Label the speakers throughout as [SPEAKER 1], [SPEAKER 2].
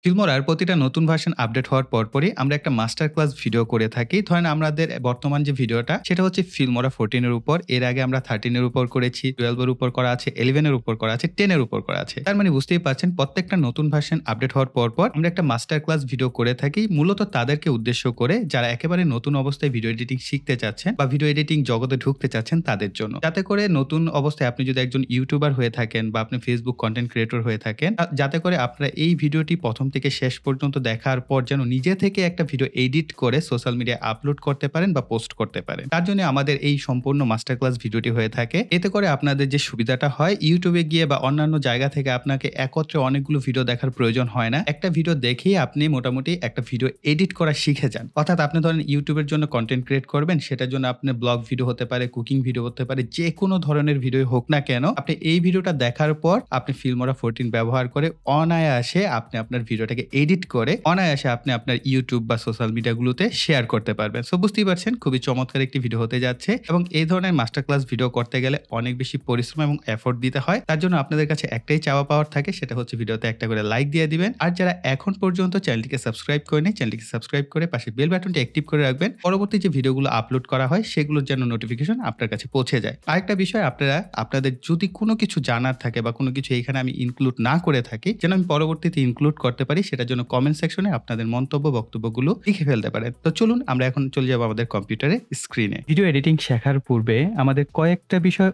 [SPEAKER 1] ফিল্মোরার প্রতিটা নতুন version update হওয়ার পরপরই আমরা একটা মাস্টার ক্লাস ভিডিও করে থাকি। ধরেন আমাদের বর্তমান যে ভিডিওটা সেটা হচ্ছে ফিল্মোরা 14 এর উপর। এর আগে আমরা 13 এর উপর করেছি, 12 এর উপর করা আছে, 11 এর উপর করা আছে, 10 এর উপর করা আছে। তার মানে বুঝতেই পারছেন প্রত্যেকটা নতুন ভার্সন আপডেট হওয়ার পরপর আমরা একটা মাস্টার ক্লাস ভিডিও করে থাকি, মূলত তাদেরকে উদ্দেশ্য করে যারা একেবারে নতুন অবস্থায় ভিডিও এডিটিং শিখতে চাচ্ছেন বা ভিডিও এডিটিং জগতে ঢুকতে চাচ্ছেন তাদের জন্য। যাতে করে নতুন অবস্থায় আপনি যদি একজন ইউটিউবার হয়ে থাকেন বা আপনি ফেসবুক কন্টেন্ট ক্রিয়েটর হয়ে থাকেন, যাতে করে আপনারা এই ভিডিওটি প্রথম থেকে শেষ পর্যন্ত দেখার পর যেন নিজে থেকে একটা ভিডিও এডিট করে সোশ্যাল মিডিয়ায় আপলোড করতে পারেন বা পোস্ট করতে পারেন। তার জন্য আমাদের এই সম্পূর্ণ মাস্টার ক্লাস ভিডিওটি হয়ে থাকে। এতে করে আপনাদের যে সুবিধাটা হয়, ইউটিউবে গিয়ে বা অন্যান্য জায়গা থেকে আপনাকে একত্রে অনেকগুলো ভিডিও দেখার প্রয়োজন হয় না। একটা ভিডিও দেখেই আপনি মোটামুটি একটা ভিডিও এডিট করা শিখে যান। অর্থাৎ আপনি ধরেন ইউটিউবের জন্য কন্টেন্ট ক্রিয়েট করবেন, সেটার জন্য আপনি ব্লগ ভিডিও হতে পারে, কুকিং ভিডিও হতে পারে, যে কোনো ধরনের ভিডিও হোক না কেন, আপনি এই ভিডিওটা দেখার পর আপনি ফিল্মোরা 14 ব্যবহার করে অনায়াসে আপনি আপনার ভিডিওটাকে এডিট করে অনায়াসে আপনি আপনার ইউটিউব বা সোশ্যাল মিডিয়াগুলোতে শেয়ার করতে পারবেন। সো বুঝতেই পারছেন খুবই চমৎকার একটি ভিডিও হতে যাচ্ছে এবং এই ধরনের মাস্টার ক্লাস ভিডিও করতে গেলে অনেক বেশি পরিশ্রম এবং এফোর্ট দিতে হয়। তার জন্য আপনাদের কাছে একটাই চাওয়া পাওয়ার থাকে, সেটা হচ্ছে ভিডিওতে একটা করে লাইক দিয়ে দিবেন। আর যারা এখন পর্যন্ত চ্যানেলটিকে সাবস্ক্রাইব করেনি, চ্যানেলটিকে সাবস্ক্রাইব করে পাশে বেল বাটনটি অ্যাক্টিভ করে রাখবেন। পরবর্তী যে ভিডিওগুলো আপলোড করা হয় সেগুলোর যেন নোটিফিকেশন আপনার কাছে পৌঁছে যায়। আরেকটা বিষয়, আপনারা আপনাদের যদি কোনো কিছু জানার থাকে বা কোনো কিছু এখানে আমি ইনক্লুড না করে থাকি, যেন আমি পরবর্তীতে ইনক্লুড করতে পারি, সেটার জন্য কমেন্ট সেকশনে আপনাদের মন্তব্য বক্তব্যগুলো লিখে ফেলতে পারেন। তো চলুন আমরা এখন চলে যাবো আমাদের কম্পিউটারে স্ক্রিনে। ভিডিও এডিটিং শেখার পূর্বে আমাদের কয়েকটা বিষয়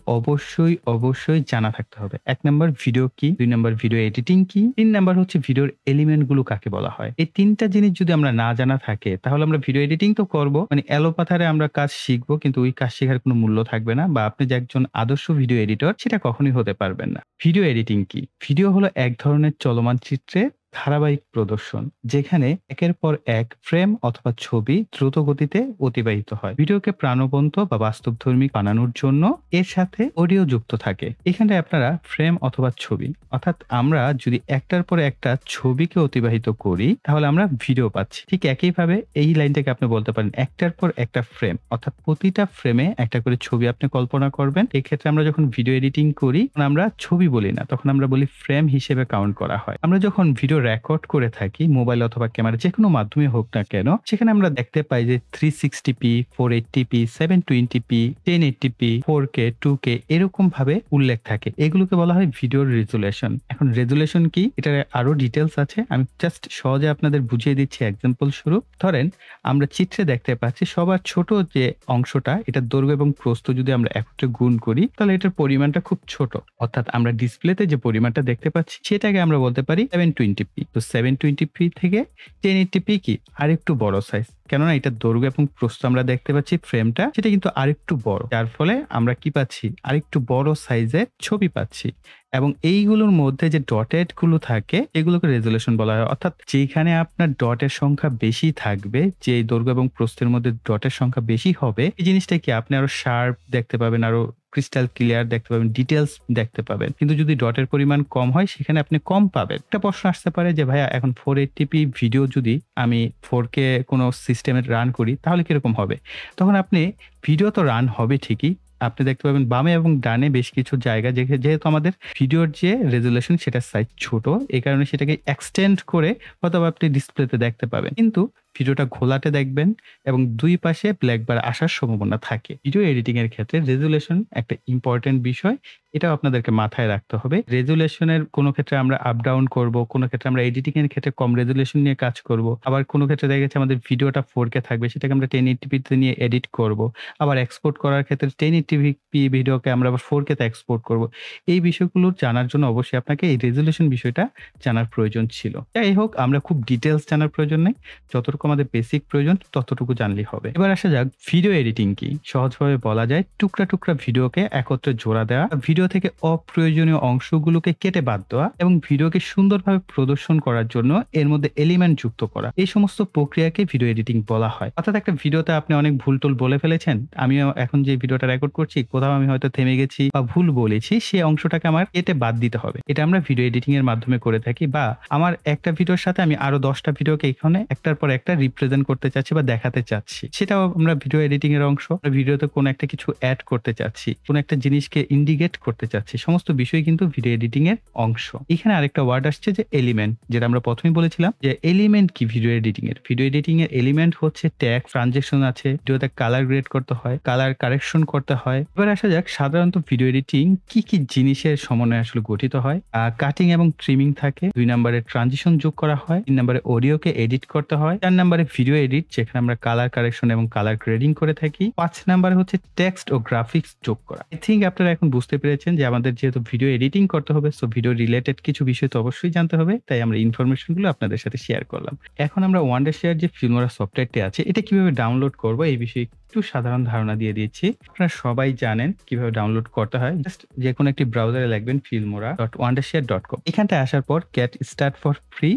[SPEAKER 1] অবশ্যই জানা থাকতে হবে। 1 নাম্বার ভিডিও কি, 2 নাম্বার ভিডিও এডিটিং কি, 3 নাম্বার হচ্ছে ভিডিওর এলিমেন্ট গুলো কাকে বলা হয়। এই 3টা জিনিস যদি আমরা না জানা থাকে তাহলে আমরা ভিডিও এডিটিং তো করব, মানে এলোপাথারে আমরা কাজ শিখবো, কিন্তু ওই কাজ শেখার কোনো মূল্য থাকবে না বা আপনি যে একজন আদর্শ ভিডিও এডিটর সেটা কখনোই হতে পারবেন না। ভিডিও এডিটিং কি? ভিডিও হলো এক ধরনের চলমান চিত্রের ধারাবাহিক প্রদর্শন, যেখানে একের পর এক ফ্রেম অথবা ছবি দ্রুত গতিতে অতিবাহিত হয়। ভিডিওকে প্রাণবন্ত বা বাস্তবধর্মী বানানোর জন্য এর সাথে অডিও যুক্ত থাকে। এখানে আপনারা ফ্রেম অথবা ছবি, অর্থাৎ আমরা যদি একটার পর একটা ছবিকে অতিবাহিত করি তাহলে আমরা ভিডিও পাচ্ছি। ঠিক একইভাবে এই লাইনটাকে আপনি বলতে পারেন একটার পর একটা ফ্রেম, অর্থাৎ প্রতিটা ফ্রেমে একটা করে ছবি আপনি কল্পনা করবেন। এক্ষেত্রে আমরা যখন ভিডিও এডিটিং করি আমরা ছবি বলি না, তখন আমরা বলি ফ্রেম হিসেবে কাউন্ট করা হয়। আমরা যখন ভিডিও রেকর্ড করে থাকি মোবাইল অথবা ক্যামেরা যে কোনো মাধ্যমে হোক না কেন, সেখানে আমরা দেখতে পাই যে 360p, 480p, 720p, 1080p, 4K, 2K এরকম ভাবে উল্লেখ থাকে। এগুলোকে বলা হয় ভিডিওর রেজুলেশন। এখন রেজুলেশন কি, এটার আরো ডিটেলস আছে, আমি জাস্ট সহজে আপনাদের বুঝিয়ে দিচ্ছি এক্সাম্পল স্বরূপ। ধরেন আমরা চিত্রে দেখতে পাচ্ছি সবার ছোট যে অংশটা, এটা দৈর্ঘ্য এবং প্রস্থ যদি আমরা একত্রে গুণ করি তাহলে এটার পরিমাণটা খুব ছোট, অর্থাৎ আমরা ডিসপ্লেতে যে পরিমাণটা দেখতে পাচ্ছি সেটাকে আমরা বলতে পারি 720p। তো 720p থেকে 1080p কি আরেকটু বড় সাইজ, কেননা এটা দৈর্ঘ্য এবং প্রস্থ আমরা দেখতে পাচ্ছি ফ্রেমটা সেটা কিন্তু আরেকটু বড়, যার ফলে আমরা কি পাচ্ছি, আরেকটু বড় সাইজের ছবি পাচ্ছি। এবং এইগুলোর মধ্যে যে ডটেড গুলো থাকে এগুলোকে রেজুলেশন বলা হয়, অর্থাৎ যেখানে আপনার ডটের সংখ্যা বেশি থাকবে, যে দৈর্ঘ্য এবং প্রস্থের মধ্যে ডটের সংখ্যা বেশি হবে, এই জিনিসটা কি আপনি আরো শার্প দেখতে পাবেন, আরো ক্রিস্টাল ক্লিয়ার দেখতে পাবেন, ডিটেলস দেখতে পাবেন। কিন্তু যদি ডটের পরিমাণ কম হয় সেখানে আপনি কম পাবেন। একটা প্রশ্ন আসতে পারে যে ভাইয়া এখন 480p ভিডিও যদি আমি 4K কোনো সিস্টেমে রান করি তাহলে কিরকম হবে? তখন আপনি ভিডিও তো রান হবে ঠিকই, আপনি দেখতে পাবেন বামে এবং ডানে বেশ কিছু জায়গা যেহেতু আমাদের ভিডিওর যে রেজুলেশন সেটার সাইজ ছোট, এই কারণে সেটাকে এক্সটেন্ড করে অথবা আপনি ডিসপ্লেতে দেখতে পাবেন, কিন্তু ভিডিওটা ঘোলাটে দেখবেন এবং দুই পাশে ব্ল্যাক বার আসার সম্ভাবনা থাকে। ভিডিও এডিটিং এর ক্ষেত্রে রেজুলেশন একটা ইম্পর্টেন্ট বিষয়, এটাও আপনাদেরকে মাথায় রাখতে হবে। রেজুলেশনের কোনো ক্ষেত্রে আমরা আপ ডাউন করব, কোনো ক্ষেত্রে আমরা এডিটিং এর ক্ষেত্রে কম রেজুলেশন নিয়ে কাজ করব, আবার কোনো ক্ষেত্রে দেখা গেছে আমাদের ভিডিওটা 4K থাকবে সেটাকে আমরা 1080p তে নিয়ে এডিট করব, আবার এক্সপোর্ট করার ক্ষেত্রে 1080p ভিডিওকে আমরা আবার 4K তে এক্সপোর্ট করব। এই বিষয়গুলো জানার জন্য অবশ্যই আপনাকে এই রেজুলেশন বিষয়টা জানার প্রয়োজন ছিল। যাই হোক, আমরা খুব ডিটেলস জানার প্রয়োজন নেই, যতটুকু আমাদের বেসিক প্রয়োজন ততটুকু জানলেই হবে। এবার আসা যাক ভিডিও এডিটিং কি। সহজভাবে বলা যায় টুকরা টুকরা ভিডিওকে একত্রে জোড়া দেওয়া, ভিডিও থেকে অপ্রয়োজনীয় অংশগুলোকে কেটে বাদ দেওয়া এবং ভিডিওকে সুন্দরভাবে প্রদর্শন করার জন্য এর মধ্যে এলিমেন্ট যুক্ত করা, এই সমস্ত প্রক্রিয়াকে ভিডিও এডিটিং বলা হয়। অর্থাৎ একটা ভিডিওতে আপনি অনেক ভুল টুল বলে ফেলেছেন, আমিও এখন যে ভিডিওটা রেকর্ড করছি কোথাও আমি হয়তো থেমে গেছি বা ভুল বলেছি, সেই অংশটাকে আমার কেটে বাদ দিতে হবে। এটা আমরা ভিডিও এডিটিং এর মাধ্যমে করে থাকি। বা আমার একটা ভিডিওর সাথে আমি আরো 10টা ভিডিওকে এখানে একটার পর একটা ভিডিওটা রিপ্রেজেন্ট করতে চাচ্ছি বা দেখাতে চাচ্ছি, সেটাও আমরা ভিডিও এডিটিং এর অংশ। ভিডিওতে কোনো একটা কিছু অ্যাড করতে চাচ্ছি, কোনো একটা জিনিসকে ইন্ডিকেট করতে চাচ্ছি, সমস্ত বিষয় কিন্তু ভিডিও এডিটিং এর অংশ। এখানে আরেকটা ওয়ার্ড আসছে যে এলিমেন্ট, যেটা আমরা প্রথমেই বলেছিলাম যে এলিমেন্ট কি ভিডিও এডিটিং এর। ভিডিও এডিটিং এর এলিমেন্ট হচ্ছে ট্যাগ, ট্রানজেকশন আছে, ভিডিওতে কালার গ্রেড করতে হয়, কালার কারেকশন করতে হয়। এবার আসা যাক সাধারণত ভিডিও এডিটিং কি কি জিনিসের সমন্বয়ে আসলে গঠিত হয়। কাটিং এবং ট্রিমিং থাকে, 2 নম্বরে ট্রানজিশন যোগ করা হয়, 3 নম্বরে অডিওকে এডিট করতে হয়, 4 নম্বরে ভিডিও এডিট যেখানে আমরা কালার কারেকশন এবং কালার গ্রেডিং করে থাকি, 5 নম্বরে হচ্ছে টেক্সট ও গ্রাফিক্স যোগ করা। আই থিঙ্ক আপনারা এখন বুঝতে পেরেছেন যে আমাদের যেহেতু ভিডিও এডিটিং করতে হবে, সো ভিডিও রিলেটেড কিছু বিষয় তো অবশ্যই জানতে হবে, তাই আমরা ইনফরমেশন গুলো আপনাদের সাথে শেয়ার করলাম। এখন আমরা ওয়ান্ডারশেয়ার যে ফিল্মোরা সফটওয়্যারটি আছে এটা কিভাবে ডাউনলোড করব এই বিষয়ে একটু সাধারণ ধারণা দিয়ে দিচ্ছি। আপনারা সবাই জানেন কিভাবে ডাউনলোড করতে হয়। জাস্ট যে কোনো একটি ব্রাউজারে লিখবেন filmora.wondershare.com। এখানটায় আসার পর গেট স্টার্ট ফর ফ্রি,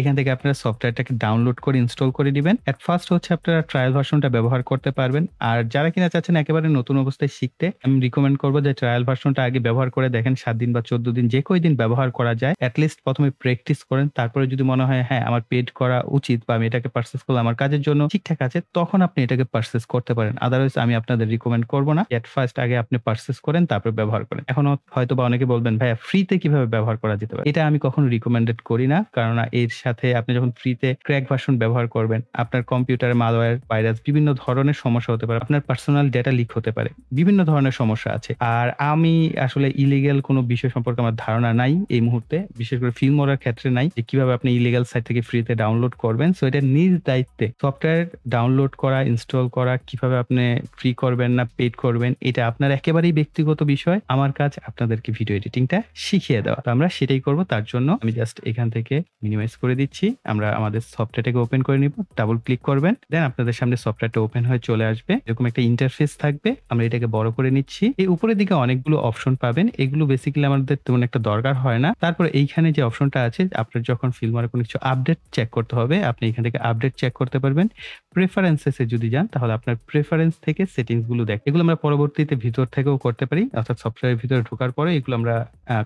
[SPEAKER 1] এখান থেকে আপনারা সফটওয়্যারটাকে ডাউনলোড করে ইনস্টল করে দিবেন। এট ফার্স্ট হচ্ছে আপনারা ট্রায়াল ভার্সনটা ব্যবহার করতে পারবেন, আর যারা কিনা চাচ্ছেন একেবারে নতুন অবস্থায় শিখতে, আমি রিকমেন্ড করবো যে ট্রায়াল ভার্সনটা আগে ব্যবহার করে দেখেন, 7 দিন বা 14 দিন যে কয়দিন ব্যবহার করা যায় অ্যাটলিস্ট প্রথমে প্র্যাকটিস করেন। তারপরে যদি মনে হয় হ্যাঁ আমার পেড করা উচিত বা আমি এটাকে পারচেজ করলে আমার কাজের জন্য ঠিকঠাক আছে, তখন আপনি এটাকে পারচেজ করতে পারেন। আদারওয়াইজ আমি আপনাদের রিকমেন্ড করবো না। এট ফার্স্ট আগে আপনি পারচেজ করেন তারপর ব্যবহার করেন। এখন হয়তো বা অনেকে বলবেন ভাইয়া ফ্রিতে কিভাবে ব্যবহার করা যেতে পারে। এটা আমি কখনো রিকমেন্ডেড করি না, কারণ এর সাথে আপনি যখন ফ্রিতে ক্র্যাক ভার্সন ব্যবহার করবেন, আপনার কম্পিউটারে মালওয়্যার, ভাইরাস, বিভিন্ন ধরনের সমস্যা হতে পারে, আপনার পার্সোনাল ডেটা লিক হতে পারে, বিভিন্ন ধরনের সমস্যা আছে। আর আমি আসলে ইলিগাল কোনো বিষয় সম্পর্কে আমার ধারণা নাই এই মুহূর্তে, বিশেষ করে ফিল্মোরার ক্ষেত্রে নাই যে কিভাবে আপনি ইলিগাল সাইট থেকে ফ্রিতে ডাউনলোড করবেন। সো এটা নিজ দায়িত্বে সফটওয়্যার ডাউনলোড করা, ইনস্টল করা, কিভাবে আপনি ফ্রি করবেন না পেড করবেন এটা আপনার একেবারেই ব্যক্তিগত বিষয়। আমার কাজ আপনাদেরকে ভিডিও এডিটিংটা শিখিয়ে দেওয়া, তো আমরা সেটাই করব। তার জন্য আমি জাস্ট এখান থেকে মিনিমাইজ করে দিচ্ছি। আমরা আমাদের সফটওয়্যারটাকে ওপেন করে নিব, ডাবল ক্লিক করবেন, দেন আপনাদের সামনে সফটওয়্যারটা ওপেন হয়ে চলে আসবে। এরকম একটা ইন্টারফেস থাকবে, আমরা এটাকে বড় করে নিচ্ছি। এই উপরের দিকে অনেকগুলো অপশন পাবেন, এগুলো বেসিক্যালি আমাদের তেমন একটা দরকার হয় না। তারপর এইখানে যে অপশনটা আছে, আপনার যখন ফিল্মোরে কোনো কিছু আপডেট চেক করতে হবে, আপনি এখান থেকে আপডেট চেক করতে পারবেন। প্রেফারেন্সেসে যদি যান তাহলে আপনার প্রেফারেন্স থেকে সেটিংস গুলো দেখ, এগুলো আমরা পরবর্তীতে ভিতর থেকেও করতে পারি, অর্থাৎ সফটওয়্যারের ভিতরে ঢোকার পরে এগুলো আমরা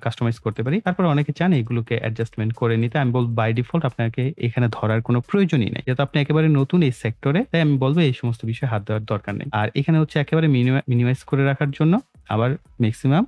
[SPEAKER 1] কাস্টমাইজ করতে পারি। তারপর অনেকে চান এগুলোকে অ্যাডজাস্টমেন্ট করে নিতে, আমি বলবো বাই ডিফল্ট আপনাকে এখানে ধরার কোনো প্রয়োজনই নেই, যেহেতু আপনি একেবারে নতুন এই সেক্টরে, তাই আমি বলবো এই সমস্ত বিষয়ে হাত দেওয়ার দরকার নেই। আর এখানে হচ্ছে একেবারে মিনিমাইজ করে রাখার জন্য, আবার ম্যাক্সিমাম,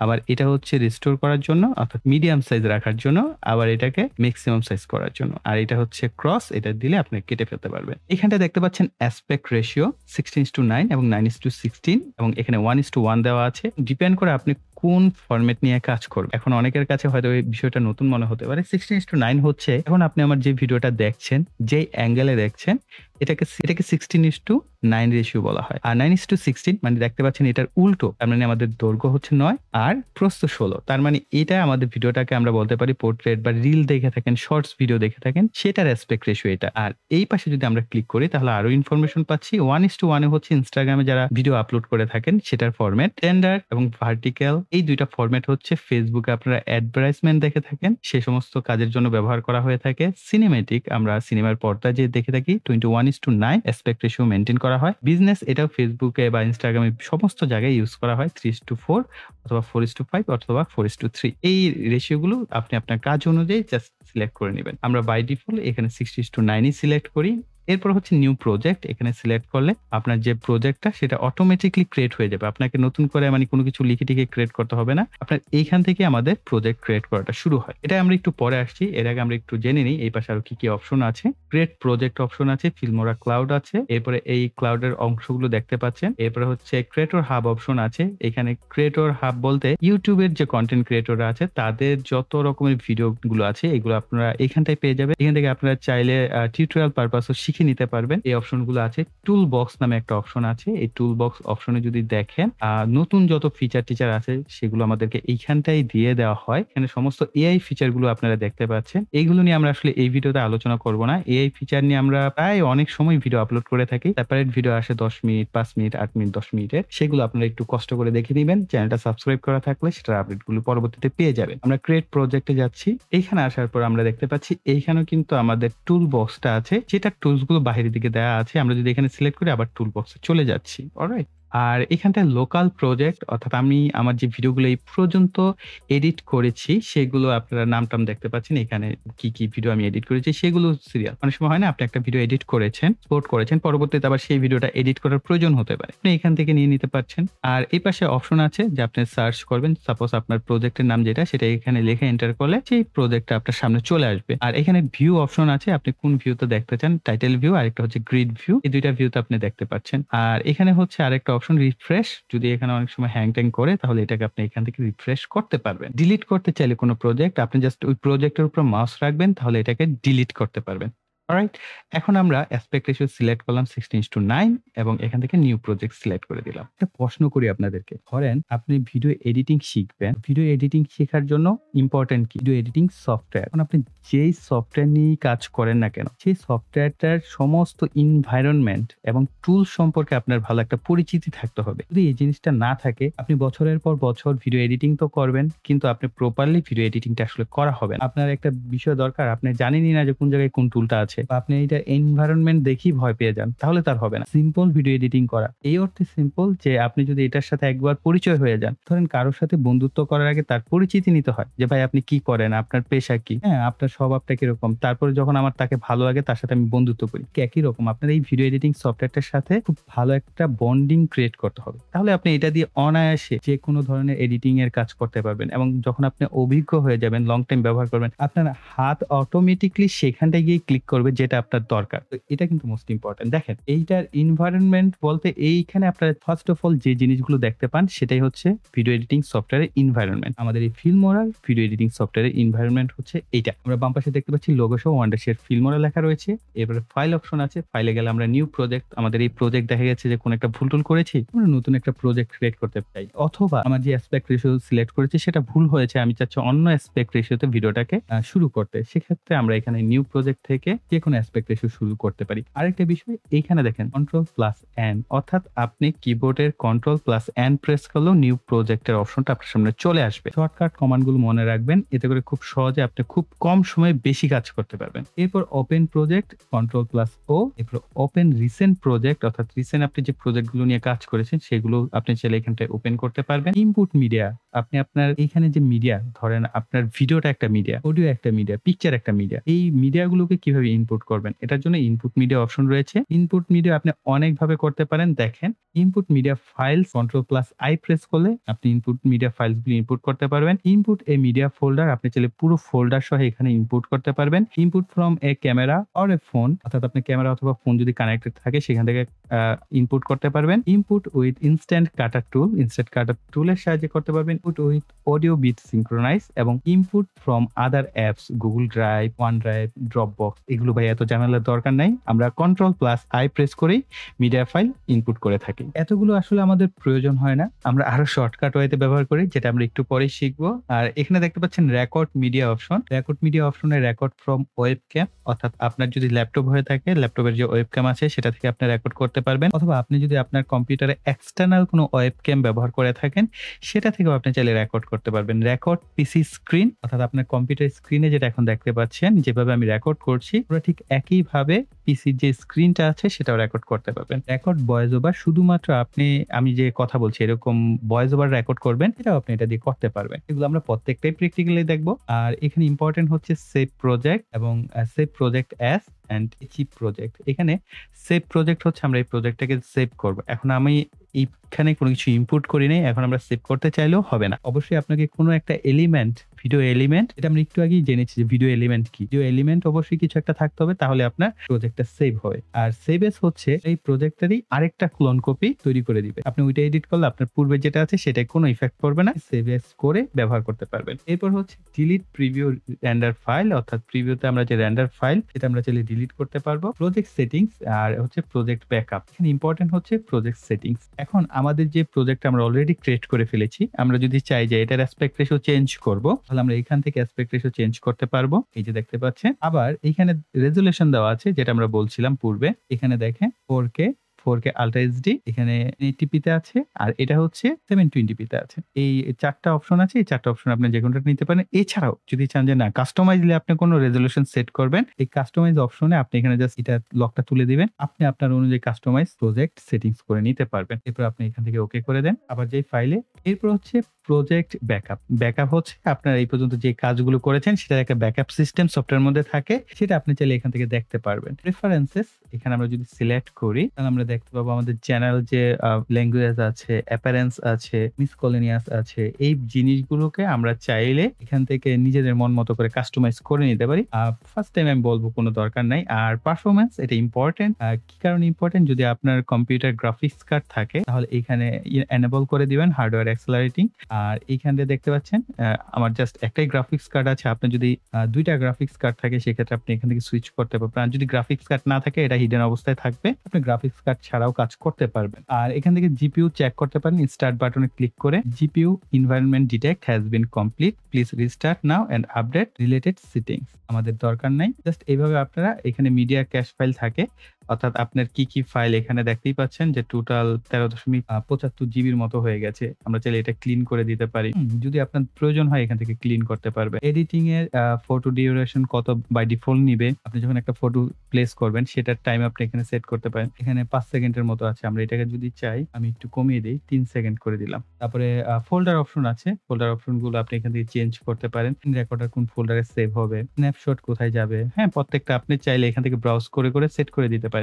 [SPEAKER 1] আবার এটা হচ্ছে রিস্টোর করার জন্য অর্থাৎ মিডিয়াম সাইজ রাখার জন্য, আবার এটাকে ম্যাক্সিমাম সাইজ করার জন্য, আর এটা হচ্ছে ক্রস, এটা দিলে আপনি কেটে ফেলতে পারবেন। এখানটা দেখতে পাচ্ছেন অ্যাসপেক্ট রেশিও 16:9 এবং 9:16 এবং এখানে 1:1 দেওয়া আছে। ডিপেন্ড করে আপনি কোন ফরম্যাট নিয়ে কাজ করবেন। এখন অনেকের কাছে হয়তো এই বিষয়টা নতুন মনে হতে পারে। 16:9 হচ্ছে এখন আপনি আমার যে ভিডিওটা দেখছেন, যে অ্যাঙ্গেলে দেখছেন, এটাকে 16:9 রেশিও বলা হয়। আর 9:16 মানে দেখতে পাচ্ছেন এটার উল্টো, তার মানে আমাদের দৈর্ঘ্য হচ্ছে 9 আর প্রস্থ 16। তার মানে এটা আমাদের ভিডিওটাকে আমরা বলতে পারি পোর্ট্রেট বা রিল দেখে থাকেন, শর্টস ভিডিও দেখে থাকেন, সেটার অ্যাসপেক্ট রেশিও এটা। আর এই পাশে যদি আমরা ক্লিক করি তাহলে আরো ইনফরমেশন পাচ্ছি। 1:1 হচ্ছে ইনস্টাগ্রামে যারা ভিডিও আপলোড করে থাকেন সেটার ফরম্যাট। স্ট্যান্ডার্ড এবং ভার্টিক্যাল এই দুইটা ফরম্যাট হচ্ছে ফেসবুকে আপনারা অ্যাডভার্টাইজমেন্ট দেখে থাকেন, সে সমস্ত কাজের জন্য ব্যবহার করা হয়ে থাকে। সিনেমেটিক আমরা সিনেমার পর্দা যে দেখে থাকি, 21:9 অ্যাসপেক্ট রেশিও মেনটেন করা হয়। বিজনেস এটাও ফেসবুকে বা ইনস্টাগ্রামে সমস্ত জায়গায় ইউজ করা হয় 3:4 অথবা 4:5 অথবা 4:3। এই রেশিওগুলো আপনি আপনার কাজ অনুযায়ী জাস্ট সিলেক্ট করে নেবেন। আমরা বাই ডিফল্ট এখানে 60:9 সিলেক্ট করি। এরপর হচ্ছে নিউ প্রজেক্ট, এখানে সিলেক্ট করলে আপনার যে প্রজেক্টটা সেটা অটোমেটিকলি ক্রিয়েট হয়ে যাবে। আপনাকে নতুন করে মানে কোনো কিছু লিখে টিকে ক্রিয়েট করতে হবে না, আপনার এইখান থেকে আমাদের প্রজেক্ট ক্রিয়েট করাটা শুরু হয়। এটা আমরা একটু পরে আসছি, এর আগে আমরা একটু জেনে নিই এই পাশে আরো কি কি অপশন আছে। ক্রিয়েট প্রজেক্ট অপশন আছে, ফিল্মোরা ক্লাউড আছে, এরপরে এই ক্লাউডের অংশগুলো দেখতে পাচ্ছেন। এরপরে হচ্ছে ক্রিয়েটর হাব অপশন আছে। এখানে ক্রিয়েটর হাব বলতে ইউটিউবের যে কন্টেন্ট ক্রিয়েটররা আছে তাদের যত রকমের ভিডিও গুলো আছে এগুলো আপনারা এখানটায় পেয়ে যাবেন। এখান থেকে আপনারা চাইলে টিউটোরিয়াল পারপাসও শিখে নিতে পারবেন। এই অপশনগুলো আছে। টুল বক্স নামে একটা অপশন আছে, এই টুল বক্স অপশনে যদি দেখেন নতুন যত ফিচার টিচার আছে সেগুলো আমাদেরকে এইখানটাই দিয়ে দেওয়া হয়। এখানে সমস্ত এআই ফিচার গুলো আপনারা দেখতে পাচ্ছেন। এইগুলো নিয়ে আমরা আসলে এই ভিডিওতে আলোচনা করব না। এআই ফিচার নিয়ে আমরা প্রায় অনেক সময় ভিডিও আপলোড করে থাকি, সেপারেট ভিডিও আসে 10 মিনিট, 5 মিনিট, 8 মিনিট, 10 মিনিটের, সেগুলো আপনারা একটু কষ্ট করে দেখে নেবেন। চ্যানেলটা সাবস্ক্রাইব করা থাকলে সেটার আপডেট গুলো পরবর্তীতে পেয়ে যাবেন। আমরা ক্রিয়েট প্রজেক্টে যাচ্ছি, এইখানে আসার পর আমরা দেখতে পাচ্ছি এইখানেও কিন্তু আমাদের টুল বক্সটা আছে, যেটা টুলস গুলো বাহিরের দিকে দেওয়া আছে। আমরা যদি এখানে সিলেক্ট করি আবার টুল বক্সে চলে যাচ্ছি। অলরাইট, আর এখানটায় লোকাল প্রজেক্ট অর্থাৎ আমি আমার যে ভিডিওগুলো এই পর্যন্ত এডিট করেছি সেগুলো আপনারা নাম-টাম দেখতে পাচ্ছেন। এখানে কি ভিডিও আমি এডিট করেছি সেগুলো সিরিয়াল। অনেক সময় হয় না আপনি একটা ভিডিও এডিট করেছেন, এক্সপোর্ট করেছেন, পরবর্তীতে আবার সেই ভিডিওটা এডিট করার প্রয়োজন হতে পারে। আপনি এখান থেকে নিয়ে নিতে পারছেন। আর এই পাশে অপশন আছে যে আপনি সার্চ করবেন। সাপোজ আপনার প্রজেক্টের নাম যেটা সেটা এখানে লিখে এন্টার করলে সেই প্রজেক্টটা আপনার সামনে চলে আসবে। আর এখানে ভিউ অপশন আছে, আপনি কোন ভিউতে দেখতে চান, টাইটেল ভিউ আর একটা হচ্ছে গ্রিড ভিউ। এই দুইটা ভিউতে আপনি দেখতে পাচ্ছেন। আর এখানে হচ্ছে আরেকটা অপশন রিফ্রেশ। যদি এখানে অনেক সময় হ্যাং-ট্যাং করে তাহলে এটাকে আপনি এখান থেকে রিফ্রেশ করতে পারবেন। ডিলিট করতে চাইলে কোনো প্রজেক্ট আপনি জাস্ট ওই প্রজেক্টের উপর মাউস রাখবেন তাহলে এটাকে ডিলিট করতে পারবেন। অলরাইট? এখন আমরা অ্যাসপেক্ট রেশিও সিলেক্ট করলাম 16:9 এবং এখান থেকে নিউ প্রজেক্ট সিলেক্ট করে দিলাম। একটা প্রশ্ন করি আপনাদেরকে। ধরেন আপনি ভিডিও এডিটিং শিখবেন। ভিডিও এডিটিং শেখার জন্য ইম্পোর্টেন্ট কি? Video editing software. এখন আপনি যেই সফটওয়্যার নিয়েই কাজ করেন না কেন, সেই সফটওয়্যারটার সমস্ত এনভায়রনমেন্ট এবং টুল সম্পর্কে আপনার ভালো একটা পরিচিতি থাকতে হবে। যদি এই জিনিসটা না থাকে, আপনি বছরের পর বছর ভিডিও এডিটিং তো করবেন, কিন্তু আপনি প্রপারলি ভিডিও এডিটিংটা আসলে করা হবে না। আপনার একটা বিষয় দরকার, আপনি জানেনই না যে কোন জায়গায় কোন টুলটা আছে, বা আপনি এটা এনভায়রনমেন্ট দেখেই ভয় পেয়ে যান, তাহলে তার হবে না। সিম্পল ভিডিও এডিটিং করা এই অর্থে সিম্পল যে আপনি যদি এটার সাথে একবার পরিচয় হয়ে যান, ধরেন কারোর সাথে বন্ধুত্ব করার আগে তার পরিচিতি নিতে হয় যে ভাই আপনি কি করেন, আপনার পেশা কি, হ্যাঁ আপনার স্বভাবটা কিরকম, তারপরে যখন আমার তাকে ভালো লাগে তার সাথে আমি বন্ধুত্ব করি। একই রকম আপনার এই ভিডিও এডিটিং সফটওয়্যারটার সাথে খুব ভালো একটা বন্ডিং ক্রিয়েট করতে হবে, তাহলে আপনি এটা দিয়ে অনায়াসে যে কোনো ধরনের এডিটিং এর কাজ করতে পারবেন। এবং যখন আপনি অভিজ্ঞ হয়ে যাবেন, লং টাইম ব্যবহার করবেন, আপনার হাত অটোমেটিকলি সেখানটায় গিয়ে ক্লিক করবে যেটা আপনার দরকার। তো এটা কিন্তু মোস্ট ইম্পর্টেন্ট। দেখেন এইটার এনভায়রনমেন্ট বলতে এইখানে আপনারা ফার্স্ট অফ অল যে জিনিসগুলো দেখতে পান সেটাই হচ্ছে ভিডিও এডিটিং সফটওয়্যারের এনভায়রনমেন্ট। আমাদের এই ফিল্মোরার ভিডিও এডিটিং সফটওয়্যারের এনভায়রনমেন্ট হচ্ছে এইটা। আমরা বাম পাশে দেখতে পাচ্ছি লোগো সহ ওয়ান্ডারশেয়ার ফিল্মোরা লেখা রয়েছে। এরপরে ফাইল অপশন আছে, ফাইলে গেলে আমরা নিউ প্রজেক্ট, আমাদের এই প্রজেক্ট দেখা গেছে যে কোন একটা ভুল করেছি, আমরা নতুন একটা প্রজেক্ট ক্রিয়েট করতে চাই, অথবা আমার যে অ্যাসপেক্ট রেশিও সিলেক্ট করেছি সেটা ভুল হয়েছে, আমি চাচ্ছি অন্য অ্যাসপেক্ট রেশিওতে ভিডিওটাকে শুরু করতে, সেক্ষেত্রে আমরা এখানে নিউ প্রজেক্ট থেকে যে কোনো অ্যাসপেক্ট রেশিও শুরু করতে পারি। আরেকটা বিষয় এইখানে দেখেন Ctrl+N, অর্থাৎ আপনি কিবোর্ডের Ctrl+N প্রেস করলেও নিউ প্রজেক্টের অপশনটা আপনার সামনে চলে আসবে। শর্টকাট কমান্ডগুলো মনে রাখবেন, এতে করে খুব সহজে আপনি খুব কম সময়ে বেশি কাজ করতে পারবেন। এরপর ওপেন প্রজেক্ট Ctrl+O, এরপর ওপেন রিসেন্ট প্রজেক্ট, অর্থাৎ রিসেন্ট আপনি যে প্রজেক্টগুলো নিয়ে কাজ করেছেন সেগুলো আপনি চাইলে এখানটায় ওপেন করতে পারবেন। ইনপুট মিডিয়া, আপনি আপনার এইখানে যে মিডিয়া, ধরেন আপনার ভিডিওটা একটা মিডিয়া, অডিও একটা মিডিয়া, পিকচার একটা মিডিয়া, এই মিডিয়াগুলোকে কিভাবে ইনপুট করবেন এটার জন্য ইনপুট মিডিয়া অপশন রয়েছে। ইনপুট মিডিয়া আপনি অনেকভাবে করতে পারেন। দেখেন input media files, Ctrl+I press করলে আপনি ইনপুট মিডিয়া ফাইলসগুলো ইনপুট করতে পারবেন। ইনপুট এ মিডিয়া ফোল্ডার, আপনি চাইলে পুরো ফোল্ডার সহ এখানে ইনপুট করতে পারবেন। Input from a camera or a phone, অর্থাৎ আপনি ক্যামেরা অথবা ফোন যদি কানেক্টেড থাকে সেখান থেকে ইনপুট করতে পারবেন। Input with instant cutter tool, instant cutter টুলের সাহায্যে করতে পারবেন। Input with audio beat synchronise এবং input from other apps, Google Drive, OneDrive, Dropbox. এগুলো ভাই এত ঝামেলার দরকার নাই, আমরা Ctrl+I প্রেস করেই মিডিয়া ফাইল ইনপুট করে থাকি। এতগুলো আসলে আমাদের প্রয়োজন হয় না, আমরা আরো শর্টকাট ওয়েতে ব্যবহার করি, যেটা আমরা একটু পরেই শিখবো। আর এখানে দেখতে পাচ্ছেন record media option. Record media অপশনে রেকর্ড ফ্রম ওয়েবক্যাম, অর্থাৎ আপনার যদি ল্যাপটপ হয়ে থাকে ল্যাপটপের যে ওয়েবক্যাম আছে সেটা থেকে আপনি রেকর্ড করতে পারবেন, অথবা আপনি যদি আপনার কম্পিউটারে এক্সটার্নাল কোনো ওয়েবক্যাম ব্যবহার করে থাকেন সেটা থেকেও আপনি চাইলে রেকর্ড করতে পারবেন। রেকর্ড পিসি স্ক্রিন, অর্থাৎ আপনার কম্পিউটার স্ক্রিনে যেটা এখন দেখতে পাচ্ছেন, যেভাবে আমি রেকর্ড করছি পুরো ঠিক একইভাবে পিসির যে স্ক্রিনটা আছে সেটাও রেকর্ড করতে পারবেন। রেকর্ড ভয়েস ওভার, শুধুমাত্র আমি যে কথা বলছি এরকম ভয়েস ওভার রেকর্ড করবেন, এটাও আপনি এটা দিয়ে করতে পারবেন। এগুলো আমরা প্রত্যেকটাই প্র্যাকটিক্যালি দেখবো। আর এখানে ইম্পর্টেন্ট হচ্ছে সেভ প্রজেক্ট এবং save project as and chip project. এখানে সেভ প্রজেক্ট হচ্ছে আমরা এই প্রজেক্টটাকে সেভ করব। এখন আমি এইখানে কোনো কিছু ইনপুট করি নাই, এখন আমরা সেভ করতে চাইলেও হবে না। অবশ্যই আপনাকে কোনো একটা এলিমেন্ট, ভিডিও এলিমেন্ট, এটা আমরা একটু আগেই জেনেছি যে ভিডিও এলিমেন্ট কি। ভিডিও এলিমেন্ট অবশ্যই কিছু একটা থাকতে হবে, তাহলে আপনার প্রজেক্টটা সেভ হবে। আর সেভ এস হচ্ছে এই প্রজেক্টেরই আরেকটা ক্লোন কপি তৈরি করে দিবে। আপনি ওইটা এডিট করলে আপনার পূর্বে যেটা আছে সেটাই কোনো ইফেক্ট পড়বে না, সেভ এস করে ব্যবহার করতে পারবেন। এরপর হচ্ছে ডিলিট প্রিভিউ রেন্ডার ফাইল, অর্থাৎ প্রিভিউতে আমরা যে রেন্ডার ফাইল সেটা আমরা চাইলে ডিলিট করতে পারবো। প্রজেক্ট সেটিংস আর হচ্ছে প্রজেক্ট ব্যাকআপ। এখানে ইম্পর্টেন্ট হচ্ছে প্রজেক্ট সেটিংস। এখন আমাদের যে প্রজেক্ট আমরা অলরেডি ক্রিয়েট করে ফেলেছি, আমরা যদি চাই যে এটার অ্যাসপেক্ট রেশিও চেঞ্জ করব, তাহলে আমরা এখান থেকে অ্যাসপেক্ট রেশিও চেঞ্জ করতে পারবো। এই যে দেখতে পাচ্ছেন, আবার এখানে রেজুলেশন দেওয়া আছে যেটা আমরা বলছিলাম পূর্বে। এখানে দেখেন 4K 4K আল্ট্রা এইচডি, এখানে 1080p তে আছে, আর এটা হচ্ছে 720p তে আছে। এই ৪ টা অপশন আছে। এই ৪ টা অপশন আপনি যেকোনোটা নিতে পারেন। এছাড়াও যদি চান যে না কাস্টমাইজলি আপনি কোনো রেজোলিউশন সেট করবেন, এই কাস্টমাইজ অপশনে আপনি এখানে জাস্ট এটা লকটা তুলে দিবেন। আপনি আপনার অনুযায়ী কাস্টমাইজ প্রজেক্ট সেটিংস করে নিতে পারবেন। এরপর আপনি এখান থেকে ওকে করে দেন। আবার যেই ফাইলে, এরপর হচ্ছে প্রজেক্ট ব্যাকআপ। ব্যাকআপ হচ্ছে আপনার এই পর্যন্ত যে কাজগুলো করেছেন সেটার একটা ব্যাকআপ সিস্টেম সফটওয়্যারের মধ্যে থাকে। সেটা আপনি চাইলে এখান থেকে দেখতে পারবেন। প্রেফারেন্সেস এখানে আমরা যদি সিলেক্ট করি তাহলে আমরা দেখতে পাবো আমাদের চ্যানেল যে ল্যাঙ্গুয়েজ আছে, অ্যাপিয়ারেন্স আছে, মিসকলেনিয়াস আছে। এই জিনিসগুলোকে আমরা চাইলে এখান থেকে নিজেদের মন মতো করে কাস্টমাইজ করে নিতে পারি। ফার্স্ট টাইম আমি বলবো কোনো দরকার নাই। আর পারফরম্যান্স এটা ইম্পর্টেন্ট। কি কারণে ইম্পর্টেন্ট? যদি আপনার কম্পিউটার গ্রাফিক্স কার্ড থাকে তাহলে এখানে এনেবল করে দিবেন হার্ডওয়্যার অ্যাক্সেলারেটিং। আর এইখানে দেখতে পাচ্ছেন আমার জাস্ট একটাই গ্রাফিক্স কার্ড আছে। আপনার যদি ২ টা গ্রাফিক্স কার্ড থাকে সেক্ষেত্রে আপনি এখান থেকে সুইচ করতে পারবেন। আর যদি গ্রাফিক্স কার্ড না থাকে এটা হিডেন অবস্থায় থাকবে। আপনি গ্রাফিক্স কার্ড ছাড়াও কাজ করতে পারবেন। আর এখান থেকে জিপিইউ চেক করতে পারেন স্টার্ট বাটনে ক্লিক করে। GPU environment detect has been complete, please restart now and update related settings. আমাদের দরকার নাই। জাস্ট এইভাবে আপনারা এখানে মিডিয়া ক্যাশ ফাইল থাকে, অর্থাৎ আপনার কি ফাইল এখানে দেখতেই পাচ্ছেন যে টোটাল 13.75 জিবির মতো হয়ে গেছে। আমরা চাইলে এটা ক্লিন করে দিতে পারি। যদি আপনার প্রয়োজন হয় এখান থেকে ক্লিন করতে পারবে। এডিটিং এর ফটো ডিউরেশন কত বাই ডিফল্ট নিবে। আপনি যখন একটা ফটো প্লেস করবেন সেটার টাইম আপনি এখানে সেট করতে পারেন। এখানে 5 সেকেন্ডের মতো আছে। আমরা এটাকে যদি চাই আমি একটু কমিয়ে দেই, 3 সেকেন্ড করে দিলাম। তারপরে ফোল্ডার অপশন আছে। ফোল্ডার অপশন গুলো আপনি এখান থেকে চেঞ্জ করতে পারেন। রেকর্ডার কোন ফোল্ডারে সেভ হবে, স্ন্যাপশট কোথায় যাবে, হ্যাঁ প্রত্যেকটা আপনি চাইলে এখান থেকে ব্রাউজ করে সেট করে দিতে পারেন।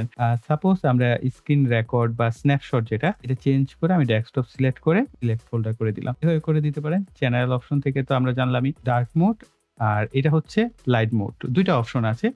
[SPEAKER 1] সাপোজ আমরা স্ক্রিন রেকর্ড বা স্ন্যাপশট যেটা, এটা চেঞ্জ করে আমি ডেস্কটপ সিলেক্ট করে সিলেক্ট ফোল্ডার করে দিলাম। এভাবে করে দিতে পারেন। চ্যানেল অপশন থেকে তো আমরা জানলামই ডার্ক মোড আর এটা হচ্ছে লাইট মোড। ২ টা অপশন আছে।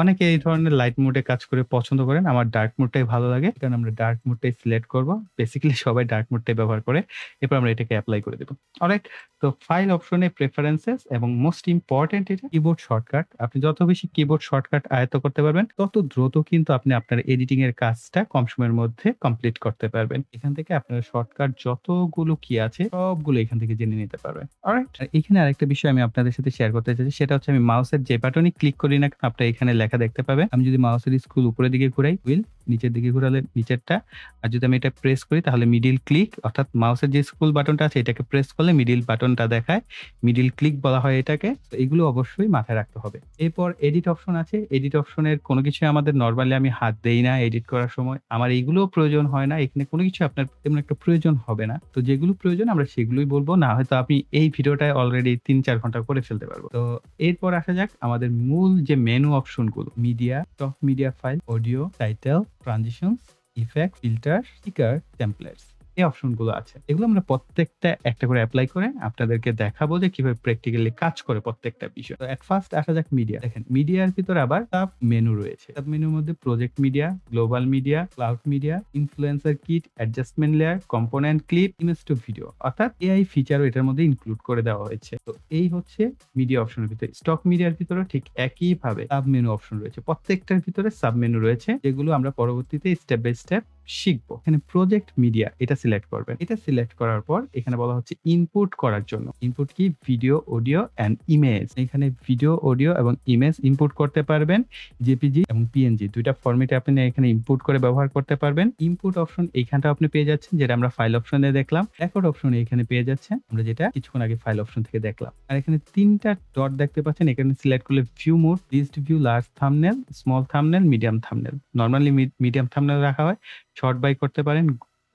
[SPEAKER 1] অনেকে এই ধরনের লাইট মোডে কাজ করে পছন্দ করেন। আমার ডার্ক মোডটাই ভালো লাগে। কারণ আমরা ডার্ক মোডটাই সিলেক্ট করব। বেসিক্যালি সবাই ডার্ক মোডটাই ব্যবহার করে। এরপর আমরা এটাকে এপ্লাই করে দেব। অলরাইট? তো ফাইল অপশনে প্রেফারেন্সেস এবং মোস্ট ইম্পোর্টেন্ট এটা কিবোর্ড শর্টকাট। আপনি যত বেশি কিবোর্ড শর্টকাট আয়ত্ত করতে পারবেন তত দ্রুত কিন্তু আপনি আপনার এডিটিং এর কাজটা কম সময়ের মধ্যে কমপ্লিট করতে পারবেন। এখান থেকে আপনার শর্টকাট যতগুলো কি আছে সবগুলো এখান থেকে জেনে নিতে পারবেন। অলরাইট? আর এখানে আরেকটা বিষয় আমি আপনাদের সাথে শেয়ার করতে চাইছি, সেটা হচ্ছে আমি মাউসের যে বাটনই ক্লিক করি না কেন আপনি এখানে লেখা দেখতে পাবেন। আমি যদি মাউসের স্ক্রল উপরের দিকে ঘুরাই হুইল, নিচের দিকে ঘুরালে নিচেরটা, আর যদি আমি এটা প্রেস করি তাহলে মিডল ক্লিক, অর্থাৎ মাউসের যে স্ক্রল বাটনটা আছে এটাকে প্রেস করলে মিডল বাটনটা দেখায়। মিডল ক্লিক বলা হয় এটাকে। তো এগুলো অবশ্যই মাথায় রাখতে হবে। এরপর এডিট অপশন আছে। এডিট অপশনের কোনো কিছু আমাদের নরমালি আমি হাত দেই না এডিট করার সময়। আমার এইগুলোও প্রয়োজন হয় না। এখানে কোনো কিছু আপনার তেমন একটা প্রয়োজন হবে না। তো যেগুলো প্রয়োজন আমরা সেগুলোই বলবো। না হয়তো আপনি এই ভিডিওটায় অলরেডি ৩-৪ ঘন্টা করে ফেলতে পারবো। তো এরপর আসা যাক আমাদের মূল যে মেনু অপশনগুলো, media, stock media file, audio, title, transitions, effect, filter, sticker, templates. এই অপশনগুলো আছে। এগুলো আমরা প্রত্যেকটা একটা করে এপ্লাই করে আপনাদেরকে দেখাবো যে কিভাবে প্র্যাকটিক্যালি কাজ করে প্রত্যেকটা বিষয়। তো এট ফার্স্ট আসা যাক মিডিয়া। দেখেন মিডিয়ার ভিতরে আবার সাব মেনু রয়েছে। সাব মেনুর মধ্যে project media, global media, cloud media, influencer kit, adjustment layer, component clip, image to video. অর্থাৎ এআই ফিচারও এটার মধ্যে ইনক্লুড করে দেওয়া হয়েছে। তো এই হচ্ছে মিডিয়া অপশনের ভিতরে। স্টক মিডিয়ার ভিতরে ঠিক একইভাবে সাব মেনু অপশন রয়েছে। প্রত্যেকটার ভিতরে সাব মেনু রয়েছে যেগুলো আমরা পরবর্তীতে স্টেপ বাই স্টেপ শিখবো। এখানে প্রজেক্ট মিডিয়া এটা সিলেক্ট করবেন। এটা সিলেক্ট করার পর এখানে বলা হচ্ছে ইনপুট করার জন্য। ইনপুট কি? Video, audio and image. এখানে ভিডিও, অডিও এবং ইমেজ ইনপুট করতে পারবেন। জেপিজি এবং পিএনজি ২ টা ফরম্যাটে আপনি এখানে ইনপুট করে ব্যবহার করতে পারবেন। ইনপুট অপশন এইখানটা আপনি পেয়ে যাচ্ছেন, যেটা আমরা ফাইল অপশনে দেখলাম। রেকর্ড অপশন এখানে পেয়ে যাচ্ছেন, আমরা যেটা কিছুক্ষণ আগে ফাইল অপশন থেকে দেখলাম। আর এখানে 3টা ডট দেখতে পাচ্ছেন। এখানে সিলেক্ট করলে view mode, list view, large thumbnail, small thumbnail, medium thumbnail. Normally medium thumbnail রাখা হয়। শর্ট বাই করতে পারেন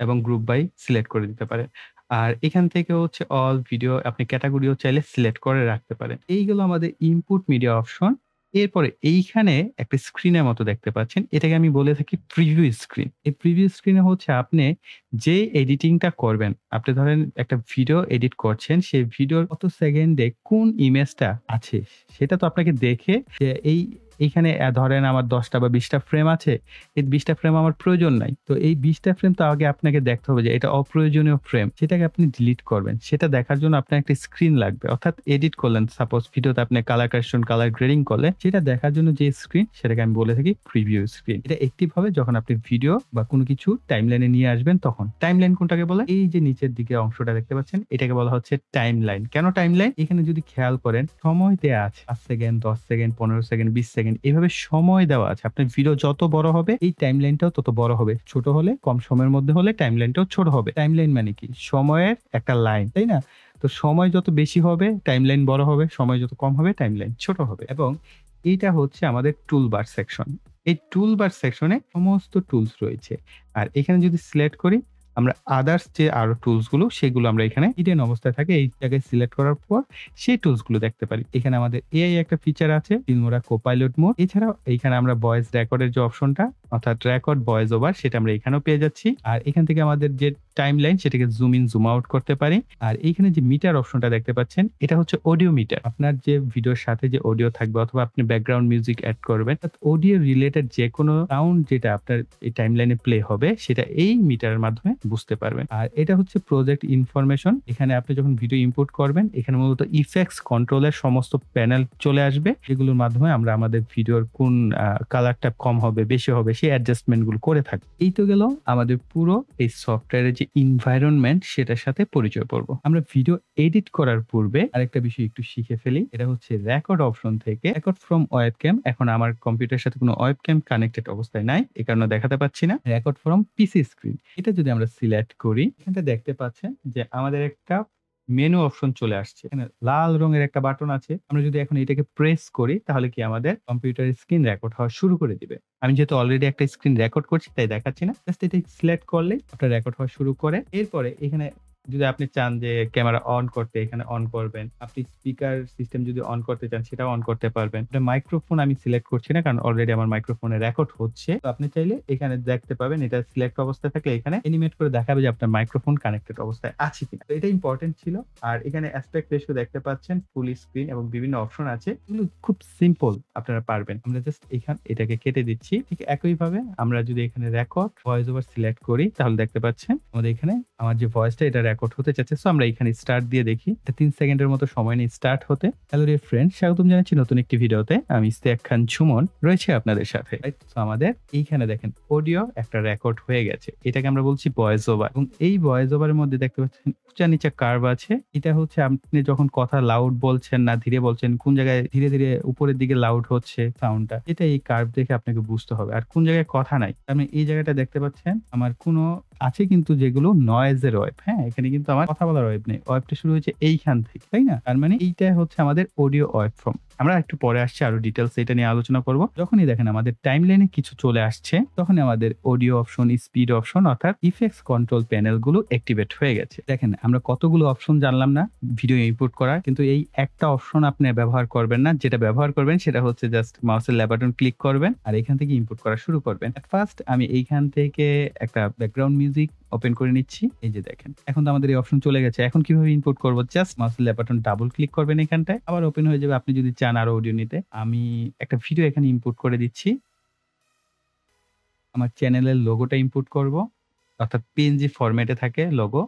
[SPEAKER 1] এবং গ্রুপ বাই সিলেক্ট করে দিতে পারেন। আর এখান থেকে হচ্ছে অল ভিডিও আপনি ক্যাটাগরিও চাইলে সিলেক্ট করে রাখতে পারেন। এইগুলো আমাদের ইনপুট মিডিয়া অপশন। এরপরে এইখানে একটা স্ক্রিনের মতো দেখতে পাচ্ছেন। এটাকে আমি বলে থাকি প্রিভিউ স্ক্রিন। এই প্রিভিউ স্ক্রিনে হচ্ছে আপনি যে এডিটিংটা করবেন, আপনি ধরেন একটা ভিডিও এডিট করছেন, সেই ভিডিওর কত সেকেন্ডে কোন ইমেজটা আছে সেটা তো আপনাকে দেখে যে এইখানে ধরেন আমার 10টা বা 20টা ফ্রেম আছে। এই 20টা ফ্রেম আমার প্রয়োজন নাই। তো এই 20টা ফ্রেম তো আগে আপনাকে দেখতে হবে যে এটা অপ্রয়োজনীয় ফ্রেম। সেটাকে আপনি ডিলিট করবেন। সেটা দেখার জন্য আপনার একটা স্ক্রিন লাগবে। অর্থাৎ এডিট করলেন, সাপোজ ভিডিওতে আপনি কালার কারেকশন, কালার গ্রেডিং করলে সেটা দেখার জন্য যে স্ক্রিন, সেটাকে আমি বলে থাকি প্রিভিউ স্ক্রিন। এটা অ্যাক্টিভ হবে যখন আপনি ভিডিও বা কোনো কিছু টাইমলাইনে নিয়ে আসবেন তখন। টাইমলাইন কোনটাকে বলে? এই যে নিচের দিকে অংশটা দেখতে পাচ্ছেন, এটাকে বলা হচ্ছে টাইমলাইন। কেন টাইমলাইন? এখানে যদি খেয়াল করেন সময় দেয়া আছে 5 second, 10 second, 15 second, 20 second second এভাবে সময় দেওয়া আছে। আপনার ভিডিও যত বড় হবে এই টাইমলাইনটাও তত বড় হবে। ছোট হলে কম সময়ের মধ্যে হলে টাইমলাইনটাও ছোট হবে। টাইমলাইন মানে কি? সময়ের একটা লাইন, তাই না? তো সময় যত বেশি হবে টাইমলাইন বড় হবে, সময় যত কম হবে টাইমলাইন ছোট হবে। এবং এইটা হচ্ছে আমাদের টুলবার সেকশন। এই টুলবার সেকশনে সমস্ত টুলস রয়েছে। আর এখানে যদি সিলেক্ট করি আমরা আদার্স যে আরো টুলস গুলো সেগুলো আমরা এখানে হিডেন অবস্থায় থাকে এই জায়গায় সিলেক্ট করার পর সেই টুলস গুলো দেখতে পারি। এখানে আমাদের এআই একটা ফিচার আছে, ফিল্মোরা কোপাইলট মোড। এছাড়াও এইখানে আমরা ভয়েস রেকর্ডের যে অপশনটা অর্থাৎ রেকর্ড ভয়েস ওভার সেটা আমরা এখানেও পেয়ে যাচ্ছি। আর এখান থেকে আমাদের যে টাইম লাইন সেটাকে জুম ইন জুম আউট করতে পারি। আর এইখানে যে মিটার অপশনটা দেখতে পাচ্ছেন এটা হচ্ছে অডিও মিটার। আপনার যে ভিডিওর সাথে যে অডিও থাকবে অথবা আপনি ব্যাকগ্রাউন্ড মিউজিক অ্যাড করবেন, অডিও রিলেটেড যে কোনো সাউন্ড যেটা আপনার এই টাইম লাইনে প্লে হবে সেটা এই মিটারের মাধ্যমে বুঝতে পারবেন। আর এটা হচ্ছে প্রজেক্ট ইনফরমেশন। এখানে আপনি যখন ভিডিও ইম্পোর্ট করবেন এখানে মূলত ইফেক্টস কন্ট্রোলের সমস্ত প্যানেল চলে আসবে, যেগুলোর মাধ্যমে আমরা আমাদের ভিডিওর কোন কালারটা কম হবে বেশি হবে সেই অ্যাডজাস্টমেন্ট গুলো করে থাকি। এই তো গেল আমাদের পুরো এই সফটওয়্যারের যে এনভায়রনমেন্ট সেটার সাথে পরিচয় পড়ব। আমরা ভিডিও এডিট করার পূর্বে আরেকটা বিষয় একটু শিখে ফেলি। এটা হচ্ছে রেকর্ড অপশন থেকে রেকর্ড ফ্রম ওয়েবক্যাম। এখন আমার কম্পিউটারের সাথে কোনো ওয়েবক্যাম কানেক্টেড অবস্থায় নাই, এই কারণে দেখাতে পাচ্ছি না। রেকর্ড ফ্রম পিসি স্ক্রিন এটা যদি আমরা সিলেক্ট করি এখানে দেখতে পাচ্ছেন যে আমাদের একটা মেনু অপশন চলে আসছে। এখানে লাল রঙের একটা বাটন আছে। আমরা যদি এখন এটাকে প্রেস করি তাহলে কি আমাদের কম্পিউটারের স্ক্রিন রেকর্ড হওয়া শুরু করে দিবে। আমি যেহেতু অলরেডি একটা স্ক্রিন রেকর্ড করছি তাই দেখাচ্ছি না, জাস্ট এটা সিলেক্ট করলে আপনার রেকর্ড হওয়া শুরু করে। এরপরে এখানে যদি আপনি চান যে ক্যামেরা অন করতে এখানে অন করবেন, আপনি স্পিকার সিস্টেম যদি অন করতে চান সেটাও অন করতে পারবেন। এটা মাইক্রোফোন আমি সিলেক্ট করছি না কারণ অলরেডি আমার মাইক্রোফোনে রেকর্ড হচ্ছে। তো আপনি চাইলে এখানে দেখতে পাবেন এটা সিলেক্ট অবস্থায় থাকলে এখানে অ্যানিমেট করে দেখাবে যে আপনার মাইক্রোফোন কানেক্টেড অবস্থায় আছে কিনা। তো এটা ইম্পর্টেন্ট ছিল। আর এখানে অ্যাসপেক্ট রেশিও দেখতে পাচ্ছেন, ফুল স্ক্রিন এবং বিভিন্ন অপশন আছে, এগুলো খুব সিম্পল আপনারা পারবেন। আমরা জাস্ট এটাকে কেটে দিচ্ছি। ঠিক একইভাবে আমরা যদি এখানে রেকর্ড ভয়েস ওভার সিলেক্ট করি তাহলে দেখতে পাচ্ছেন আমাদের এখানে আমার যে ভয়েসটা এটা রেকর্ড হতে যাচ্ছে। সো আমরা এখানে স্টার্ট দিয়ে দেখি, এটা 3 সেকেন্ডের মতো সময় নিয়ে স্টার্ট হতে। হ্যালো ডিয়ার ফ্রেন্ড, স্বাগতম জানাচ্ছি নতুন একটি ভিডিওতে। আমি ইস্তেক খান সুমন রয়েছে আপনাদের সাথে। সো আমাদের এইখানে দেখেন অডিও একটা রেকর্ড হয়ে গেছে, এটাকে আমরা বলছি ভয়েস ওভার। এবং এই ভয়েস ওভারের মধ্যে দেখতে পাচ্ছেন উঁচা নিচা কার্ভ আছে। এটা হচ্ছে আপনি যখন কথা লাউড বলছেন না ধীরে বলছেন, কোন জায়গায় ধীরে ধীরে উপরের দিকে লাউড হচ্ছে সাউন্ডটা, এটা এই কার্ভ দেখে আপনাকে বুঝতে হবে। আর কোন জায়গায় কথা নাই, আপনি এই জায়গাটা দেখতে পাচ্ছেন আমার কোনো আছে কিন্তু যেগুলো নয়েজের ওয়েব। হ্যাঁ, এখানে কিন্তু আমার কথা বলার ওয়েব নেই, ওয়েবটা শুরু হয়েছে এইখান থেকে, তাই না? তার মানে এইটা হচ্ছে আমাদের অডিও ওয়েব ফর্ম। আমরা একটু পরে আসছি আরো ডিটেলস এটা নিয়ে আলোচনা করব। যখনই দেখেন আমাদের টাইমলাইনে কিছু চলে আসছে তখন আমাদের অডিও অপশন, স্পিড অপশন অর্থাৎ ইফেক্টস কন্ট্রোল প্যানেল গুলো অ্যাক্টিভেট হয়ে গেছে। দেখেন আমরা কতগুলো অপশন জানলাম না ভিডিও ইনপুট করার, কিন্তু এই একটা অপশন আপনি ব্যবহার করবেন না। যেটা ব্যবহার করবেন সেটা হচ্ছে জাস্ট মাউসের লেফট বাটন ক্লিক করবেন আর এখান থেকে ইনপুট করা শুরু করবেন। ফার্স্ট আমি এইখান থেকে একটা ব্যাকগ্রাউন্ড মিউজিক ওপেন করে নিচ্ছি। এই যে দেখেন এখন তো আমাদের এই অপশন চলে গেছে। এখন কিভাবে ইনপুট করব? জাস্ট মাউসের লেফট বাটন ডাবল ক্লিক করবেন এখানটায়, আবার ওপেন হয়ে যাবে। আপনি যদি চান আরো অডিও নিতে, আমি একটা ভিডিও এখানে ইনপুট করে দিচ্ছি। আমার চ্যানেলের লোগোটা ইনপুট করব, অর্থাৎ পিএনজি ফরম্যাটে থাকে লোগো,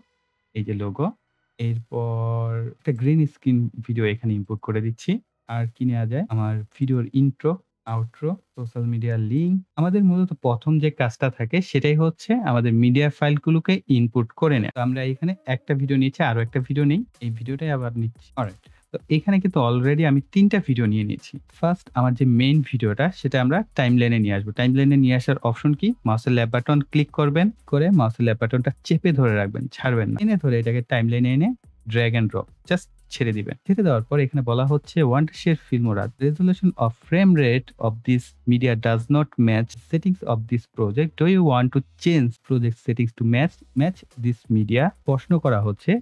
[SPEAKER 1] এই যে লোগো। এরপর একটা গ্রিন স্ক্রিন ভিডিও এখানে ইনপুট করে দিচ্ছি। আর কি নেওয়া যায়, আমার ভিডিওর intro, outro, social media link. আমাদের মূলত প্রথম যে কাজটা থাকে সেটাই হচ্ছে আমাদের মিডিয়া ফাইলগুলোকে ইনপুট করে নেয়। তো আমরা এখানে একটা ভিডিও নিচ্ছি, আরো একটা ভিডিও নেই, এই ভিডিওটাই আবার নিচ্ছি। অলরাইট, তো এখানে কিন্তু অলরেডি আমি 3টা ভিডিও নিয়ে নিয়েছি। ফার্স্ট আমার যে মেইন ভিডিওটা সেটা আমরা টাইমলাইনে নিয়ে আসবো। টাইমলাইনে নিয়ে আসার অপশন কি? মাউসের লেফট বাটন ক্লিক করবেন, করে মাউসের লেফট বাটনটা চেপে ধরে রাখবেন, ছাড়বেন না। এনে ধরে এটাকে টাইমলাইনে এনে ড্র্যাগ এন্ড ড্রপ জাস্ট ছেড়ে দিবেন। ছেড়ে দেওয়ার পর এখানে বলা হচ্ছে want to share Filmora resolution of frame rate of this media does not match settings of this project, do you want to change project settings to match this media. প্রশ্ন করা হচ্ছে,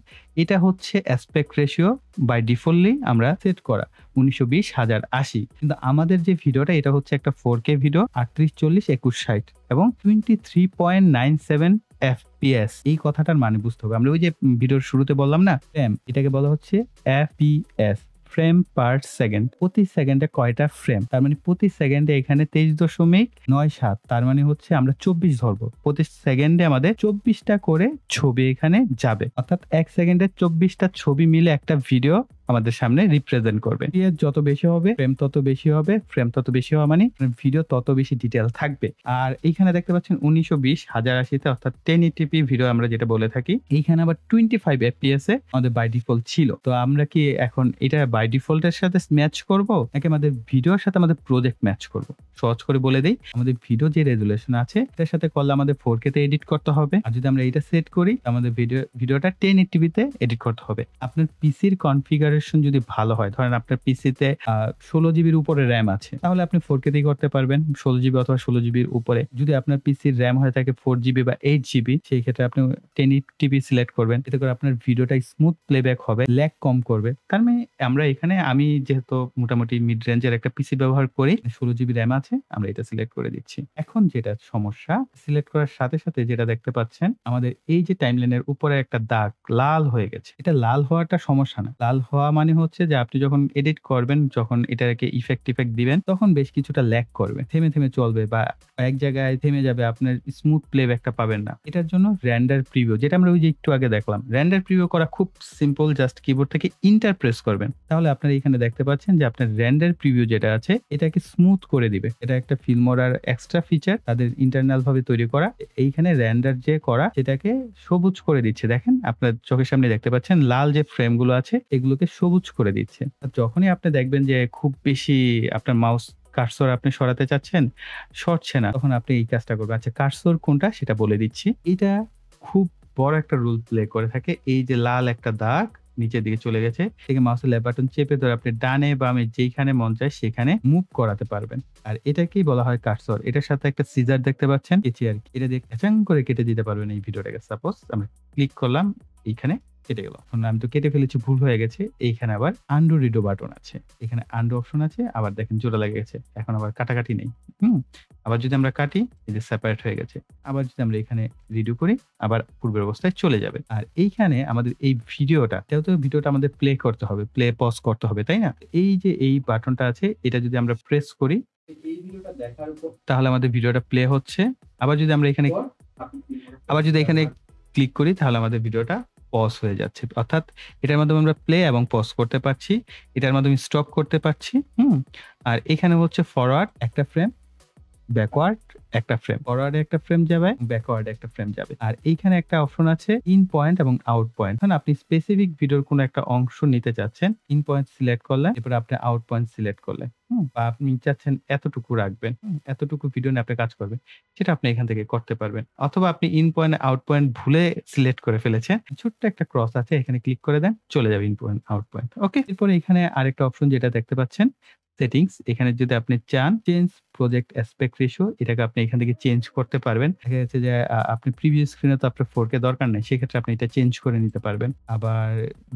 [SPEAKER 1] এটা হচ্ছে অ্যাসপেক্ট রেশিও বাই ডিফল্টলি আমরা set করা 1920/1080, কিন্তু আমাদের যে ভিডিওটা এটা হচ্ছে একটা 4K ভিডিও, 3840x2160 এবং 23.97 FPS। এই কথাটার মানে বুঝতে হবে। আমরা ওই যে ভিডিওর শুরুতে বললাম না ফ্রেম, এটাকে বলা হচ্ছে FPS, ফ্রেম পার সেকেন্ড। প্রতি সেকেন্ডে কয়টা ফ্রেম, তার মানে প্রতি সেকেন্ডে এখানে 23.97, তার মানে হচ্ছে আমরা 24 ধরবো। প্রতি সেকেন্ডে আমাদের 24টা করে ছবি এখানে যাবে, অর্থাৎ 1 সেকেন্ডে 24টা ছবি মিলে একটা ভিডিও আমাদের সামনে রিপ্রেজেন্ট করবে। যত বেশি হবে ফ্রেম তত বেশি হবে, ফ্রেম তত বেশি হওয়া মানে ভিডিও তত বেশি ডিটেল থাকবে। আর এইখানে দেখতে পাচ্ছেন 1920/1080 অর্থাৎ 1080p ভিডিও আমরা যেটা বলে থাকি। এইখানে আবার 25 FPS এ আমাদের বাই ডিফল্ট ছিল। তো আমরা কি এখন এটা বাই ডিফল্ট এর সাথে ম্যাচ করব নাকি আমাদের ভিডিওর সাথে আমাদের প্রজেক্ট ম্যাচ করব। সহজ করে বলে দেই, আমাদের ভিডিও যে রেজুলেশন আছে এটার সাথে করলে আমাদের 4K তে এডিট করতে হবে। আর যদি আমরা এটা সেট করি আমাদের ভিডিওটা 1080p তে এডিট করতে হবে। আপনার পিসির কনফিগারেশন যদি ভালো হয়, ধরেন আপনার পিসিতে 16 GB উপরে র্যাম আছে, তাহলে আপনি 4K দিয়ে করতে পারবেন, 16 GB অথবা 16 GB উপরে। যদি আপনার পিসির র্যাম হয়ে থাকে 4 GB বা 8 GB, সেই ক্ষেত্রে আপনি 1080p সিলেক্ট করবেন। এতে করে আপনার ভিডিওটা স্মুথ প্লেব্যাক হবে, ল্যাগ কম করবে। তার মানে আমরা এখানে, আমি যেহেতু মোটামুটি মিড রেঞ্জের একটা পিসি ব্যবহার করি, 16 GB র্যাম আছে, আমরা এটা সিলেক্ট করে দিচ্ছি। এখন যেটা সমস্যা, সিলেক্ট করার সাথে সাথে যেটা দেখতে পাচ্ছেন, আমাদের এই যে টাইমলাইনের উপরে একটা দাগ লাল হয়ে গেছে। এটা লাল হওয়াটা সমস্যা না, লাল হওয়া মানে হচ্ছে যে আপনি যখন এডিট করবেন, যখন এটাকে ইফেক্ট দিবেন, তখন বেশ কিছুটা ল্যাগ করবে, থেমে থেমে চলবে বা এক জায়গায় থেমে যাবে, আপনার স্মুথ প্লেব্যাকটা পাবেন না। এটার জন্য রেন্ডার প্রিভিউ, যেটা আমরা ওই যে একটু আগে দেখলাম, রেন্ডার প্রিভিউ করা খুব সিম্পল। জাস্ট কিবোর্ড থেকে ইন্টার প্রেস করবেন, তাহলে আপনারা এখানে দেখতে পাচ্ছেন যে আপনার রেন্ডার প্রিভিউ যেটা আছে এটাকে স্মুথ করে দিবে। এটা একটা ফিল্মোরার এক্সট্রা ফিচার, তাদের ইন্টারনাল ভাবে তৈরি করা। এইখানে রেন্ডার যে করা সেটাকে সবুজ করে দিচ্ছে। দেখেন আপনার চোখের সামনে দেখতে পাচ্ছেন লাল যে ফ্রেম গুলো আছে এগুলোকে সবুজ করে দিচ্ছে। যখনই আপনি দেখবেন যে খুব বেশি আপনার মাউস কার্সর আপনি সরাতে চাচ্ছেন, সরছে না, তখন আপনি এই কাজটা করবেন। আচ্ছা, কার্সর কোনটা সেটা বলে দিচ্ছি। এটা খুব বড় একটা রোল প্লে করে থাকে। এই যে লাল একটা দাগ নিচের দিকে চলে গেছে, থেকে মাউসের লেফট বাটন চেপে ধরে আপনি ডানে বামে যেখানে মন চায় সেখানে মুভ করাতে পারবেন। আর এটাকেই বলা হয় কার্সর। এটার সাথে একটা সিজার দেখতে পাচ্ছেন, কেচি আর কি, এটা দিয়ে খ্যাচাং করে কেটে দিতে পারবেন এই ভিডিওটাকে। সাপোজ আমরা ক্লিক করলাম, এইখানে কেটে গেল। এখন আমি তো কেটে ফেলেছি, ভুল হয়ে গেছে। এইখানে আবার আন্ডু রিডো বাটন আছে, এখানে আন্ডু অপশন আছে, আবার দেখেন জোড়া লেগে গেছে, এখন আবার কাটাকাটি নেই। আবার যদি আমরা কাটি, এই যে সেপারেট হয়ে গেছে। আবার যদি আমরা এখানে রিডু করি, আবার পূর্বের অবস্থায় চলে যাবে। আর এইখানে আমাদের এই ভিডিওটা, যেহেতু ভিডিওটা আমাদের প্লে করতে হবে, প্লে পজ করতে হবে, তাই না? এই যে এই বাটনটা আছে, এটা যদি আমরা প্রেস করি, এই ভিডিওটা দেখার পর তাহলে আমাদের ভিডিওটা প্লে হচ্ছে। আবার যদি আমরা এখানে ক্লিক করি, তাহলে আমাদের ভিডিওটা পজ হয়ে যাচ্ছে। অর্থাৎ এটার মাধ্যমে আমরা প্লে এবং পজ করতে পারছি, এটার মাধ্যমে স্টপ করতে পারছি। আর এখানে হচ্ছে ফরওয়ার্ড একটা ফ্রেম, ব্যাকওয়ার্ড একটা ফ্রেম, ফরওয়ার্ডে একটা ফ্রেম যাবে, ব্যাকওয়ার্ডে একটা ফ্রেম যাবে। আর এইখানে একটা অপশন আছে ইন পয়েন্ট এবং আউট পয়েন্ট। এখন আপনি স্পেসিফিক ভিডিওর কোনো একটা অংশ নিতে চাচ্ছেন, ইন পয়েন্ট সিলেক্ট করলেন, এরপর আপনি আউট পয়েন্ট সিলেক্ট করলেন, বা আপনি চাচ্ছেন এতটুকু রাখবেন, এতটুকু ভিডিও নিয়ে আপনি কাজ করবেন, সেটা আপনি এখান থেকে করতে পারবেন। অথবা আপনি ইন পয়েন্ট আউট পয়েন্ট ভুলে সিলেক্ট করে ফেলেছেন, ছোট্ট একটা ক্রস আছে, এখানে ক্লিক করে দেন, চলে যাবে ইন পয়েন্ট আউট পয়েন্ট। ওকে, এরপরে এখানে আরেকটা অপশন যেটা দেখতে পাচ্ছেন সেটিংস, এখানে যদি আপনি চান চেঞ্জ প্রজেক্ট অ্যাসপেক্ট রেশিও, এটাকে আপনি এখান থেকে চেঞ্জ করতে পারবেন। দেখা যাচ্ছে যে আপনি প্রিভিয়াস স্ক্রিনে তো আপনার 4K দরকার নেই, সেক্ষেত্রে আপনি এটা চেঞ্জ করে নিতে পারবেন। আবার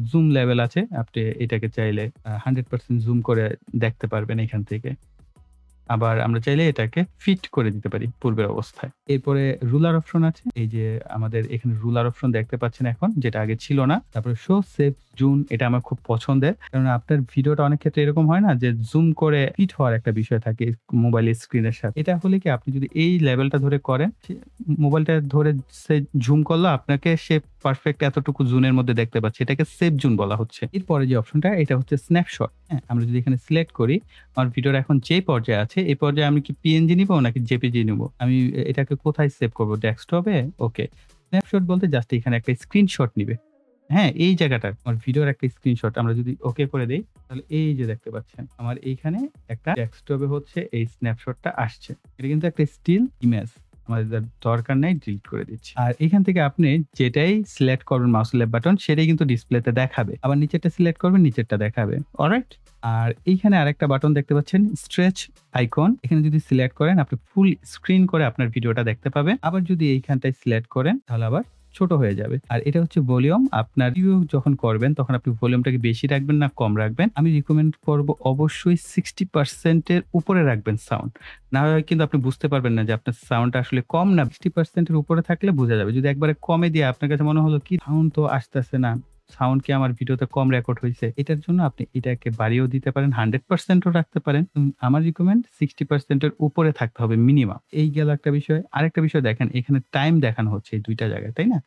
[SPEAKER 1] জুম লেভেল আছে, আপনি এটাকে চাইলে 100% জুম করে দেখতে পারবেন এখান থেকে। আবার আমরা চাইলে এটাকে ফিট করে দিতে পারি পূর্বের অবস্থায়। এরপরে রুলার অপশন আছে, এই যে আমাদের এখানে রুলার অপশন দেখতে পাচ্ছেন এখন, যেটা আগে ছিল না। তারপরে শো সেভ জুম, এটা আমার খুব পছন্দের, কারণ আপনার ভিডিওটা অনেক ক্ষেত্রে এরকম হয় না যে জুম করে ফিট হওয়ার একটা বিষয় থাকে মোবাইলের স্ক্রিনের সাথে। এটা হলে কি, আপনি যদি এই লেভেলটা ধরে করেন, মোবাইলটা ধরে সে জুম করলো, আপনাকে সে পারফেক্ট এতটুকু জুনের মধ্যে দেখতে পাচ্ছে, এটাকে সেভ জুন বলা হচ্ছে। এরপরে যে অপশনটা, এটা হচ্ছে স্ন্যাপশট। আমরা যদি এখানে সিলেক্ট করি, আমার ভিডিওর এখন যে পর্যায়ে আছে, এই পর্যায়ে আমি কি পিএনজি নিব নাকি জেপিজি নিব, আমি এটাকে কোথায় সেভ করব, ডেস্কটপে? ওকে, স্ন্যাপশট বলতে জাস্ট এখানে একটা স্ক্রিনশট নিবে। এই জায়গাটা আমার ভিডিওর একটা স্ক্রিনশট আমরা যদি ওকে করে দেই, তাহলে এই যে দেখতে পাচ্ছেন আমার এইখানে একটা ডেস্কটপে হচ্ছে এই স্ন্যাপশটটা আসছে। এটা কিন্তু একটা স্টিল ইমেজ, আমাদের দরকার নাই, ডিলিট করে দিচ্ছি। আর এখান থেকে আপনি যেটাই সিলেক্ট করবেন মাউসের লেফট বাটন, সেটাই কিন্তু ডিসপ্লেতে দেখাবে। আবার নিচেরটা সিলেক্ট করবেন, নিচেরটা দেখাবে। অলরাইট, আর এইখানে আরেকটা বাটন দেখতে পাচ্ছেন স্ট্রেচ আইকন, এখানে যদি সিলেক্ট করেন আপনি ফুল স্ক্রিন করে আপনার ভিডিওটা দেখতে পাবেন। আবার যদি এইখানটায় সিলেক্ট করেন, তাহলে আবার ছোট হয়ে যাবে। আর এটা হচ্ছে ভলিউম, আপনার রিভিউ যখন করবেন তখন আপনি ভলিউমটাকে বেশি রাখবেন না কম রাখবেন। আমি রিকমেন্ড করব অবশ্যই 60% এর উপরে রাখবেন সাউন্ড, না হয় কিন্তু আপনি বুঝতে পারবেন না যে আপনার সাউন্ডটা আসলে কম না। 60% এর উপরে থাকলে বোঝা যাবে। যদি একবারে কমে দিয়ে আপনার কাছে মনে হলো কি সাউন্ড তো আসতেছে না, সাউন্ড কি আমার ভিডিওতে কম রেকর্ড হয়েছে, এটার জন্য আপনি এটাকে বাড়িয়েও দিতে পারেন, 100%ও রাখতে পারেন। আমার রিকমেন্ড 60% এর উপরে থাকতে হবে মিনিমাম। এই গেল একটা বিষয়। আরেকটা বিষয় দেখেন, এখানে টাইম দেখানো হচ্ছে এই দুইটা জায়গায়, তাই না?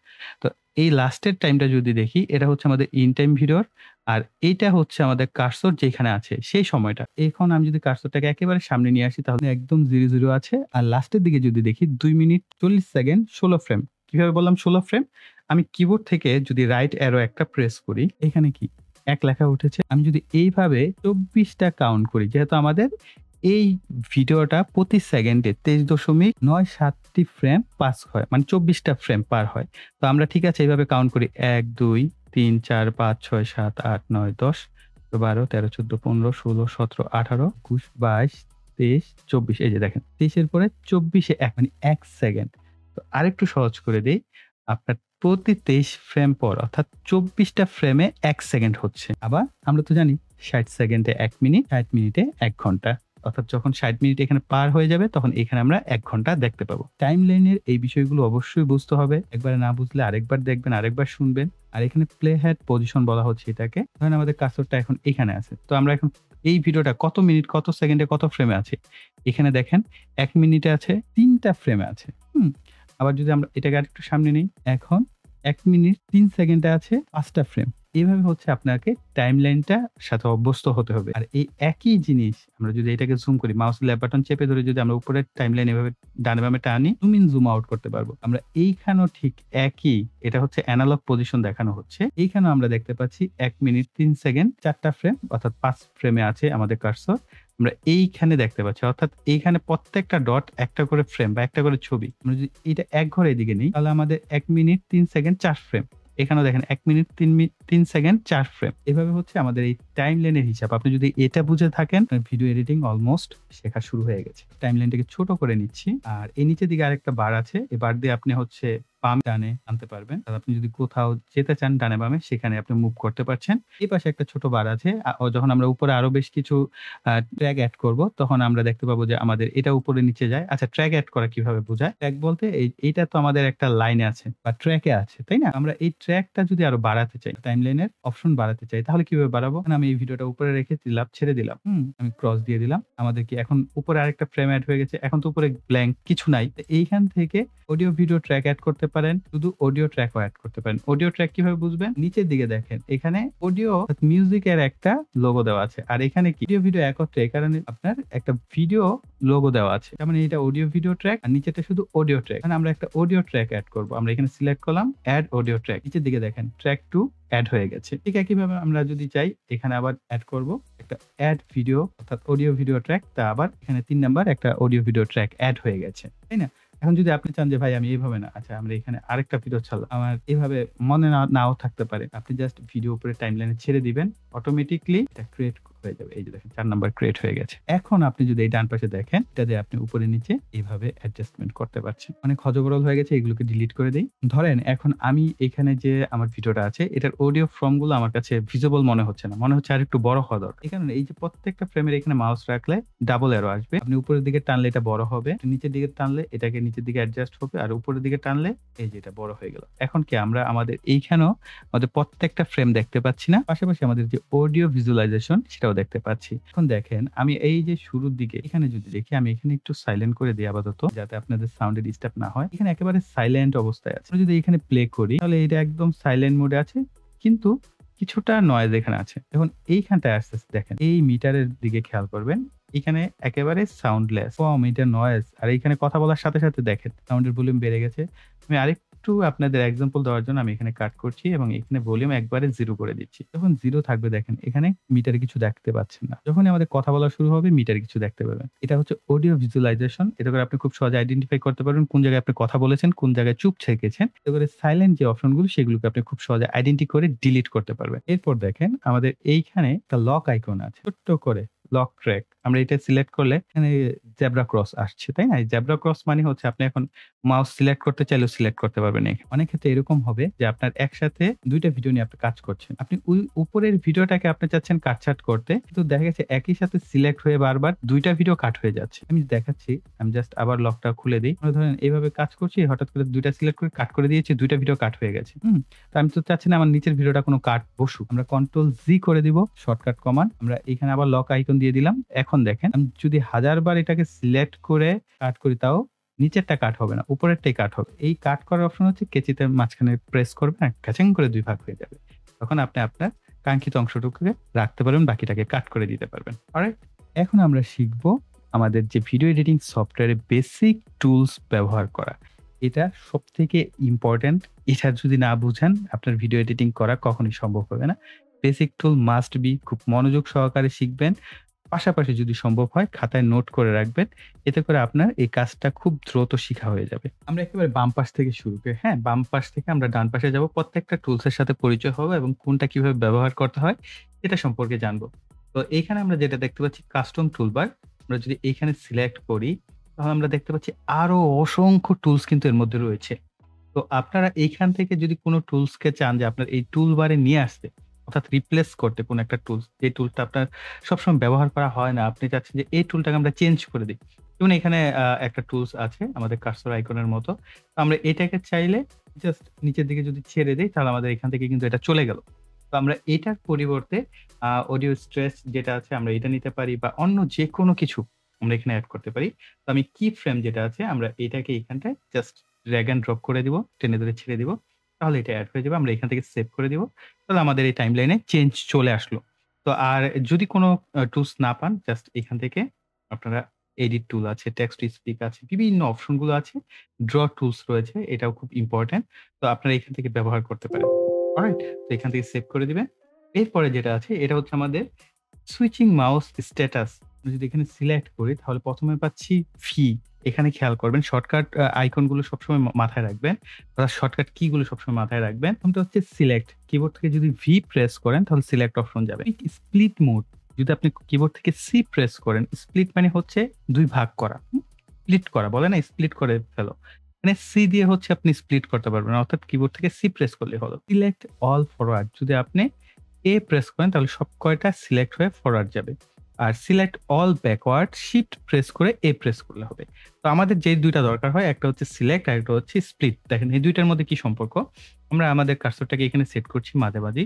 [SPEAKER 1] তো এই লাস্টের টাইমটা যদি দেখি, এটা হচ্ছে আমাদের ইন টাইম ভিডিওর, আর এইটা হচ্ছে আমাদের কার্সর যেখানে আছে সেই সময়টা। এখন আমি যদি কার্সরটাকে একেবারে সামনে নিয়ে আসি, তাহলে একদম 00 আছে। আর লাস্টের দিকে যদি দেখি 2 মিনিট 40 সেকেন্ড 16 ফ্রেম। কিভাবে বললাম 16 ফ্রেম? আমি কিবোর্ড থেকে যদি রাইট অ্যারো একটা প্রেস করি, এখানে কি 1 লেখা উঠেছে। আমি যদি এইভাবে 24 টা কাউন্ট করি, যেহেতু আমাদের এই ভিডিওটা প্রতি সেকেন্ডে 23.97 টি ফ্রেম পাস হয়। মানে 24 টা ফ্রেম পার হয়। তো আমরা ঠিক আছে এইভাবে কাউন্ট করি ১, ২, ৩, ৪, ৫, ৬, ৭, ৮, ৯, ১০, ১২, ১৩, ১৪, ১৫, ১৬, ১৭, ১৮, ২১, ২২, ২৩, ২৪ এই যে দেখেন ২৩ এর পরে ২৪ এ ১ মানে ১ সেকেন্ড। তো আরেকটু সহজ করে দেই। আপনার প্রতি ২৩ ফ্রেম পর অর্থাৎ ২৪ টা ফ্রেমে ১ সেকেন্ড হচ্ছে। আবার আমরা তো জানি ৬০ সেকেন্ডে ১ মিনিট, ৬০ মিনিটে ১ ঘন্টা। অর্থাৎ যখন ৬০ মিনিট এখানে পার হয়ে যাবে তখন এখানে আমরা ১ ঘন্টা দেখতে পাবো। টাইমলাইনের এই বিষয়গুলো অবশ্যই বুঝতে হবে। একবারে না বুঝলে আরেকবার দেখবেন, আরেকবার শুনবেন। আর এখানে প্লে হেড পজিশন বলা হচ্ছে এটাকে। ধরেন আমাদের কার্সরটা এখন এখানে আছে। তো আমরা এখন এই ভিডিওটা কত মিনিট, কত সেকেন্ডে, কত ফ্রেমে আছে? এখানে দেখেন ১ মিনিটে আছে ৩ টা ফ্রেমে আছে। আবার যদি আমরা এটাকে আরেকটু সামনে নেই, এখন ১ মিনিট ৩ সেকেন্ডে আছে ৫ টা ফ্রেম। এভাবে হচ্ছে আপনাকে টাইমলাইনটার সাথে অভ্যস্ত হতে হবে। আর এই একই জিনিস আমরা যদি এটাকে জুম করি, মাউসের লেফট বাটন চেপে ধরে যদি আমরা উপরের টাইমলাইন এভাবে ডানে বামে টানি, জুম ইন জুম আউট করতে পারবো। আমরা এইখানেও ঠিক একই, এটা হচ্ছে এনালগ পজিশন দেখানো হচ্ছে। এইখানেও আমরা দেখতে পাচ্ছি ১ মিনিট ৩ সেকেন্ড ৪ টা ফ্রেম অর্থাৎ ৫ ফ্রেমে আছে আমাদের কার্সর। আমরা এইখানে দেখতে পাচ্ছি। অর্থাৎ এইখানে প্রত্যেকটা ডট একটা করে ফ্রেম বা একটা করে ছবি। আমরা যদি এটা এক ঘরে এদিকে নেই, তাহলে আমাদের ১ মিনিট ৩ সেকেন্ড ৪ ফ্রেম। এখানেও দেখেন ১ মিনিট ৩ সেকেন্ড ৪ ফ্রেম। এভাবে হচ্ছে আমাদের এই টাইমলাইনের হিসাব। আপনি যদি এটা বুঝে থাকেন, ভিডিও এডিটিং অলমোস্ট শেখা শুরু হয়ে গেছে। টাইমলাইনটাকে ছোট করে নিচ্ছি। আর এই নিচের দিকে আরেকটা বার আছে। এই বার দিয়ে আপনি হচ্ছে বাম ডানে আনতে পারবেন। আর আপনি যদি কোথাও যেতে চান ডানে বামে সেখানে আপনি মুভ করতে পারছেন। এই পাশে একটা ছোট বার আছে। যখন আমরা উপরে আরো বেশ কিছু ট্র্যাক এড করব তখন আমরা দেখতে পাবো যে আমাদের এটা উপরে নিচে যায়। আচ্ছা, ট্র্যাক এড করা কিভাবে বোঝায়? ট্র্যাক বলতে এইটা তো আমাদের একটা লাইনে আছে বা ট্র্যাকে আছে, তাই না? আমরা এই ট্র্যাকটা যদি আরো বাড়াতে চাই, টাইমলাইনের অপশন বাড়াতে চাই, তাহলে কিভাবে বাড়াবো? আমি এই ভিডিওটা উপরে রেখে দিলাম, ছেড়ে দিলাম। আমি ক্রস দিয়ে দিলাম। আমাদের কি এখন উপরে আরেকটা ফ্রেম এড হয়ে গেছে। এখন তো উপরে ব্ল্যাংক কিছু নাই। তো এইখান থেকে অডিও ভিডিও ট্র্যাক এড করতে পারেন। শুধু অডিও ট্র্যাকও এড করতে পারেন। অডিও ট্র্যাক কিভাবে বুঝবেন? নিচের দিকে দেখেন। এখানে অডিও মিউজিকের একটা লোগো দেওয়া আছে। আর এখানে কি অডিও ভিডিও একত্রে, এই কারণে আপনার একটা ভিডিও লোগো দেওয়া আছে। তার মানে এটা অডিও ভিডিও ট্র্যাক আর নিচেটা শুধু অডিও ট্র্যাক। মানে আমরা একটা অডিও ট্র্যাক এড করব। আমরা এখানে সিলেক্ট করলাম এড অডিও ট্র্যাক। নিচের দিকে দেখেন ট্র্যাক 2 এড হয়ে গেছে। ঠিক একইভাবে আমরা যদি চাই এখানে আবার এড করব একটা এড ভিডিও অর্থাৎ অডিও ভিডিও ট্র্যাক, তা আবার এখানে ৩ নাম্বার একটা অডিও ভিডিও ট্র্যাক এড হয়ে গেছে। তাই না? এখন যদি আপনি চান যে ভাই আমি এইভাবে না, আচ্ছা আমরা এখানে আরেকটা ভিডিও ছাড়লাম। আমার এভাবে মনে নাও থাকতে পারে। আপনি জাস্ট ভিডিও উপরে টাইমলাইনে ছেড়ে দিবেন। অটোমেটিক্যালি এটা ক্রিয়েট হয়ে যাবে। এই যে দেখেন ৪ নাম্বার ক্রিয়েট হয়ে গেছে। এখন আপনি যদি এই ডান পাশে দেখেন, এটা দিয়ে আপনি উপরে নিচে এইভাবে অ্যাডজাস্টমেন্ট করতে পারছেন। অনেক হযবরল হয়ে গেছে, এগুলোকে ডিলিট করে দেই। ধরেন এখন আমি এখানে যে আমার ভিডিওটা আছে এটার অডিও ফর্ম গুলো আমার কাছে ভিজিবল মনে হচ্ছে না। মনে হচ্ছে আরেকটু বড় হওয়া দরকার। এই কারণে এই যে প্রত্যেকটা ফ্রেমের এখানে মাউস রাখলে ডাবল অ্যারো আসবে। আপনি উপরের দিকে টানলে এটা বড় হবে। নিচের দিকে টানলে এটাকে নিচের দিকে অ্যাডজাস্ট হবে। আর উপরের দিকে টানলে এই যে এটা বড় হয়ে গেল। এখন কি আমরা আমাদের এইখানেও আমাদের প্রত্যেকটা ফ্রেম দেখতে পাচ্ছি না? পাশাপাশি আমাদের যে অডিও ভিজুয়ালাইজেশন সেটাও দেখতে পাচ্ছি। এখন দেখেন আমি এই যে শুরুর দিকে এখানে যদি দেখি, আমি এখানে একটু সাইলেন্ট করে দিই আপাতত, যাতে আপনাদের সাউন্ডে ডিস্টার্ব না হয়। এখানে একেবারে সাইলেন্ট অবস্থায় আছে। আমরা যদি এখানে প্লে করি তাহলে এটা একদম সাইলেন্ট মোডে আছে, কিন্তু কিছুটা নয়েজ এখানে আছে। এখন এইখানটায় আস্তে আস্তে দেখেন, এই মিটারের দিকে খেয়াল করবেন। এখানে একেবারে সাউন্ডলেস, কম এটা নয়েজ। আর এইখানে কথা বলার সাথে সাথে দেখেন সাউন্ডের ভলিউম বেড়ে গেছে। আমি আরেকটু আপনাদের এক্সাম্পল দেওয়ার জন্য আমি এখানে কাট করছি এবং এখানে ভলিউম একবারে 0 করে দিচ্ছি। যখন 0 থাকবে দেখেন এখানে মিটারে কিছু দেখতে পাচ্ছেন না। যখনই আমাদের কথা বলা শুরু হবে মিটারে কিছু দেখতে পাবেন। এটা হচ্ছে অডিও ভিজুয়ালাইজেশন। এতে করে আপনি খুব সহজে আইডেন্টিফাই করতে পারবেন কোন জায়গায় আপনি কথা বলেছেন, কোন জায়গায় চুপ থেকেছেন। এতে করে সাইলেন্ট যে অপশনগুলো সেগুলোকে আপনি খুব সহজে আইডেন্টি করে ডিলিট করতে পারবেন। এরপর দেখেন আমাদের এইখানে একটা লক আইকন আছে, ছোট্ট করে লক ট্র্যাক। আমরা এটা সিলেক্ট করলে এখানে জেব্রা ক্রস আসছে, তাই না? এই জেব্রা ক্রস মানে হচ্ছে আপনি এখন মাউস সিলেক্ট করতে চাইলেও সিলেক্ট করতে পারবেন। অনেক ক্ষেত্রে এরকম হবে যে আপনার একসাথে ২ টা ভিডিও নিয়ে আপনি কাজ করছেন। আপনি ওই উপরের ভিডিওটাকে আপনি চাচ্ছেন কাটছাঁট করতে, কিন্তু দেখা গেছে একই সাথে সিলেক্ট হয়ে বারবার ২ টা ভিডিও কাট হয়ে যাচ্ছে। আমি দেখাচ্ছি, আমি জাস্ট আবার লকটা খুলে দেই। ধরেন এইভাবে কাজ করছি, হঠাৎ করে ২ টা সিলেক্ট করে কাট করে দিয়েছি, ২ টা ভিডিও কাট হয়ে গেছে। তো আমি তো চাচ্ছি না আমার নিচের ভিডিওটা কোনো কাট বসুক। আমরা কন্ট্রোল জি করে দিব, শর্টকাট কমান্ড। আমরা এখানে আবার লক আইকন দিয়ে দিলাম। এখন দেখেন আমি যদি ১০০০ বার এটাকে সিলেক্ট করে কাট করি তাও নিচেরটা কাট হবে না, উপরেরটাই কাট হবে। এই কাট করার অপশন হচ্ছে কেচিতে মাঝখানে প্রেস করবেন, ক্যাচিং করে ২ ভাগ হয়ে যাবে। তখন আপনি আপনার কাঙ্ক্ষিত অংশটুকুকে রাখতে পারবেন, বাকিটাকে কাট করে দিতে পারবেন। অলরাইট? এখন আমরা শিখব আমাদের যে ভিডিও এডিটিং সফটওয়্যারে বেসিক টুলস ব্যবহার করা। এটা সবথেকে ইম্পোর্টেন্ট। এটা যদি না বুঝেন আপনার ভিডিও এডিটিং করা কখনোই সম্ভব হবে না। বেসিক টুল মাস্ট বি, খুব মনোযোগ সহকারে শিখবেন। পাশাপাশি যদি সম্ভব হয় খাতায় নোট করে রাখবেন। এতে করে আপনার এই কাজটা খুব দ্রুত শিখা হয়ে যাবে। আমরা একেবারে বাম পাশ থেকে শুরু করি, হ্যাঁ? বাম পাশ থেকে আমরা ডান পাশে যাব। প্রত্যেকটা টুলস এর সাথে পরিচয় হবো এবং কোনটা কিভাবে ব্যবহার করতে হয় এটা সম্পর্কে জানবো। তো এইখানে আমরা যেটা দেখতে পাচ্ছি কাস্টম টুলবার। আমরা যদি এইখানে সিলেক্ট করি, তাহলে আমরা দেখতে পাচ্ছি আরো অসংখ্য টুলস কিন্তু এর মধ্যে রয়েছে। তো আপনারা এইখান থেকে যদি কোনো টুলসকে চান যে আপনার এই টুলবারে নিয়ে আসতে, অর্থাৎ রিপ্লেস করতে কোনো একটা টুলস, যে টুলটা আপনার সবসময় ব্যবহার করা হয় না। আপনি চাচ্ছেন যে এই টুলটাকে আমরা চেঞ্জ করে দিই। যেমন এখানে একটা টুলস আছে আমাদের কার্সর আইকনের মতো। তো আমরা এটাকে চাইলে জাস্ট নিচের দিকে যদি ছেড়ে দেই তাহলে আমাদের এখান থেকে কিন্তু এটা চলে গেল। তো আমরা এটার পরিবর্তে অডিও স্ট্রেস যেটা আছে আমরা এটা নিতে পারি বা অন্য যেকোনো কিছু আমরা এখানে এড করতে পারি। তো আমি কি ফ্রেম যেটা আছে আমরা এটাকে এখানটায় জাস্ট ড্রাগ অ্যান্ড ড্রপ করে দিব, টেনে ধরে ছেড়ে দিব। তাহলে এটা এড হয়ে যাবে। আমরা এখান থেকে সেভ করে দিব। তাহলে আমাদের এই টাইমলাইনে চেঞ্জ চলে আসলো। তো আর যদি কোনো টুলস না পান জাস্ট এখান থেকে আপনারা এডিট টুল আছে, টেক্সট টু স্পিক আছে, বিভিন্ন অপশন গুলো আছে। ড্র টুলস রয়েছে, এটাও খুব ইম্পোর্টেন্ট। তো আপনারা এখান থেকে ব্যবহার করতে পারেন। অলরাইট? তো এখান থেকে সেভ করে দিবেন। এরপরে যেটা আছে এটা হচ্ছে আমাদের সুইচিং মাউস স্ট্যাটাস। যদি এখানে সিলেক্ট করি তাহলে ১ম এ পাচ্ছি ভি। এখানে খেয়াল করবেন শর্টকাট আইকন গুলো সবসময় মাথায় রাখবেন। অর্থাৎ শর্টকাট কি গুলো সবসময় মাথায় রাখবেন। প্রথমটা হচ্ছে সিলেক্ট। কিবোর্ড থেকে যদি ভি প্রেস করেন তাহলে সিলেক্ট অপশন যাবে। স্প্লিট মোড যদি আপনি কিবোর্ড থেকে সি প্রেস করেন, স্প্লিট মানে হচ্ছে ২ ভাগ করা। স্প্লিট করা বলে না, স্প্লিট করে ফেলো। এখানে সি দিয়ে হচ্ছে আপনি স্প্লিট করতে পারবেন। অর্থাৎ কিবোর্ড থেকে সি প্রেস করলে হলো। সিলেক্ট অল ফরওয়ার্ড যদি আপনি এ প্রেস করেন তাহলে সব কয়টা সিলেক্ট হয়ে ফরওয়ার্ড যাবে। আর select all backward shift press করে এ প্রেস করলে হবে। তো আমাদের যে ২ টা দরকার হয় একটা হচ্ছে সিলেক্ট আর একটা হচ্ছে স্প্লিট। দেখেন এই ২ টার মধ্যে কি সম্পর্ক? আমরা আমাদের কার্সরটাকে এখানে সেট করছি মাঝামাঝি।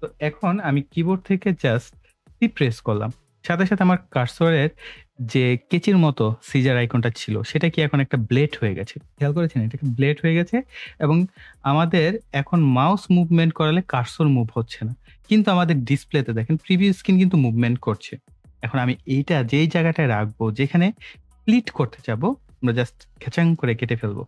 [SPEAKER 1] তো এখন আমি কিবোর্ড থেকে জাস্ট সি প্রেস করলাম। সাথে, সাথে আমার কার্সরের যে কেচির মতো সিজার আইকনটা ছিল সেটা কি এখন একটা ব্লেড হয়ে গেছে। খেয়াল করেছেন? এটা কি ব্লেড হয়ে গেছে এবং আমাদের এখন মাউস মুভমেন্ট করালে কার্সর মুভ হচ্ছে না। কিন্তু আমাদের ডিসপ্লেতে দেখেন প্রিভিউ স্ক্রিন কিন্তু মুভমেন্ট করছে। এখন আমি এইটা যেই জায়গাটায় রাখবো যেখানে স্প্লিট করতে যাবো, আমরা জাস্ট খেচাং করে কেটে ফেলবো।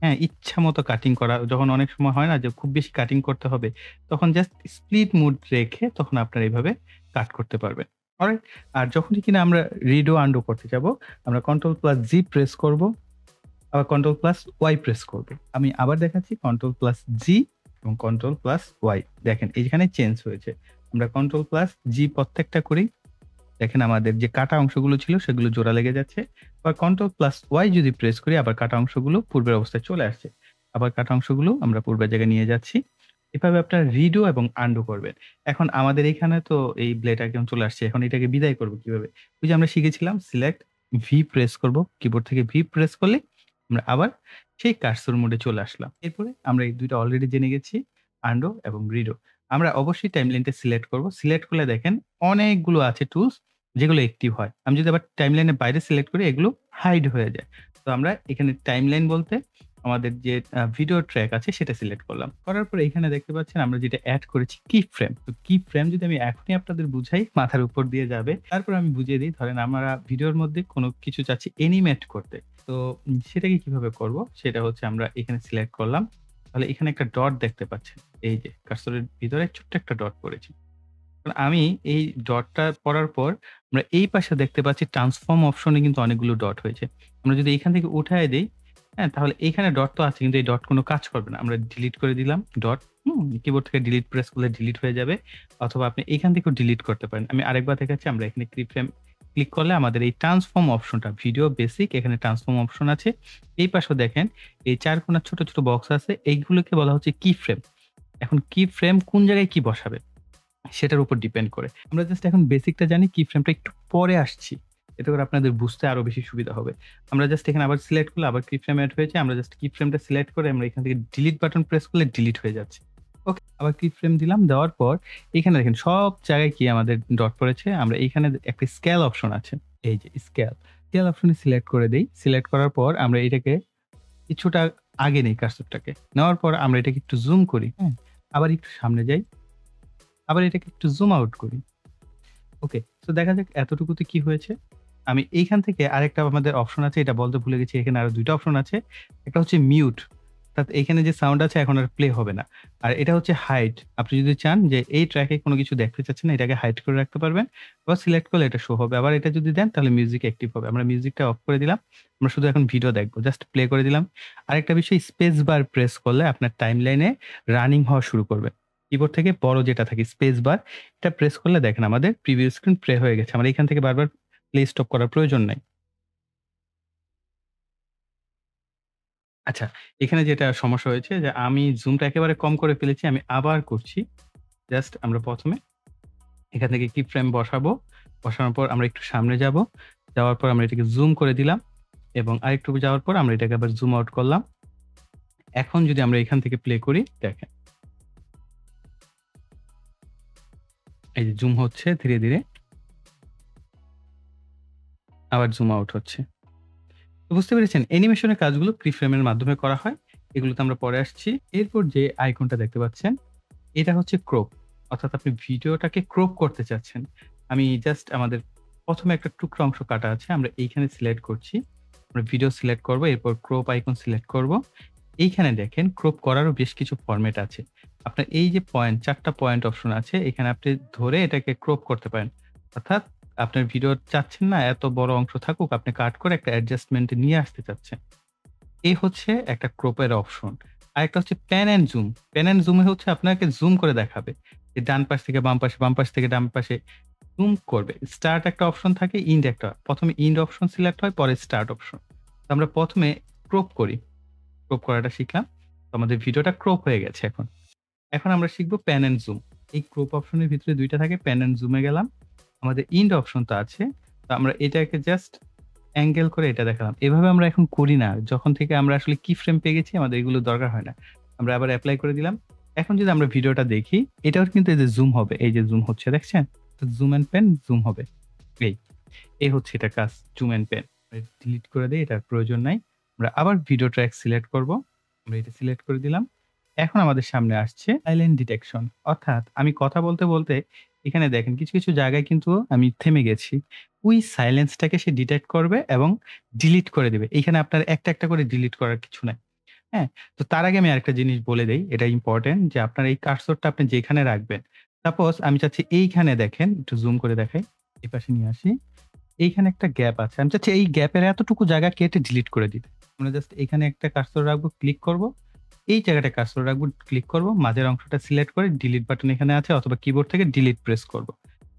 [SPEAKER 1] হ্যাঁ, ইচ্ছামতো কাটিং করা যখন অনেক সময় হয় না যে খুব বেশি কাটিং করতে হবে, তখন জাস্ট স্প্লিট মোড রেখে তখন আপনারা এভাবে কাট করতে পারবেন। অলরাইট? আর যখনই কিনা আমরা রিডো আনডু করতে যাবো, আমরা কন্ট্রোল+জি প্রেস করব, আবার কন্ট্রোল+ওয়াই প্রেস করব। আমি আবার দেখাচ্ছি কন্ট্রোল+জি এবং কন্ট্রোল+ওয়াই। দেখেন এইখানে চেঞ্জ হয়েছে। আমরা কন্ট্রোল+জি প্রত্যেকটা করি। দেখেন আমাদের যে কাটা অংশগুলো ছিল সেগুলো জোড়া লেগে যাচ্ছে। আবার কন্ট্রোল+ওয়াই যদি প্রেস করি আবার কাটা অংশগুলো পূর্বের অবস্থায় চলে আসছে। আবার কাটা অংশগুলো আমরা পূর্বের জায়গায় নিয়ে যাচ্ছি। এভাবে আপনারা রিডো এবং আনডু করবেন। এখন আমাদের এখানে তো এই ব্লেড একদম চলে আসছে। এখন এটাকে বিদায় করব কিভাবে? ওই যে আমরা শিখেছিলাম সিলেক্ট ভি প্রেস করব। কিবোর্ড থেকে ভি প্রেস করলে আমরা আবার সেই কার্সর মোডে চলে আসলাম। এরপরে আমরা এই ২ টা অলরেডি জেনে গেছি আনডু এবং রিডো। আমরা অবশ্যই টাইমলাইনটা সিলেক্ট করব। সিলেক্ট করলে দেখেন অনেকগুলো আছে টুলস যেগুলো অ্যাক্টিভ হয়। আমি যদি আবার টাইমলাইনের বাইরে সিলেক্ট করি এগুলো হাইড হয়ে যায়। তো আমরা এখানে টাইমলাইন বলতে আমাদের যে ভিডিও ট্র্যাক আছে সেটা সিলেক্ট করলাম। করার পরে এখানে দেখতে পাচ্ছেন আমরা যেটা এড করেছি কি ফ্রেম। তো কি ফ্রেম যদি আমি এখনই আপনাদের বুঝাই মাথার উপর দিয়ে যাবে। তারপর আমি বুঝিয়ে দিই ধরেন আমরা ভিডিওর মধ্যে কোনো কিছু চাচ্ছি অ্যানিমেট করতে। তো সেটাকে কিভাবে করব? সেটা হচ্ছে আমরা এখানে সিলেক্ট করলাম। তাহলে এখানে একটা ডট দেখতে পাচ্ছেন। এই যে কার্সরের ভিতরে ছোট্ট একটা ডট পড়েছে। আমি এই ডটটা পড়ার পর আমরা এই পাশে দেখতে পাচ্ছি ট্রান্সফর্ম অপশনে কিন্তু অনেকগুলো ডট হয়েছে। আমরা যদি এখান থেকে উঠায়ে দেই, হ্যাঁ? তাহলে এইখানে ডট তো আছে কিন্তু এই ডট কোনো কাজ করবে না। আমরা ডিলিট করে দিলাম ডট। কিবোর্ড থেকে ডিলিট প্রেস করলে ডিলিট হয়ে যাবে। অথবা আপনি এখান থেকেও ডিলিট করতে পারেন। আমি আরেকবার দেখাচ্ছি আমরা এখানে কিফ্রেম ক্লিক করলে আমাদের এই ট্রান্সফর্ম অপশনটা ভিডিও বেসিক এখানে ট্রান্সফর্ম অপশন আছে। এই পাশেও দেখেন এই ৪ কোণার ছোট, ছোট বক্স আছে। এইগুলোকে বলা হচ্ছে কি ফ্রেম। এখন কি ফ্রেম কোন জায়গায় কি বসাবে? সেটার উপর ডিপেন্ড করে। আমরা জাস্ট এখন বেসিকটা জানি, কি ফ্রেমটা একটু পরে আসছি। এতে করে আপনাদের বুঝতে আরো বেশি সুবিধা হবে। আমরা জাস্ট এখানে আবার সিলেক্ট করলে আবার কি ফ্রেম এড হয়েছে। আমরা জাস্ট কি ফ্রেমটা সিলেক্ট করে আমরা এখান থেকে ডিলিট বাটন প্রেস করলে ডিলিট হয়ে যাচ্ছে। ওকে, আবার কি ফ্রেম দিলাম। দেওয়ার পর এখানে দেখেন সব জায়গায় কি আমাদের ডট পড়েছে। আমরা এইখানে একটা স্কেল অপশন আছে। এই যে স্কেল। স্কেল অপশনে সিলেক্ট করে দেই। সিলেক্ট করার পর আমরা এটাকে কিছুটা আগে নেই কার্সরটাকে। নেওয়ার পর আমরা এটাকে একটু জুম করি, হ্যাঁ? আবার একটু সামনে যাই। আবার এটাকে একটু জুম আউট করি। ওকে। সো দেখা যাক এতটুকুতে কি হয়েছে। আমি এইখান থেকে আরেকটা আমাদের অপশন আছে, এটা বলতে ভুলে গেছি। এখানে আরো ২ টা অপশন আছে। একটা হচ্ছে মিউট। অর্থাৎ এখানে যে সাউন্ড আছে এখন আর প্লে হবে না। আর এটা হচ্ছে হাইড। আপনি যদি চান যে এই ট্র্যাকে কোনো কিছু দেখতে চাচ্ছেন না, এটাকে হাইড করে রাখতে পারবেন। আবার সিলেক্ট করলে এটা শো হবে। আবার এটা যদি দেন তাহলে মিউজিক অ্যাক্টিভ হবে। আমরা মিউজিকটা অফ করে দিলাম। আমরা শুধু এখন ভিডিও দেখব। জাস্ট প্লে করে দিলাম। আরেকটা বিষয়, স্পেস বার প্রেস করলে আপনার টাইমলাইনে রানিং হওয়া শুরু করবে। কিবোর্ড থেকে বড় যেটা থাকে স্পেস বার, এটা প্রেস করলে দেখেন আমাদের প্রিভিউ স্ক্রিন প্লে হয়ে গেছে। আমরা এখান থেকে বারবার প্লে স্টপ করার প্রয়োজন নাই। আচ্ছা, এখানে যেটা সমস্যা হয়েছে যে আমি জুমটা একেবারে কম করে ফেলেছি। আমি আবার করছি। জাস্ট আমরা ১ম এ এখান থেকে কি ফ্রেম বসাবো। বসানোর পর আমরা একটু সামনে যাবো। যাওয়ার পর আমরা এটাকে জুম করে দিলাম এবং আরেকটু যাওয়ার পর আমরা এটাকে আবার জুম আউট করলাম। এখন যদি আমরা এখান থেকে প্লে করি, দেখেন। এই যে জুম হচ্ছে ধীরে, ধীরে। আবার জুম আউট হচ্ছে। তো বুঝতে পেরেছেন? অ্যানিমেশনের কাজগুলো কিফ্রেমের মাধ্যমে করা হয়। এগুলোতে আমরা পরে আসছি। এরপর যে আইকনটা দেখতে পাচ্ছেন, এটা হচ্ছে ক্রপ। অর্থাৎ আপনি ভিডিওটাকে ক্রপ করতে চাচ্ছেন। আমি জাস্ট আমাদের ১ম এ একটা টুকরা অংশ কাটা আছে। আমরা এইখানে সিলেক্ট করছি। আমরা ভিডিও সিলেক্ট করব। এরপর ক্রপ আইকন সিলেক্ট করব। এইখানে দেখেন ক্রপ করারও বেশ কিছু ফরমেট আছে। আপনার এই যে পয়েন্ট ৪ টা পয়েন্ট অপশন আছে, এখানে আপনি ধরে এটাকে ক্রপ করতে পারেন। অর্থাৎ আপনার ভিডিও চাচ্ছেন না এত বড় অংশ থাকুক, আপনি কাট করে একটা অ্যাডজাস্টমেন্ট এ নিয়ে আসতে চাচ্ছেন। এই হচ্ছে একটা ক্রপের অপশন। আরেকটা হচ্ছে pan and zoom. Pan and zoom এ হচ্ছে আপনাকে জুম করে দেখাবে। যে ডান পাশ থেকে বাম পাশে, বাম পাশ থেকে ডান পাশে জুম করবে। স্টার্ট একটা অপশন থাকে, ইন্ড একটা। ১ম এ ইন্ড অপশন সিলেক্ট হয়, পরে স্টার্ট অপশন। তো আমরা ১ম এ ক্রপ করি। ক্রপ করাটা শিখলাম। তো আমাদের ভিডিওটা ক্রপ হয়ে গেছে এখন। এখন আমরা শিখব প্যান অ্যান্ড জুম। এই ক্রপ অপশনের ভিতরে ২ টা থাকে, প্যান অ্যান্ড জুম এ গেলাম। আমাদের ইন্ড অপশন তো আছে। তো আমরা এটাকে জাস্ট অ্যাঙ্গেল করে এটা দেখালাম। এভাবে আমরা এখন করি না। যখন থেকে আমরা আসলে কি ফ্রেম পেয়ে গেছি আমাদের এগুলো দরকার হয় না। আমরা আবার এপ্লাই করে দিলাম। এখন যদি আমরা ভিডিওটা দেখি, এটাও কিন্তু এই যে জুম হবে। এই যে জুম হচ্ছে দেখছেন? তো জুম অ্যান্ড প্যান জুম হবে। এই, এই হচ্ছে এটার কাজ, জুম অ্যান্ড প্যান। ডিলিট করে দেই, এটার প্রয়োজন নাই। আমরা আবার ভিডিও ট্র্যাক সিলেক্ট করব। আমরা এটা সিলেক্ট করে দিলাম। এখন আমাদের সামনে আসছে সাইলেন্ট ডিটেকশন। অর্থাৎ আমি কথা বলতে, বলতে এখানে দেখেন কিছু, কিছু জায়গায় কিন্তু আমি থেমে গেছি। ওই সাইলেন্সটাকে সে ডিটেক্ট করবে এবং ডিলিট করে দিবে। এইখানে আপনার একটা, একটা করে ডিলিট করার কিছু নাই। হ্যাঁ? তো তার আগে আমি আরেকটা জিনিস বলে দেই। এটা ইম্পোর্টেন্ট যে আপনার এই কার্সরটা আপনি যেখানে রাখবেন। সাপোজ আমি চাচ্ছি এইখানে দেখেন, একটু জুম করে দেখাই। এপাশে নিয়ে আসি। এইখানে একটা গ্যাপ আছে। আমি চাচ্ছি এই গ্যাপের এতটুকু জায়গা কেটে ডিলিট করে দিতে। আমরা জাস্ট এখানে একটা কার্সর রাখবো, ক্লিক করব। এই জায়গাটায় কার্সর রাখবো, ক্লিক করব। মাঝের অংশটা সিলেক্ট করে ডিলিট বাটন এখানে আছে অথবা কিবোর্ড থেকে ডিলিট প্রেস করব।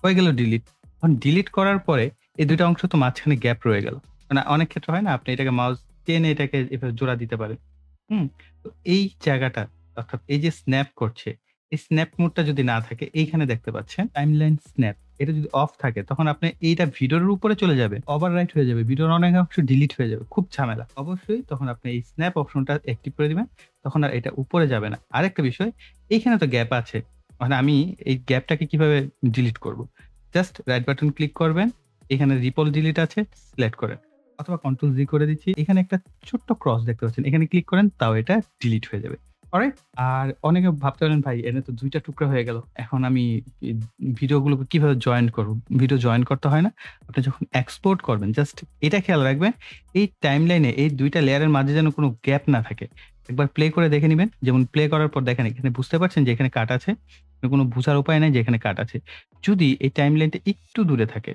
[SPEAKER 1] হয়ে গেল ডিলিট। এখন ডিলিট করার পরে এই ২ টা অংশ তো মাঝখানে গ্যাপ রয়ে গেল। মানে অনেক ক্ষেত্রে হয় না আপনি এটাকে মাউস টেনে এটাকে এভাবে জোড়া দিতে পারেন। হুম? তো এই জায়গাটা অর্থাৎ এই যে স্ন্যাপ করছে, এই স্ন্যাপ মোডটা যদি না থাকে এইখানে দেখতে পাচ্ছেন টাইমলাইন স্ন্যাপ। এটা যদি অফ থাকে তখন আপনি এইটা ভিডিওর উপরে চলে যাবে। ওভাররাইট হয়ে যাবে। ভিডিওর অনেক অংশ ডিলিট হয়ে যাবে। খুব ঝামেলা। অবশ্যই তখন আপনি এই স্ন্যাপ অপশনটা অ্যাক্টিভ করে দিবেন। তখন আর এটা উপরে যাবে না। আরেকটা বিষয়, এইখানে তো গ্যাপ আছে। মানে আমি এই গ্যাপটাকে কিভাবে ডিলিট করব? জাস্ট রাইট বাটন ক্লিক করবেন। এখানে রিপল ডিলিট আছে, সিলেক্ট করেন। অথবা কন্ট্রোল জি করে দিচ্ছি। এখানে একটা ছোট্ট ক্রস দেখতে পাচ্ছেন। এখানে ক্লিক করেন তাও এটা ডিলিট হয়ে যাবে। অলরাইট? আর অনেকে ভাবতে পারেন ভাই এনে তো ২ টা টুকরা হয়ে গেল। এখন আমি ই ভিডিওগুলোকে কিভাবে জয়েন করব? ভিডিও জয়েন করতে হয় না। আপনি যখন এক্সপোর্ট করবেন জাস্ট এটা খেয়াল রাখবেন এই টাইমলাইনে এই ২ টা লেয়ারের মাঝে যেন কোনো গ্যাপ না থাকে। একবার প্লে করে দেখে নিবেন। যেমন প্লে করার পর দেখেন এখানে বুঝতে পারছেন যে এখানে কাট আছে। কোনো বুঝার উপায় নাই যে এখানে কাট আছে। যদি এই টাইমলাইনটা একটু দূরে থাকে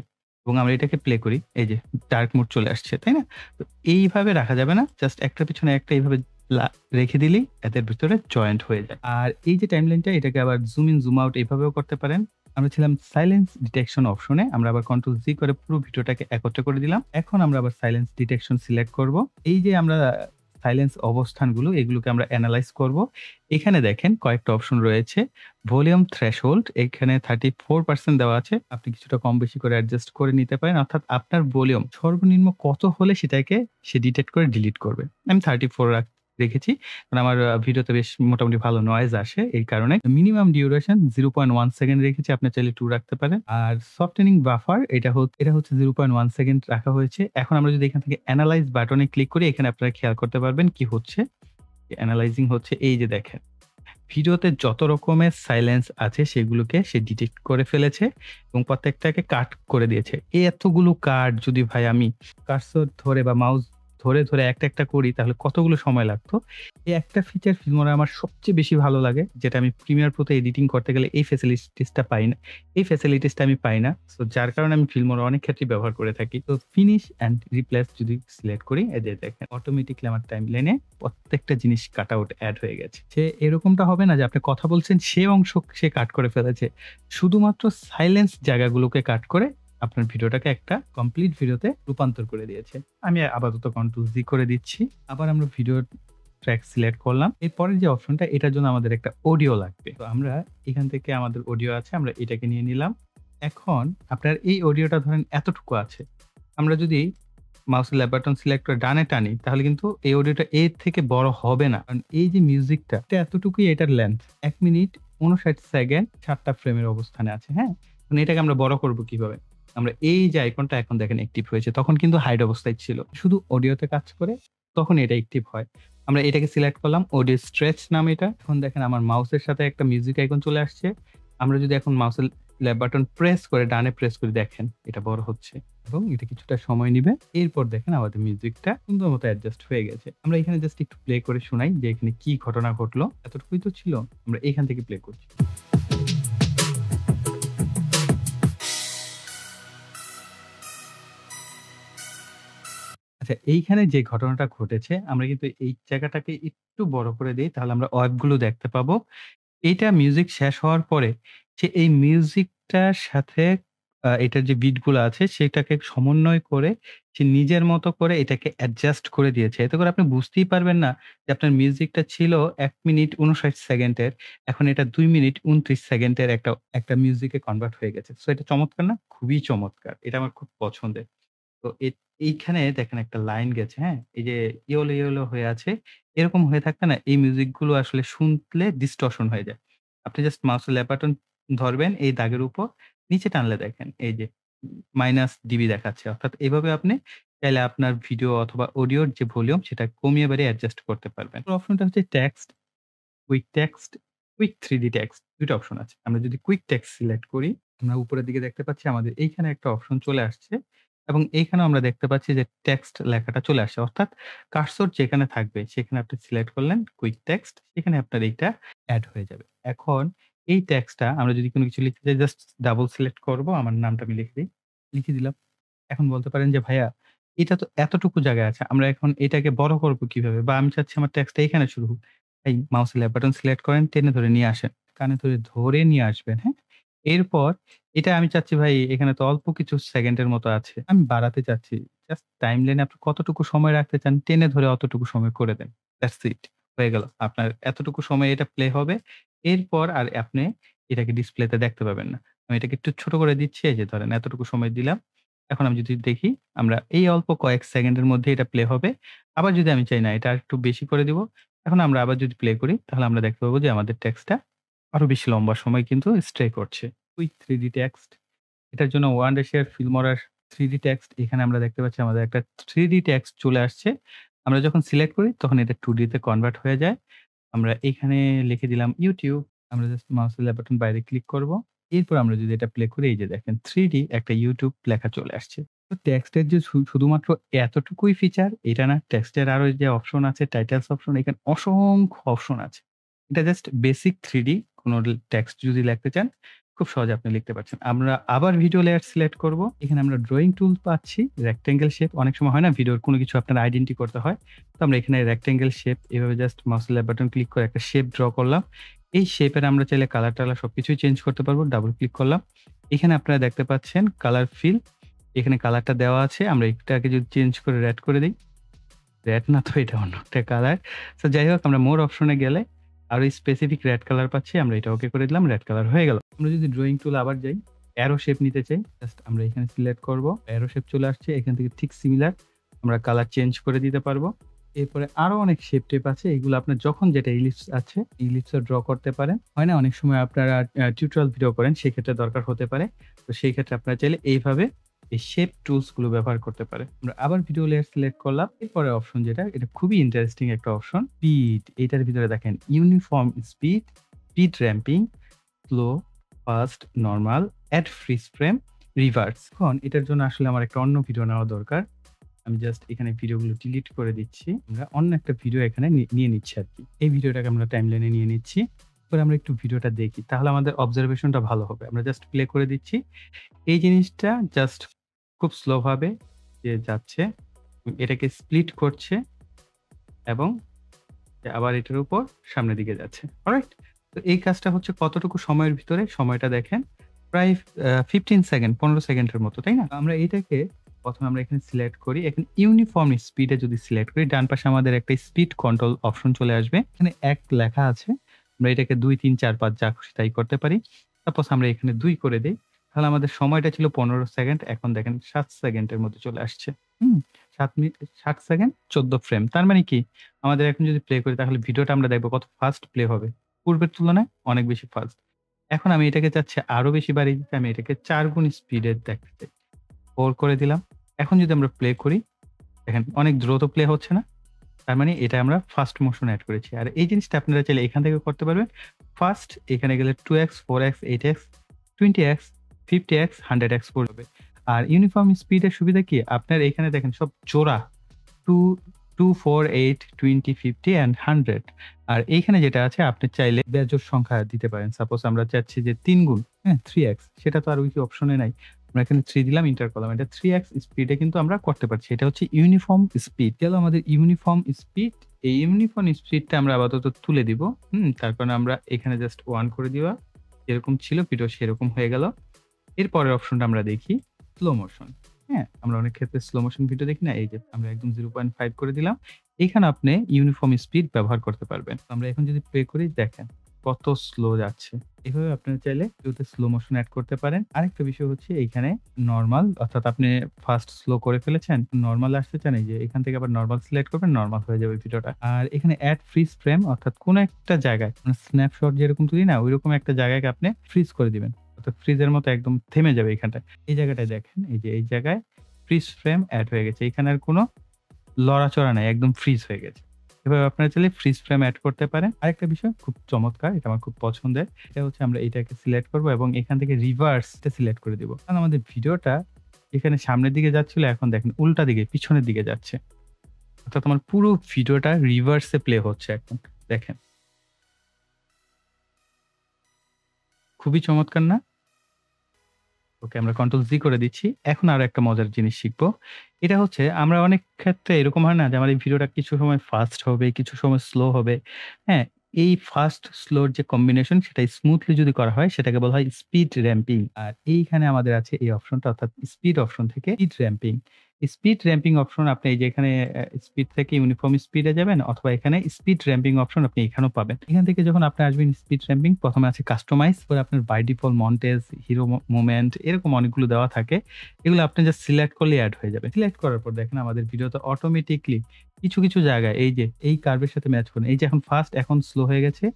[SPEAKER 1] এবং আমরা এটাকে প্লে করি, এই যে ডার্ক মোড চলে আসছে, তাই না? তো এইভাবে রাখা যাবে না। জাস্ট একটার পিছনে একটা এইভাবে লা রেখে দিলেই এদের ভিতরে জয়েন্ট হয়ে যায়। আর এই যে টাইমলাইনটা এটাকে আবার জুম ইন, জুম আউট এভাবেও করতে পারেন। আমরা ছিলাম সাইলেন্স ডিটেকশন অপশনে। আমরা আবার কন্ট্রোল জি করে পুরো ভিডিওটাকে একত্র করে দিলাম। এখন আমরা আবার সাইলেন্স ডিটেকশন সিলেক্ট করব। এই যে আমরা সাইলেন্স অবস্থানগুলো এগুলোকে আমরা এনালাইজ করব। এখানে দেখেন কয়েকটা অপশন রয়েছে। ভলিউম থ্রেশহোল্ড এখানে 34% দেওয়া আছে। আপনি কিছুটা কম বেশি করে অ্যাডজাস্ট করে নিতে পারেন। অর্থাৎ আপনার ভলিউম সর্বনিম্ন কত হলে সেটাকে সে ডিটেক্ট করে ডিলিট করবে। আমি 34 রেখেছি। কারণ আমার ভিডিওতে বেশ মোটামুটি ভালো নয়েজ আসে এই কারণে। মিনিমাম ডিউরেশন 0.1 সেকেন্ড রেখেছি। আপনি চাইলে 2 রাখতে পারেন। আর সফটেনিং বাফার এটা হচ্ছে 0.1 সেকেন্ড রাখা হয়েছে। এখন আমরা যদি এখান থেকে এনালাইজ বাটনে ক্লিক করি এখানে আপনারা খেয়াল করতে পারবেন কি হচ্ছে। এনালাইজিং হচ্ছে এই যে দেখেন। ভিডিওতে যত রকমের সাইলেন্স আছে সেগুলোকে সে ডিটেক্ট করে ফেলেছে এবং প্রত্যেকটাকে কাট করে দিয়েছে। এই এতগুলো কাট যদি ভাই আমি কার্সর ধরে বা মাউস ধরে একটা করি তাহলে কতগুলো সময় লাগতো। এই একটা ফিচার Filmora আমার সবচেয়ে বেশি ভালো লাগে, যেটা আমি Premiere Pro তে এডিটিং করতে গেলে এই ফ্যাসিলিটিসটা পাই না। এই ফ্যাসিলিটিসটা আমি পাই না। সো যার কারণে আমি Filmora অনেক ক্ষেত্রেই ব্যবহার করে থাকি। তো ফিনিশ অ্যান্ড রিপ্লেস যদি সিলেক্ট করি, এই যে দেখেন অটোমেটিক্যালি আমার টাইমলাইনে প্রত্যেকটা জিনিস কাট আউট এড হয়ে গেছে। সে এরকমটা হবে না যে আপনি কথা বলছেন সে অংশ সে কাট করে ফেলেছে। শুধুমাত্র সাইলেন্স জায়গাগুলোকে কাট করে আপনার ভিডিওটাকে একটা কমপ্লিট ভিডিওতে রূপান্তর করে দিয়েছে। আমি আপাতত কন্ট্রোল জি করে দিচ্ছি। আবার আমরা ভিডিও ট্র্যাক সিলেক্ট করলাম। এরপরের যে অপশনটা, এটার জন্য আমাদের একটা অডিও লাগবে। তো আমরা এখান থেকে আমাদের অডিও আছে, আমরা এটাকে নিয়ে নিলাম। এখন আপনার এই অডিওটা ধরেন এতটুকু আছে। আমরা যদি মাউসের লেফট বাটন সিলেক্ট করে ডানে টানি, তাহলে কিন্তু এই অডিওটা এর থেকে বড় হবে না। কারণ এই যে মিউজিকটা, এটা এতটুকুই এটার লেন্থ। ১ মিনিট ৫৯ সেকেন্ড ৭ টা ফ্রেমের অবস্থানে আছে, হ্যাঁ? এখন এটাকে আমরা বড় করব কিভাবে? আমরা এই যে আইকনটা এখন দেখেন অ্যাক্টিভ হয়েছে, তখন কিন্তু হাইড অবস্থায় ছিল। শুধু অডিওতে কাজ করে তখন এটা অ্যাক্টিভ হয়। আমরা এটাকে সিলেক্ট করলাম, অডিও স্ট্রেচ নাম এটা। এখন দেখেন আমার মাউসের সাথে একটা মিউজিক আইকন চলে আসছে। আমরা যদি এখন মাউসের লেফট বাটন প্রেস করে ডানে প্রেস করে দেখেন, এটা বড় হচ্ছে এবং এটা কিছুটা সময় নিবে। এরপর দেখেন আমাদের মিউজিকটা সুন্দর মতো অ্যাডজাস্ট হয়ে গেছে। আমরা এখানে জাস্ট একটু প্লে করে শোনাই যে এখানে কি ঘটনা ঘটলো। এতটুকুই তো ছিল। আমরা এখান থেকে প্লে করছি। আচ্ছা, এইখানে যে ঘটনাটা ঘটেছে, আমরা কিন্তু এই জায়গাটাকে একটু বড় করে দেই, তাহলে আমরা ওয়েবগুলো দেখতে পাবো। এইটা মিউজিক শেষ হওয়ার পরে সে এই মিউজিকটার সাথে এটার যে বিট গুলা আছে সেটাকে সমন্বয় করে সে নিজের মতো করে এটাকে অ্যাডজাস্ট করে দিয়েছে। এতে করে আপনি বুঝতেই পারবেন না যে আপনার মিউজিকটা ছিল ১ মিনিট ৫৯ সেকেন্ডের। এখন এটা ২ মিনিট ২৯ সেকেন্ডের একটা মিউজিকে কনভার্ট হয়ে গেছে। সো এটা চমৎকার না? খুবই চমৎকার। এটা আমার খুব পছন্দের। তো এইখানে দেখেন একটা লাইন গেছে, হ্যাঁ? এই যে ইয়েলো হয়ে আছে। এরকম হয়ে থাকলে না এই মিউজিক গুলো আসলে শুনলে ডিসটরশন হয়ে যায়। আপনি জাস্ট মাউসের লেফট বাটন ধরবেন এই দাগের উপর, নিচে টানলে দেখেন এই যে মাইনাস ডিবি দেখাচ্ছে। অর্থাৎ এভাবে আপনি চাইলে আপনার ভিডিও অথবা অডিওর যে ভলিউম সেটা কমিয়ে বাড়িয়ে অ্যাডজাস্ট করতে পারবেন। অপশনটা হচ্ছে text, quick text, quick 3D text ২ টা অপশন আছে। আমরা যদি কুইক টেক্সট সিলেক্ট করি, আমরা উপরের দিকে দেখতে পাচ্ছি আমাদের এইখানে একটা অপশন চলে আসছে এবং এইখানেও আমরা দেখতে পাচ্ছি যে টেক্সট লেখাটা চলে আসছে। অর্থাৎ কার্সর যেখানে থাকবে সেখানে আপনি সিলেক্ট করলেন কুইক টেক্সট, সেখানে আপনার এইটা এড হয়ে যাবে। এখন এই টেক্সটটা আমরা যদি কোনো কিছু লিখতে চাই, জাস্ট ডাবল সিলেক্ট করব। আমার নামটা আমি লিখে দেই। লিখে দিলাম। এখন বলতে পারেন যে, "ভাইয়া এটা তো এতটুকু জায়গায় আছে। আমরা এখন এটাকে বড় করব কিভাবে? বা আমি চাচ্ছি আমার টেক্সটটা এখানে শুরু হোক।" এই মাউসের লেফট বাটন সিলেক্ট করেন, টেনে ধরে নিয়ে আসেন। কানে ধরে নিয়ে আসবেন, হ্যাঁ? এরপর এটা আমি চাচ্ছি ভাই এখানে তো অল্প কিছু সেকেন্ডের মতো আছে। আমি বাড়াতে চাচ্ছি। জাস্ট টাইমলাইনে আপনি কতটুকু সময় রাখতে চান, টেনে ধরে অতটুকু সময় করে দেন। দ্যাটস ইট, হয়ে গেল। আপনার এতটুকু সময় এটা প্লে হবে। এরপর আর আপনি এটাকে ডিসপ্লেতে দেখতে পাবেন না। আমি এটাকে একটু ছোট করে দিচ্ছি। এই যে ধরেন এতটুকু সময় দিলাম। এখন আমি যদি দেখি, আমরা এই অল্প কয়েক সেকেন্ডের মধ্যে এটা প্লে হবে। আবার যদি আমি চাই না এটা আরেকটু বেশি করে দিব। এখন আমরা আবার যদি প্লে করি, তাহলে আমরা দেখতে পাবো যে আমাদের টেক্সটটা আরো বেশি লম্বা সময় কিন্তু স্ট্রে করছে। কুইক 3D টেক্সট, এটার জন্য Wondershare Filmora 3D টেক্সট, এখানে আমরা দেখতে পাচ্ছি আমাদের একটা 3D টেক্সট চলে আসছে। আমরা যখন সিলেক্ট করি তখন এটা 2D তে কনভার্ট হয়ে যায়। আমরা এখানে লিখে দিলাম YouTube। আমরা জাস্ট মাউসের লেফট বাটন বাইরে ক্লিক করব। এরপর আমরা যদি এটা প্লে করি, এই যে দেখেন 3D একটা YouTube লেখা চলে আসছে। তো টেক্সটের যে শুধুমাত্র এতটুকুই ফিচার এটা না, টেক্সটের আরো যে অপশন আছে, টাইটেলস অপশন, এখানে অসংখ্য অপশন আছে। এটা জাস্ট বেসিক 3D কোন টেক্সট যদি লিখতে চান, খুব সহজে আপনি লিখতে পারছেন। আমরা আবার ভিডিও লেয়ার সিলেক্ট করব। এখানে আমরা ড্রয়িং টুল পাচ্ছি, রেক্টেঙ্গেল শেপ। অনেক সময় হয় না ভিডিওর কোনো কিছু আপনার আইডেন্টি করতে হয়। তো আমরা এখানে রেক্টেঙ্গেল শেপ এভাবে জাস্ট মাউসের লেফট বাটন ক্লিক করে একটা শেপ ড্র করলাম। এই শেপের আমরা চাইলে কালার-টালার সবকিছুই চেঞ্জ করতে পারবো। ডাবল ক্লিক করলাম। এখানে আপনারা দেখতে পাচ্ছেন কালার ফিল। এখানে কালারটা দেওয়া আছে। আমরা এটাকে যদি চেঞ্জ করে রেড করে দেই। রেড না তো এটা অন্য একটা কালার। সো যাই হোক, আমরা মোর অপশনে গেলে আরো স্পেসিফিক রেড কালার পাচ্ছি। আমরা এটা ওকে করে দিলাম। রেড কালার হয়ে গেল। আমরা যদি ড্রয়িং টুল আবার যাই, অ্যারো শেপ নিতে চাই। জাস্ট আমরা এখানে সিলেক্ট করব। অ্যারো শেপ চলে আসছে। এখান থেকে ঠিক সিমিলার আমরা কালার চেঞ্জ করে দিতে পারবো। এরপরে আরো অনেক শেপ টেপ আছে। এগুলো আপনার যখন যেটা ইলিপস আছে, ইলিপস এ ড্র করতে পারেন। হয় না অনেক সময় আপনারা টিউটোরিয়াল ভিডিও করেন, সেক্ষেত্রে দরকার হতে পারে। তো সেই ক্ষেত্রে আপনারা চাইলে এইভাবে এই শেপ টুলস গুলো ব্যবহার করতে পারে। আমরা আবার ভিডিও লেয়ার সিলেক্ট করলাম। এরপরে অপশন যেটা, এটা খুবই ইন্টারেস্টিং একটা অপশন। স্পিড, এটার ভিতরে দেখেন uniform speed, speed ramping, slow, fast, normal, add freeze frame, reverse. এখন এটার জন্য আসলে আমার একটা অন্য ভিডিও নেওয়া দরকার। আমি জাস্ট এখানে ভিডিওগুলো ডিলিট করে দিচ্ছি। আমরা অন্য একটা ভিডিও এখানে নিয়ে নিচ্ছি আরকি। এই ভিডিওটাকে আমরা টাইমলাইনে নিয়ে নিচ্ছি। এবার আমরা একটু ভিডিওটা দেখি। তাহলে আমাদের অবজারভেশনটা ভালো হবে। আমরা জাস্ট প্লে করে দিচ্ছি। এই জিনিসটা জাস্ট খুব স্লো ভাবে যাচ্ছে। এটাকে স্প্লিট করছে এবং আবার এটার উপর সামনের দিকে যাচ্ছে। অলরাইট? তো এই কাজটা হচ্ছে কতটুকু সময়ের ভিতরে? সময়টা দেখেন। প্রায় 15 সেকেন্ড, 15 সেকেন্ডের মতো, তাই না? আমরা এটাকে ১ম এ আমরা এখানে সিলেক্ট করি। এখানে ইউনিফর্ম স্পিড এ যদি সিলেক্ট করি, ডান পাশে আমাদের একটা স্পিড কন্ট্রোল অপশন চলে আসবে। এখানে ১ লেখা আছে। আমরা এটাকে ২, ৩, ৪, ৫ যা খুশি তাই করতে পারি। সাপোজ আমরা এখানে ২ করে দেই। তাহলে আমাদের সময়টা ছিল ১৫ সেকেন্ড। এখন দেখেন ৭ সেকেন্ডের মধ্যে চলে আসছে। হুম? ৭ সেকেন্ড ১৪ ফ্রেম। তার মানে কি? আমাদের এখন যদি প্লে করি তাহলে ভিডিওটা আমরা দেখব কত ফাস্ট প্লে হবে। পূর্বের তুলনায় অনেক বেশি ফাস্ট। এখন আমি এটাকে চাচ্ছি আরো বেশি বাড়িয়ে দিতে। আমি এটাকে ৪ গুণ স্পিডে দেখতে চাই। 4 করে দিলাম। এখন যদি আমরা প্লে করি, দেখেন অনেক দ্রুত প্লে হচ্ছে না? তার মানে এটা আমরা ফাস্ট মোশন এড করেছি। আর এই জিনিসটা আপনারা চাইলে এখান থেকেও করতে পারবেন। ফার্স্ট এখানে গেলে 2x, 4x, 8x, 20x, 50x, 100x পড়বে। আর ইউনিফর্ম স্পিড এর সুবিধা কি? আপনার এখানে দেখেন সব জোড়া 2, 2, 4, 8, 20, 50 অ্যান্ড 100 আর এইখানে যেটা আছে আপনি চাইলে বেজোড় সংখ্যা দিতে পারেন। সাপোজ আমরা চাচ্ছি যে ৩ গুণ, হ্যাঁ? 3x সেটা তো আর উইকি অপশনে নাই। আমরা এখানে 3 দিলাম ইন্টার করলাম। এটা 3x স্পিডে কিন্তু আমরা করতে পারছি। এটা হচ্ছে ইউনিফর্ম স্পিড। গেল আমাদের ইউনিফর্ম স্পিড। এই ইউনিফর্ম স্পিডটা আমরা আপাতত তুলে দিব। তার কারণে আমরা এখানে জাস্ট 1 করে দিবা। যেরকম ছিল ভিডিও সেরকম হয়ে গেল। এরপরের অপশনটা আমরা দেখি স্লো মোশন। হ্যাঁ? আমরা অনেক ক্ষেত্রে স্লো মোশন ভিডিও দেখি না? এই যে আমরা একদম 0.5 করে দিলাম। এখানে আপনি ইউনিফর্ম স্পিড ব্যবহার করতে পারবেন। আমরা এখন যদি প্লে করি দেখেন কত স্লো যাচ্ছে। এভাবে আপনারা চাইলে ভিডিওতে স্লো মোশন এড করতে পারেন। আরেকটা বিষয় হচ্ছে এইখানে নরমাল অর্থাৎ আপনি ফার্স্ট স্লো করে ফেলেছেন। নরমাল আসতে চান এই যে এখান থেকে আবার নরমাল সিলেক্ট করবেন, নরমাল হয়ে যাবে ভিডিওটা। আর এখানে এড ফ্রিজ ফ্রেম অর্থাৎ কোন একটা জায়গায় মানে স্ন্যাপশট যেরকম তুলি না? ঐরকম একটা জায়গাকে আপনি ফ্রিজ করে দিবেন। অর্থাৎ ফ্রিজের মতো একদম থেমে যাবে এখানটায়। এই জায়গাটায় দেখেন এই যে এই জায়গায় ফ্রিজ ফ্রেম এড হয়ে গেছে। এখানে আর কোন লড়াচড়া নাই। একদম ফ্রিজ হয়ে গেছে। এভাবে আপনারা চাইলে ফ্রিজ ফ্রেম এড করতে পারেন। আরেকটা বিষয় খুব চমৎকার, এটা আমার খুব পছন্দের। এটা হচ্ছে আমরা এটাকে সিলেক্ট করব এবং এখান থেকে রিভার্স টা সিলেক্ট করে দিব। কারণ আমাদের ভিডিওটা এখানে সামনের দিকে যাচ্ছিল এখন দেখেন উল্টা দিকে পিছনের দিকে যাচ্ছে। অর্থাৎ আমার পুরো ভিডিওটা রিভার্স এ প্লে হচ্ছে এখন। দেখেন। খুবই চমৎকার না? ওকে আমরা কন্ট্রোল জি করে দিচ্ছি। এখন আরো একটা মজার জিনিস শিখব। এটা হচ্ছে আমরা অনেক ক্ষেত্রে এরকম হয় না যে আমার এই ভিডিওটা কিছু সময় ফাস্ট হবে, কিছু সময় স্লো হবে। হ্যাঁ? এই ফাস্ট স্লোর যে কম্বিনেশন সেটা স্মুথলি যদি করা হয় সেটাকে বলা হয় স্পিড র‍্যাম্পিং। আর এইখানে আমাদের আছে এই অপশনটা অর্থাৎ স্পিড অপশন থেকে speed ramping. Speed ramping option আপনি এই যে এখানে স্পিড থেকে ইউনিফর্ম স্পিড এ যাবেন অথবা এখানে স্পিড র‍্যাম্পিং অপশন আপনি এখানেও পাবেন। এখান থেকে যখন আপনি আসবেন স্পিড র‍্যাম্পিং ১ম এ আছে কাস্টমাইজ পরে আপনার by default montage, hero moment এরকম অনেকগুলো দেওয়া থাকে। এগুলো আপনি জাস্ট সিলেক্ট করলেই এড হয়ে যাবে। সিলেক্ট করার পর দেখেন আমাদের ভিডিওতে অটোমেটিক্যালি কিছু জায়গায় এই যে এই কার্ভের সাথে ম্যাচ করুন। এই যে এখন ফাস্ট এখন স্লো হয়ে গেছে।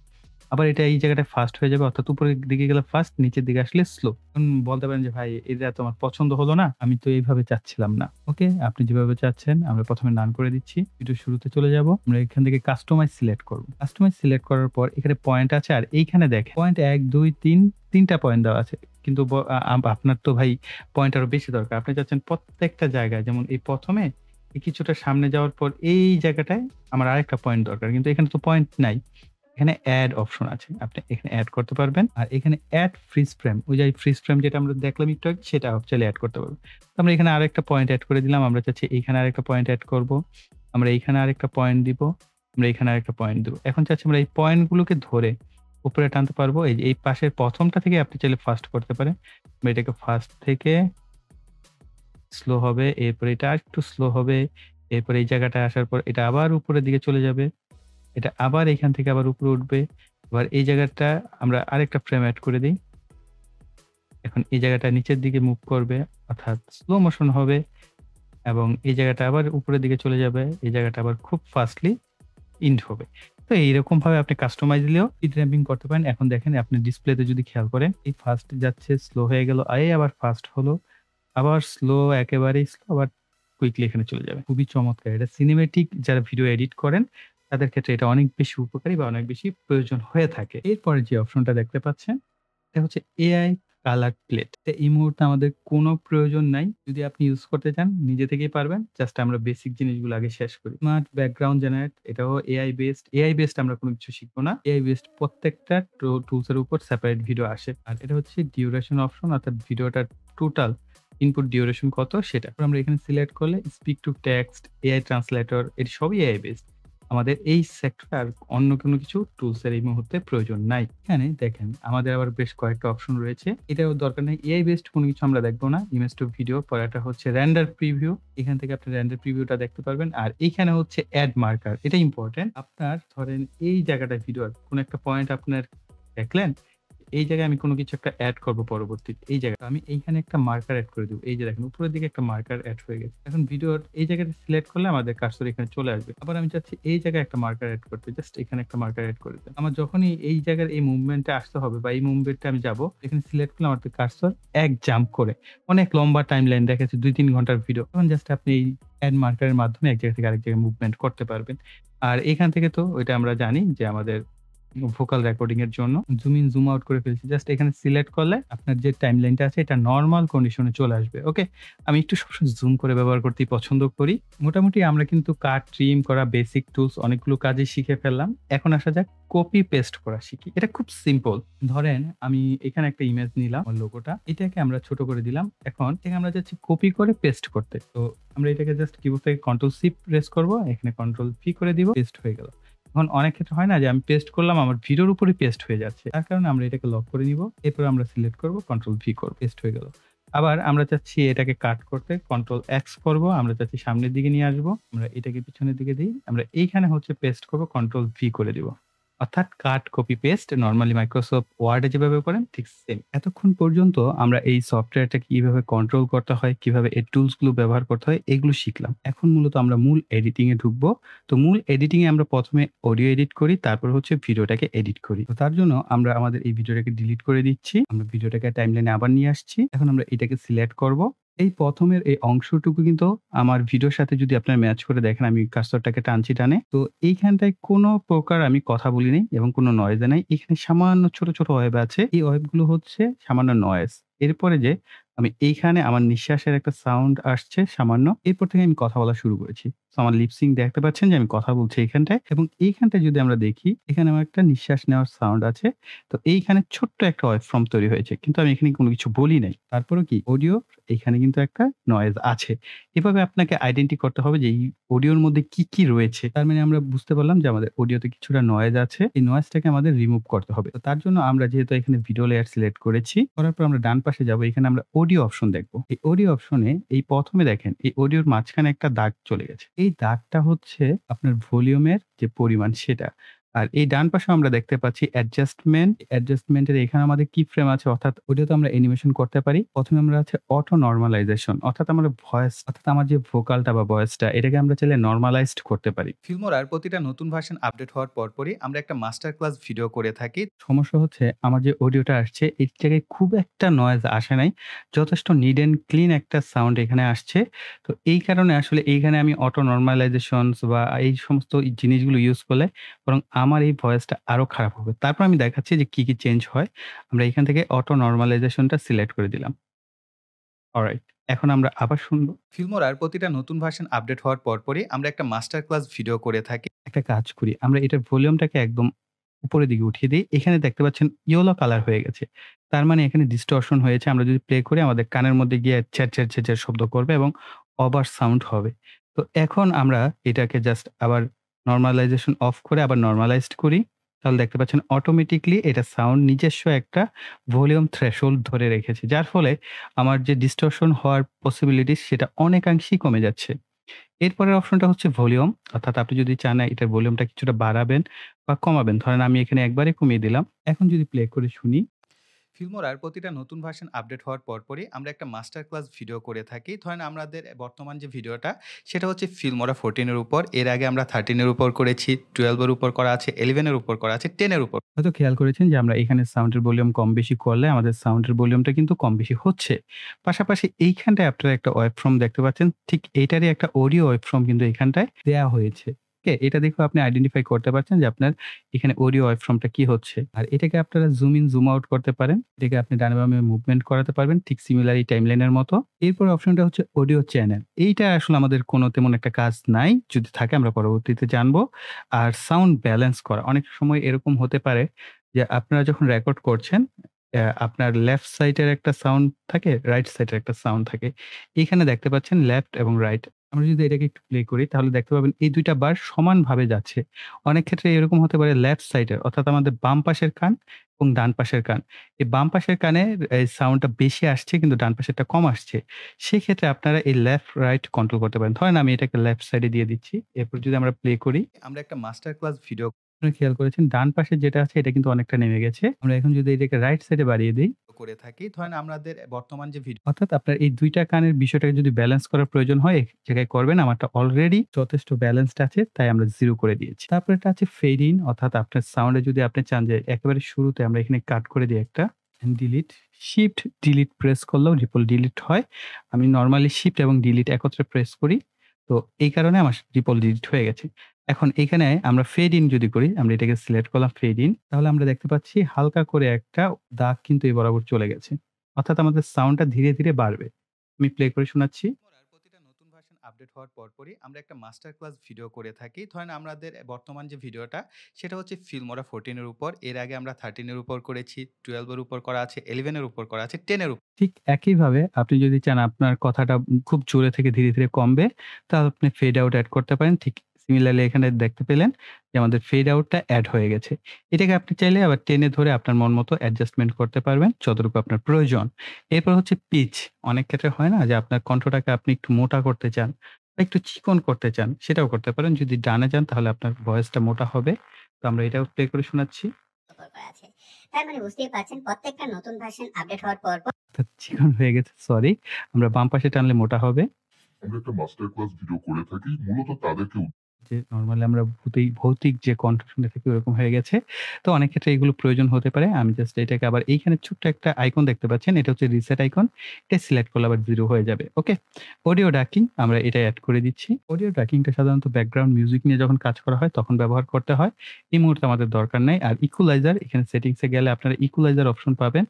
[SPEAKER 1] আবার এটা এই জায়গাটায় ফাস্ট হয়ে যাবে অর্থাৎ উপরের দিকে গেলে ফাস্ট, নিচের দিকে আসলে স্লো। এখন বলতে পারেন যে, "ভাই এটা তো আমার পছন্দ হলো না। আমি তো এইভাবে চাচ্ছিলাম না।" ওকে, আপনি যেভাবে চাচ্ছেন আমরা ১ম এ নান করে দিচ্ছি। ভিডিওর শুরুতে চলে যাব। আমরা এখান থেকে কাস্টমাইজ সিলেক্ট করব। কাস্টমাইজ সিলেক্ট করার পর এখানে পয়েন্ট আছে আর এইখানে দেখেন পয়েন্ট ১, ২, ৩ টা পয়েন্ট দেওয়া আছে। কিন্তু ব আ আম আপনার তো ভাই পয়েন্ট আরো বেশি দরকার। আপনি চাচ্ছেন প্রত্যেকটা জায়গায় যেমন এই ১ম এ কিছুটা সামনে যাওয়ার পর এই জায়গাটায় আমার আরেকটা পয়েন্ট দরকার। কিন্তু এখানে তো পয়েন্ট নাই। এখানে এড অপশন আছে। আপনি এখানে এড করতে পারবেন। আর এখানে এড ফ্রিজ ফ্রেম ওই যে ফ্রিজ ফ্রেম যেটা আমরা দেখলাম একটু আগে সেটা চাইলে এড করতে পারবেন। তো আমরা এখানে আরেকটা পয়েন্ট এড করে দিলাম। আমরা চাচ্ছি এইখানে আরেকটা পয়েন্ট এড করব। আমরা এইখানে আরেকটা পয়েন্ট দিব। আমরা এখানে আরেকটা পয়েন্ট দিব। এখন চাচ্ছি আমরা এই পয়েন্ট গুলোকে ধরে উপরে টানতে পারবো। এই যে এই পাশের ১ম টা থেকে আপনি চাইলে ফার্স্ট করতে পারেন। আমরা এটাকে ফার্স্ট থেকে স্লো হবে। এরপরে এটা আরেকটু স্লো হবে। এরপরে এই জায়গাটায় আসার পর এটা আবার উপরের দিকে চলে যাবে। এটা আবার এখান থেকে আবার উপরে উঠবে। এবার এই জায়গাটা আমরা আরেকটা ফ্রেম এড করে দেই। এখন এই জায়গাটা নিচের দিকে মুভ করবে অর্থাৎ স্লো মোশন হবে এবং এই জায়গাটা আবার উপরের দিকে চলে যাবে। এই জায়গাটা আবার খুব ফাস্টলি ইন্ড হবে। তো এইরকম ভাবে আপনি কাস্টমাইজ দিলেও স্পিড র‍্যাম্পিং করতে পারেন। এখন দেখেন আপনি ডিসপ্লেতে যদি খেয়াল করেন এই ফাস্ট যাচ্ছে, স্লো হয়ে গেল, আবার ফাস্ট হলো, আবার স্লো একেবারেই স্লো আবার কুইকলি এখানে চলে যাবে। খুবই চমৎকার। এটা সিনেমেটিক যারা ভিডিও এডিট করেন তাদের ক্ষেত্রে এটা অনেক বেশি উপকারী বা অনেক বেশি প্রয়োজন হয়ে থাকে। এরপরে যে অপশনটা দেখতে পাচ্ছেন এটা হচ্ছে এআই কালার প্লেট। তো এই মুহূর্তে আমাদের কোনো প্রয়োজন নাই। যদি আপনি ইউজ করতে চান নিজে থেকেই পারবেন। জাস্ট আমরা বেসিক জিনিসগুলো আগে শেষ করি। স্মার্ট ব্যাকগ্রাউন্ড জেনারেট এটাও এআই বেসড। এআই বেসড আমরা কোনো কিছু শিখব না। এআই বেসড প্রত্যেকটা টুলস এর উপর সেপারেট ভিডিও আসে। আর এটা হচ্ছে ডিউরেশন অপশন অর্থাৎ ভিডিওটার টোটাল ইনপুট ডিউরেশন কত সেটা। আমরা এখানে সিলেক্ট করলে speak to text, AI translator এটি সবই এআই বেসড। আমাদের এই সেক্টরে আর অন্য কোনো কিছু টুলস এর এই মুহূর্তে প্রয়োজন নাই। এখানে দেখেন আমাদের আবার বেশ কয়েকটা অপশন রয়েছে। এটাও দরকার নেই। এআই বেসড কোনো কিছু আমরা দেখব না। ইমেজ টু ভিডিও, পরেরটা হচ্ছে রেন্ডার প্রিভিউ। এখান থেকে আপনি রেন্ডার প্রিভিউটা দেখতে পারবেন। আর এইখানে হচ্ছে এড মার্কার। এটা ইম্পোর্টেন্ট। আপনার ধরেন এই জায়গাটায় ভিডিওর কোন একটা পয়েন্ট আপনার দেখলেন, এই জায়গায় আমি কোনো কিছু একটা এড করব পরবর্তীতে। এই জায়গায় আমি এইখানে একটা মার্কার এড করে দেব। এই যে দেখেন উপরের দিকে একটা মার্কার এড হয়ে গেছে। এখন ভিডিওর এই জায়গাটা সিলেক্ট করলে আমাদের কার্সর এখানে চলে আসবে। আবার আমি চাচ্ছি এই জায়গায় একটা মার্কার এড করতে। জাস্ট এখানে একটা মার্কার এড করে দেন। আমার যখনই এই জায়গার এই মুভমেন্টে আসতে হবে বা এই মুভমেন্টে আমি যাব, এখানে সিলেক্ট করলে আমার কার্সর এক জাম্প করে অনেক লম্বা টাইমলাইন দেখাচ্ছে ২-৩ ঘন্টার ভিডিও। তখন জাস্ট আপনি এই এড মার্কারের মাধ্যমে এক জায়গা থেকে আরেক জায়গায় মুভমেন্ট করতে পারবেন। আর এখান থেকে তো ওইটা আমরা জানি যে আমাদের ভোকাল রেকর্ডিং এর জন্য জুম ইন জুম আউট করে ফেলছি। জাস্ট এখানে সিলেক্ট করলে আপনার যে টাইমলাইনটা আছে এটা নরমাল কন্ডিশনে চলে আসবে। ওকে? আমি একটু সবসময় জুম করে ব্যবহার করতেই পছন্দ করি। মোটামুটি আমরা কিন্তু কাট, ট্রিম করা বেসিক টুলস অনেকগুলো কাজই শিখে ফেললাম। এখন আসা যাক কপি পেস্ট করা শিখি। এটা খুব সিম্পল। ধরেন আমি এখানে একটা ইমেজ নিলাম আমার লোগোটা। এটাকে আমরা ছোট করে দিলাম। এখন এটাকে আমরা যাচ্ছি কপি করে পেস্ট করতে। তো আমরা এটাকে জাস্ট কিবোর্ড থেকে কন্ট্রোল সি প্রেস করব। এখানে কন্ট্রোল ভি করে দিব। পেস্ট হয়ে গেল। এখন অনেক ক্ষেত্রে হয় না যে আমি পেস্ট করলাম আমার ভিডিওর উপরেই পেস্ট হয়ে যাচ্ছে। তার কারণে আমরা এটাকে লক করে নিব। এরপর আমরা সিলেক্ট করব, কন্ট্রোল ভি করব। পেস্ট হয়ে গেল। আবার আমরা চাচ্ছি এটাকে কাট করতে কন্ট্রোল এক্স করব। আমরা চাচ্ছি সামনের দিকে নিয়ে আসবো। আমরা এটাকে পিছনের দিকে দেই। আমরা এইখানে হচ্ছে পেস্ট করব, কন্ট্রোল ভি করে দিব। অর্থাৎ কাট, কপি, পেস্ট নরমালি মাইক্রোসফট ওয়ার্ডে যেভাবে করেন ঠিক সেম। এতক্ষণ পর্যন্ত আমরা এই সফটওয়্যারটাকে কিভাবে কন্ট্রোল করতে হয়, কিভাবে এই টুলস গুলো ব্যবহার করতে হয় এগুলো শিখলাম। এখন মূলত আমরা মূল এডিটিং এ ঢুকবো। তো মূল এডিটিং এ আমরা ১ম এ অডিও এডিট করি, তারপর হচ্ছে ভিডিওটাকে এডিট করি। তো তার জন্য আমরা আমাদের এই ভিডিওটাকে ডিলিট করে দিচ্ছি। আমরা ভিডিওটাকে টাইমলাইনে আবার নিয়ে আসছি। এখন আমরা এটাকে সিলেক্ট করব। এই ১ম এর এই অংশটুকু কিন্তু আমার ভিডিওর সাথে যদি আপনারা ম্যাচ করে দেখেন আমি কার্সরটাকে টানছি টানে। তো এইখানটায় কোনো প্রকার আমি কথা বলি নাই এবং কোনো নয়েজ নাই। এখানে সামান্য ছোট, ছোট ওয়েভ আছে। এই ওয়েভ গুলো হচ্ছে সামান্য নয়েজ। এরপরে যে আমি এইখানে আমার নিঃশ্বাসের একটা সাউন্ড আসছে সামান্য। এরপর থেকে আমি কথা বলা শুরু করেছি। সো আমার লিপ সিঙ্ক দেখতে পাচ্ছেন যে আমি কথা বলছি এইখানটায় এবং এইখানটায় যদি আমরা দেখি এখানে আমার একটা নিঃশ্বাস নেওয়ার সাউন্ড আছে। তো এইখানে ছোট্ট একটা ওয়েভ ফর্ম তৈরি হয়েছে। কিন্তু আমি এখানে কোনো কিছু বলি নাই। তারপরেও কি অডিও এখানে কিন্তু একটা নয়েজ আছে। এভাবে আপনাকে আইডেন্টি করতে হবে যে এই অডিওর মধ্যে কি, কি রয়েছে। তার মানে আমরা বুঝতে পারলাম যে আমাদের অডিওতে কিছুটা নয়েজ আছে। এই নয়েজটাকে আমাদের রিমুভ করতে হবে। তো তার জন্য আমরা যেহেতু এখানে ভিডিও লেয়ার সিলেক্ট করেছি, করার পর আমরা ডান পাশে যাবো। এখানে আমরা অডিও অপশন দেখব। এই অডিও অপশনে এই ১ম এ দেখেন এই অডিওর মাঝখানে একটা দাগ চলে গেছে। এই দাগটা হচ্ছে আপনার ভলিউমের যে পরিমাণ সেটা। আর এই ডান পাশেও আমরা দেখতে পাচ্ছি অ্যাডজাস্টমেন্ট। অ্যাডজাস্টমেন্ট এর এখানে আমাদের কি ফ্রেম আছে অর্থাৎ অডিওতে আমরা অ্যানিমেশন করতে পারি। ১ম এ আমরা আছে অটো নরমালাইজেশন অর্থাৎ আমরা ভয়েস অর্থাৎ আমার যে ভোকালটা বা ভয়েসটা এটাকে আমরা চাইলে নরমালাইজড করতে পারি। ফিল্মোরার প্রতিটা নতুন ভার্সন আপডেট হওয়ার পরপরই আমরা একটা মাস্টার ক্লাস ভিডিও করে থাকি। সমস্যা হচ্ছে আমার যে অডিওটা আসছে এই জায়গায় খুব একটা নয়েজ আসে নাই। যথেষ্ট নিট অ্যান্ড ক্লিন একটা সাউন্ড এখানে আসছে। তো এই কারণে আসলে এইখানে আমি অটো নরমালাইজেশনস বা এই সমস্ত জিনিসগুলো ইউজ করলে বরং আমার এই ভয়েসটা আরো খারাপ হবে। তারপর আমি দেখাচ্ছি যে কি, কি চেঞ্জ হয়। আমরা এখান থেকে অটো নরমালাইজেশনটা সিলেক্ট করে দিলাম। অলরাইট। এখন আমরা আবার শুনবো। ফিল্মোরার প্রতিটা নতুন ভার্সন আপডেট হওয়ার পরপরই আমরা একটা মাস্টার ক্লাস ভিডিও করে থাকি। একটা কাজ করি। আমরা এটার ভলিউমটাকে একদম উপরের দিকে উঠিয়ে দেই। এখানে দেখতে পাচ্ছেন ইয়েলো কালার হয়ে গেছে। তার মানে এখানে ডিসটরশন হয়েছে। আমরা যদি প্লে করি আমাদের কানের মধ্যে গিয়ে ছ্যাঁচ, ছ্যাঁচ, ছ্যাঁচ, ছ্যাঁচ শব্দ করবে এবং ওভার সাউন্ড হবে। তো এখন আমরা এটাকে জাস্ট আবার নরমালাইজেশন অফ করে আবার নরমালাইজড করি। তাহলে দেখতে পাচ্ছেন অটোমেটিক্যালি এটা সাউন্ড নিজস্ব একটা ভলিউম থ্রেশহোল্ড ধরে রেখেছে। যার ফলে আমার যে ডিসটরশন হওয়ার পসিবিলিটিস সেটা অনেকাংশেই কমে যাচ্ছে। এরপরের অপশনটা হচ্ছে ভলিউম। অর্থাৎ আপনি যদি চান এটার ভলিউমটা কিছুটা বাড়াবেন বা কমাবেন। ধরেন আমি এখানে একবারে কমিয়ে দিলাম। এখন যদি প্লে করে শুনি ফিল্মোরার প্রতিটা নতুন ভার্সন আপডেট হওয়ার পরপরই আমরা একটা মাস্টার ক্লাস ভিডিও করে থাকি। ধরেন আমাদের বর্তমান যে ভিডিওটা সেটা হচ্ছে ফিল্মোরা 14 এর উপর। এর আগে আমরা 13 এর উপর করেছি, 12 এর উপর করা আছে, 11 এর উপর করা আছে, 10 এর উপর। হয়তো খেয়াল করেছেন যে আমরা এখানে সাউন্ডের ভলিউম কম বেশি করলে আমাদের সাউন্ডের ভলিউমটা কিন্তু কম বেশি হচ্ছে। পাশাপাশি এইখানটায় আপনারা একটা ওয়েবফর্ম দেখতে পাচ্ছেন। ঠিক এইটারই একটা অডিও ওয়েবফর্ম কিন্তু এখানটায় দেয়া হয়েছে। ওকে? এটা দেখেও আপনি আইডেন্টিফাই করতে পারছেন যে আপনার এখানে অডিও ওয়েভফর্মটা কি হচ্ছে। আর এটাকে আপনারা জুম ইন, জুম আউট করতে পারেন। এটাকে আপনি ডানে বামে মুভমেন্ট করাতে পারবেন ঠিক সিমিলার এই টাইমলাইনের মতো। এরপর অপশনটা হচ্ছে অডিও চ্যানেল। এইটা আসলে আমাদের কোনো তেমন একটা কাজ নাই। যদি থাকে আমরা পরবর্তীতে জানবো। আর সাউন্ড ব্যালেন্স করা। অনেক সময় এরকম হতে পারে যে আপনারা যখন রেকর্ড করছেন, আপনার লেফট সাইডের একটা সাউন্ড থাকে, রাইট সাইডের একটা সাউন্ড থাকে। এখানে দেখতে পাচ্ছেন লেফট এবং রাইট। আমরা যদি এটাকে একটু প্লে করি তাহলে দেখতে পাবেন এই ২ টা বার সমানভাবে যাচ্ছে। অনেক ক্ষেত্রে এরকম হতে পারে লেফট সাইডের অর্থাৎ আমাদের বাম পাশের কান এবং ডান পাশের কান। এই বাম পাশের কানে এই সাউন্ডটা বেশি আসছে কিন্তু ডান পাশেরটা কম আসছে। সেক্ষেত্রে আপনারা এই লেফট রাইট কন্ট্রোল করতে পারেন। ধরেন আমি এটাকে লেফট সাইডে দিয়ে দিচ্ছি। এরপর যদি আমরা প্লে করি, আমরা একটা মাস্টার ক্লাস ভিডিও আপনারা খেয়াল করেছেন ডান পাশে যেটা আছে এটা কিন্তু অনেকটা নেমে গেছে। আমরা এখন যদি এটাকে রাইট সাইডে বাড়িয়ে দেই করে থাকি। ধরেন আমাদের বর্তমান যে ভিডিও অর্থাৎ আপনার এই ২ টা কানের বিষয়টাকে যদি ব্যালেন্স করার প্রয়োজন হয়, এই জায়গায় করবেন। আমারটা অলরেডি যথেষ্ট ব্যালেন্সড আছে তাই আমরা 0 করে দিয়েছি। তারপর এটা আছে ফেড ইন অর্থাৎ আপনার সাউন্ড এ যদি আপনি চান যে একেবারে শুরুতে আমরা এখানে কাট করে দিই একটা ডিলিট, শিফট ডিলিট প্রেস করলেও রিপল ডিলিট হয়। আমি নরমালি শিফট এবং ডিলিট একত্রে প্রেস করি। তো এই কারণে আমার রিপল ডিলিট হয়ে গেছে। এখন এখানে আমরা ফেড ইন যদি করি, আমরা এটাকে সিলেক্ট করলাম ফেড ইন। তাহলে আমরা দেখতে পাচ্ছি হালকা করে একটা দাগ কিন্তু এই বরাবর চলে গেছে। অর্থাৎ আমাদের সাউন্ডটা ধীরে, ধীরে বাড়বে। আমি প্লে করে শোনাচ্ছি। প্রতিটা নতুন ভার্সন আপডেট হওয়ার পরপরই আমরা একটা মাস্টার ক্লাস ভিডিও করে থাকি। ধরেন আমাদের বর্তমান যে ভিডিওটা সেটা হচ্ছে ফিল্মোরা 14 এর উপর। এর আগে আমরা 13 এর উপর করেছি, 12 এর উপর করা আছে, 11 এর উপর করা আছে, 10 এর উপর। ঠিক একইভাবে আপনি যদি চান আপনার কথাটা খুব জোরে থেকে ধীরে, ধীরে কমবে তাহলে আপনি ফেড আউট এড করতে পারেন। ঠিক সিমিলারলি এখানে দেখতে পেলেন যে আমাদের ফেড আউটটা এড হয়ে গেছে। এটাকে আপনি চাইলে আবার টেনে ধরে আপনার মন মতো অ্যাডজাস্টমেন্ট করতে পারবেন যতটুকু আপনার প্রয়োজন। এরপর হচ্ছে পিচ। অনেক ক্ষেত্রে হয় না যে আপনার কণ্ঠটাকে আপনি একটু মোটা করতে চান বা একটু চিকন করতে চান, সেটাও করতে পারেন। যদি ডানে যান তাহলে আপনার ভয়েসটা মোটা হবে। তো আমরা এটাও প্লে করে শোনাচ্ছি।
[SPEAKER 2] করা আছে। তার মানে বুঝতেই পারছেন প্রত্যেকটা নতুন ভার্সন আপডেট হওয়ার পর
[SPEAKER 1] অর্থাৎ চিকন হয়ে গেছে, সরি। আমরা বাম পাশে টানলে মোটা হবে।
[SPEAKER 3] আমরা একটা মাস্টার ক্লাস ভিডিও করে থাকি মূলত তাদেরকে
[SPEAKER 1] যে নরমালি আমরা ভৌতিক যে কণ্ঠ শুনে থাকি ওরকম হয়ে গেছে। তো অনেক ক্ষেত্রে এগুলো প্রয়োজন হতে পারে। আমি জাস্ট এটাকে আবার এইখানে ছোট্ট একটা আইকন দেখতে পাচ্ছেন। এটা হচ্ছে রিসেট আইকন। এটা সিলেক্ট করলে আবার 0 হয়ে যাবে। ওকে? অডিও ডাকিং আমরা এটা এড করে দিচ্ছি। অডিও ডাকিংটা সাধারণত ব্যাকগ্রাউন্ড মিউজিক নিয়ে যখন কাজ করা হয় তখন ব্যবহার করতে হয়। এই মুহূর্তে আমাদের দরকার নাই। আর ইকুয়ালাইজার এখানে সেটিংস এ গেলে আপনারা ইকুয়ালাইজার অপশন পাবেন।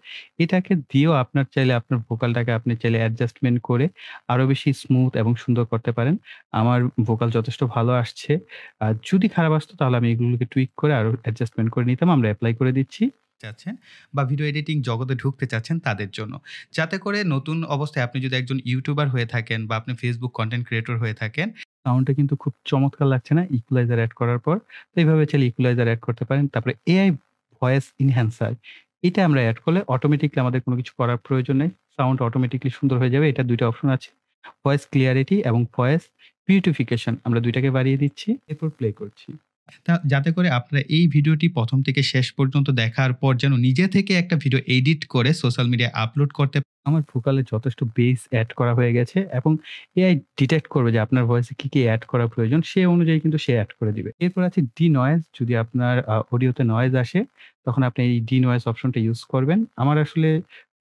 [SPEAKER 1] এটাকে দিয়েও আপনার চাইলে আপনার ভোকালটাকে আপনি চাইলে অ্যাডজাস্টমেন্ট করে আরো বেশি স্মুথ এবং সুন্দর করতে পারেন। আমার ভোকাল যথেষ্ট ভালো আসছে। আর যদি খারাপ আসতো তাহলে আমি এগুলোকে টুইক করে আরো অ্যাডজাস্টমেন্ট করে নিতাম। আমরা এপ্লাই করে দিচ্ছি। চাচ্ছেন বা ভিডিও এডিটিং জগতে ঢুকতে চাচ্ছেন তাদের জন্য। যাতে করে নতুন অবস্থায় আপনি যদি একজন ইউটিউবার হয়ে থাকেন বা আপনি Facebook কনটেন্ট ক্রিয়েটর হয়ে থাকেন, সাউন্ডটা কিন্তু খুব চমৎকার লাগছে না ইকুয়ালাইজার এড করার পর। তো এইভাবে চাইলে ইকুয়ালাইজার এড করতে পারেন। তারপরে এআই ভয়েস এনহ্যান্সার এটা আমরা এড করলে অটোমেটিক্যালি আমাদের কোনো কিছু করার প্রয়োজন নেই। সাউন্ড অটোমেটিক্যালি সুন্দর হয়ে যাবে। এটা ২ টা অপশন আছে। ভয়েস ক্লিয়ারিটি এবং ভয়েস বিউটিফিকেশন আমরা ২ টাকে বাড়িয়ে দিচ্ছি। এরপর প্লে করছি। যাতে করে আপনারা এই ভিডিওটি ১ম থেকে শেষ পর্যন্ত দেখার পর যেন নিজে থেকে একটা ভিডিও এডিট করে সোশ্যাল মিডিয়ায় আপলোড করতে আমার ভোকালে যথেষ্ট বেস এড করা হয়ে গেছে এবং এআই ডিটেক্ট করবে যে আপনার ভয়েসে কি, কি এড করা প্রয়োজন সে অনুযায়ী কিন্তু সে এড করে দিবে। এরপর আছে ডি-নয়েজ যদি আপনার অডিওতে নয়েজ আসে তখন আপনি এই ডি-নয়েজ অপশনটা ইউজ করবেন। আমার আসলে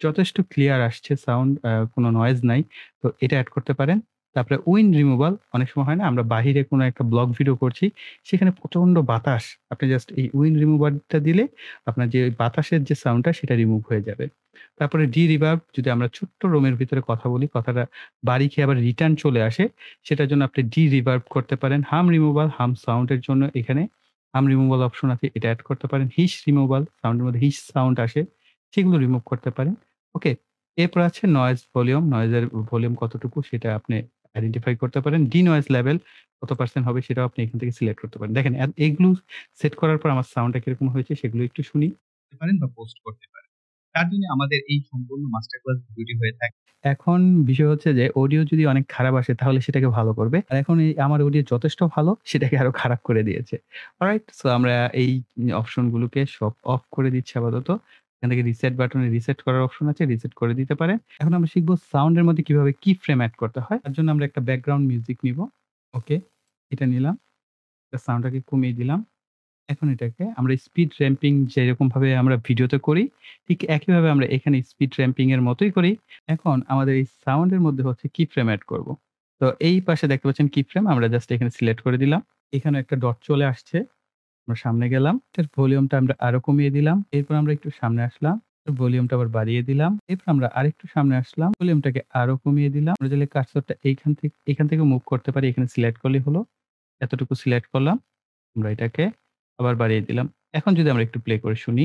[SPEAKER 1] যথেষ্ট ক্লিয়ার আসছে সাউন্ড কোনো নয়েজ নাই। তো এটা এড করতে পারেন। তারপরে উইন্ড রিমুভাল অনেক সময় হয় না আমরা বাহিরে কোনো একটা ব্লগ ভিডিও করছি সেখানে প্রচন্ড বাতাস। আপনি জাস্ট এই উইন্ড রিমুভারটা দিলে আপনার যে বাতাসের যে সাউন্ডটা সেটা রিমুভ হয়ে যাবে। তারপরে ডি-রিভার্ব যদি আমরা ছোট্ট রুমের ভিতরে কথা বলি, কথাটা বাড়ি খেয়ে আবার রিটার্ন চলে আসে, সেটার জন্য আপনি ডি-রিভার্ব করতে পারেন। হাম রিমুভাল, হাম সাউন্ড এর জন্য এখানে হাম রিমুভাল অপশন আছে, এটা এড করতে পারেন। হিস রিমুভাল, সাউন্ডের মধ্যে হিস সাউন্ড আসে, সেগুলো রিমুভ করতে পারেন। ওকে? এরপর আছে নয়েজ ভলিউম, নয়েজের ভলিউম কতটুকু সেটা আপনি আইডেন্টিফাই করতে পারেন। ডি-নয়েজ লেভেল কত পার্সেন্ট হবে সেটাও আপনি এখান থেকে সিলেক্ট করতে পারেন। দেখেন এগুলো সেট করার পর আমার সাউন্ডটা কিরকম হয়েছে সেগুলো একটু শুনি। করতে পারেন বা পোস্ট করতে পারেন। তার জন্য আমাদের এই সম্পূর্ণ মাস্টার ক্লাস ভিডিওটি হয়ে থাকে। এখন বিষয় হচ্ছে যে অডিও যদি অনেক খারাপ আসে তাহলে সেটাকে ভালো করবে। আর এখন এই আমার অডিও যথেষ্ট ভালো সেটাকে আরো খারাপ করে দিয়েছে। অলরাইট? সো আমরা এই অপশন গুলোকে সব অফ করে দিচ্ছি আপাতত। এখান থেকে রিসেট বাটনে রিসেট করার অপশন আছে, রিসেট করে দিতে পারেন। এখন আমরা শিখব সাউন্ড এর মধ্যে কিভাবে কি ফ্রেম এড করতে হয়। তার জন্য আমরা একটা ব্যাকগ্রাউন্ড মিউজিক নিব। ওকে? এটা নিলাম। সাউন্ডটাকে কমিয়ে দিলাম। এখন এটাকে আমরা স্পিড র‍্যাম্পিং যেরকমভাবে আমরা ভিডিওতে করি, ঠিক একইভাবে আমরা এখানে স্পিড র‍্যাম্পিং এর মতোই করি। এখন আমাদের এই সাউন্ড এর মধ্যে হচ্ছে কি ফ্রেম এড করব। তো এই পাশে দেখতে পাচ্ছেন কি ফ্রেম আমরা জাস্ট এখানে সিলেক্ট করে দিলাম। এখানে একটা ডট চলে আসছে। আমরা সামনে গেলাম। এটার ভলিউমটা আমরা আরো কমিয়ে দিলাম। এরপর আমরা একটু সামনে আসলাম। ভলিউমটা আবার বাড়িয়ে দিলাম। এরপর আমরা আরেকটু সামনে আসলাম। ভলিউমটাকে আরো কমিয়ে দিলাম। আমরা চাইলে কার্সরটা এখান থেকে মুভ করতে পারি। এখানে সিলেক্ট করলেই হলো। এতটুকু সিলেক্ট করলাম। আমরা এটাকে আবার বাড়িয়ে দিলাম। এখন যদি আমরা একটু প্লে করে শুনি।